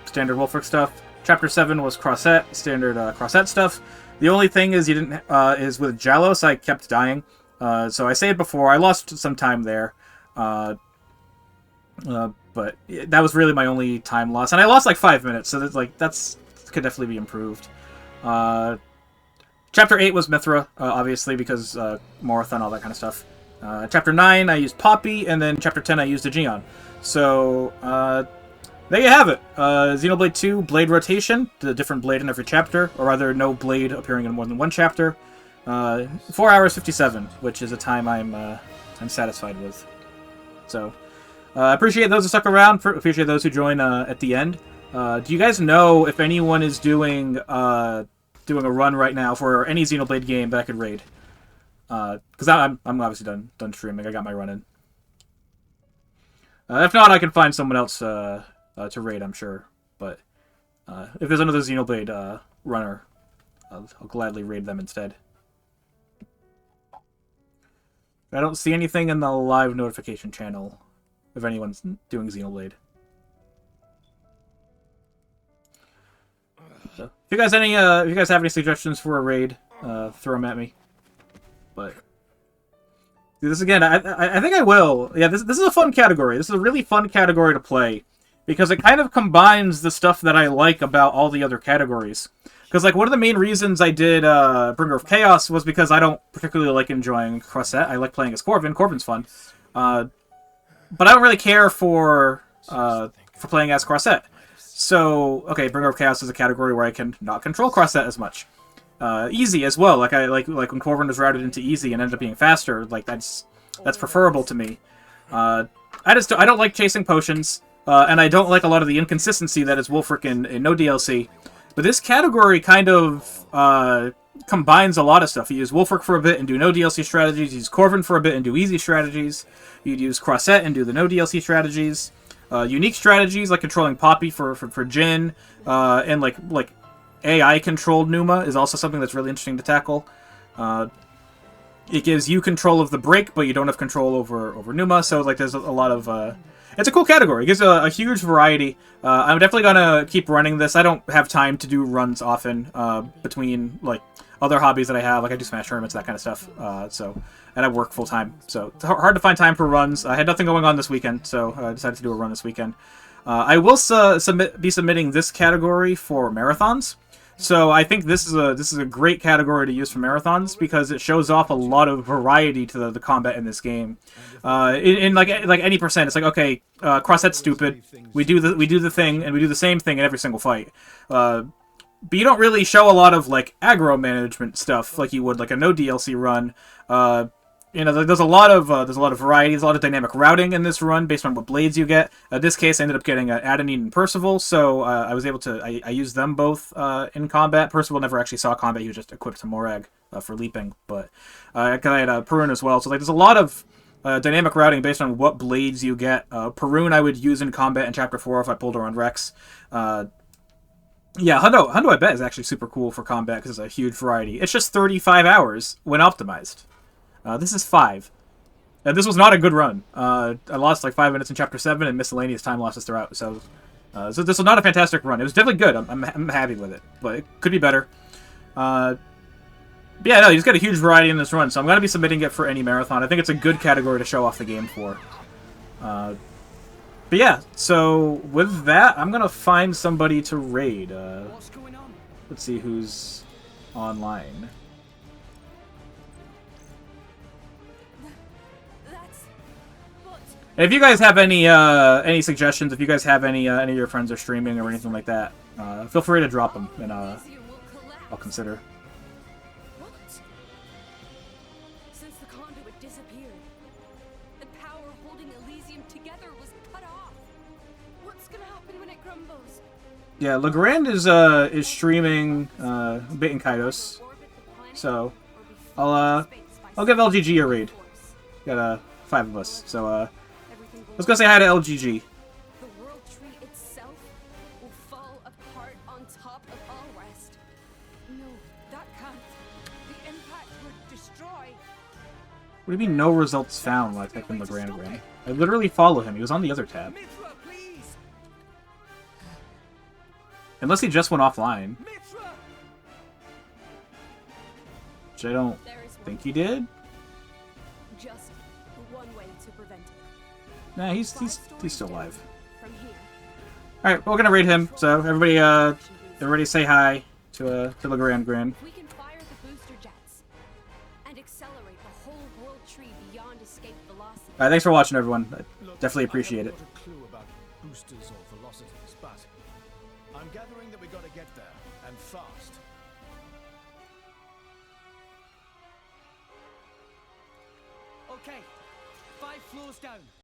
standard Wulfric stuff. Chapter 7 was Crossette, standard Crossette stuff. The only thing is is with Jalos, I kept dying. So I say it before, I lost some time there. But that was really my only time loss. And I lost like 5 minutes, so that's could definitely be improved. Chapter 8 was Mithra, obviously, because Morathon, all that kind of stuff. Chapter 9, I used Poppy, and then Chapter 10, I used Aegeon. So, there you have it. Xenoblade 2, Blade Rotation, the different blade in every chapter, or rather, no blade appearing in more than one chapter. 4 hours 57, which is a time I'm satisfied with. So, I appreciate those who stuck around. Appreciate those who join at the end. Do you guys know if anyone is doing a run right now for any Xenoblade game that I could raid? Because I'm obviously done streaming. I got my run in. If not, I can find someone else to raid, I'm sure. But if there's another Xenoblade runner, I'll gladly raid them instead. I don't see anything in the live notification channel if anyone's doing Xenoblade. So, if you guys have any suggestions for a raid, throw them at me. But do this again. I think I will. Yeah, this is a fun category. This is a really fun category to play because it kind of combines the stuff that I like about all the other categories. Because like one of the main reasons I did Bringer of Chaos was because I don't particularly like enjoying Croisette. I like playing as Corvin. Corvin's fun, but I don't really care for playing as Croisette. So okay, Bringer of Chaos is a category where I can not control Croisette as much. Easy as well. Like when Corvin was routed into easy and ended up being faster. Like that's preferable to me. I don't like chasing potions, and I don't like a lot of the inconsistency that is Wolfric in no DLC. But this category kind of combines a lot of stuff. You use Wolfric for a bit and do no DLC strategies. You use Corvin for a bit and do easy strategies. You'd use Croisette and do the no DLC strategies. Unique strategies like controlling Poppy for Jin, and like AI-controlled Numa is also something that's really interesting to tackle. It gives you control of the break, but you don't have control over Numa, so like there's a lot of... It's a cool category. It gives a huge variety. I'm definitely gonna keep running this. I don't have time to do runs often between like other hobbies that I have. Like I do Smash tournaments, that kind of stuff. And I work full time, so it's hard to find time for runs. I had nothing going on this weekend, so I decided to do a run this weekend. I will be submitting this category for marathons. So I think this is a great category to use for marathons because it shows off a lot of variety to the combat in this game. In like any percent, it's like okay, Croisette's stupid. We do the thing and we do the same thing in every single fight. But you don't really show a lot of like aggro management stuff like you would like a no DLC run. There's a lot of variety. There's a lot of dynamic routing in this run based on what blades you get. In this case, I ended up getting Adenine and Percival, so I was able to... I used them both in combat. Percival never actually saw combat. He was just equipped to Morag for leaping, but I had Perun as well. So like, there's a lot of dynamic routing based on what blades you get. Perun I would use in combat in Chapter 4 if I pulled her on Rex. Yeah, Hundo I bet is actually super cool for combat because it's a huge variety. It's just 35 hours when optimized. This is 5. This was not a good run. I lost like 5 minutes in Chapter 7 and miscellaneous time losses throughout. So this was not a fantastic run. It was definitely good. I'm happy with it, but it could be better. But yeah, no, he's got a huge variety in this run, so I'm going to be submitting it for any marathon. I think it's a good category to show off the game for. But yeah, so with that, I'm going to find somebody to raid. What's going on? Let's see who's online. If you guys have any suggestions, if you guys have any of your friends are streaming or anything like that, feel free to drop them, and I'll consider. What? Since the conduit disappeared, the power holding Elysium together was cut off. What's gonna happen when it crumbles? Yeah, Legrand is streaming Bait and Kaidos, so I'll give LGG a raid. Got 5 of us, so let's go say hi to LGG. The world tree itself will fall apart on top of all rest. No, that can't. The impact would destroy. What do you mean no results found when I type in Legrand? I literally follow him. He was on the other tab. Mithra, please! Unless he just went offline. Mithra! Which I don't think he did. Just one way to prevent it. Nah, he's still alive. From here. Alright, we're gonna raid him, so everybody say hi to Legrand Grand. We can fire the booster jets and accelerate the whole world tree beyond escape velocity. Alright, thanks for watching, everyone. I definitely appreciate it. I haven't got a clue about boosters or velocities, but I'm gathering that we gotta get there, and fast. Okay, 5 floors down.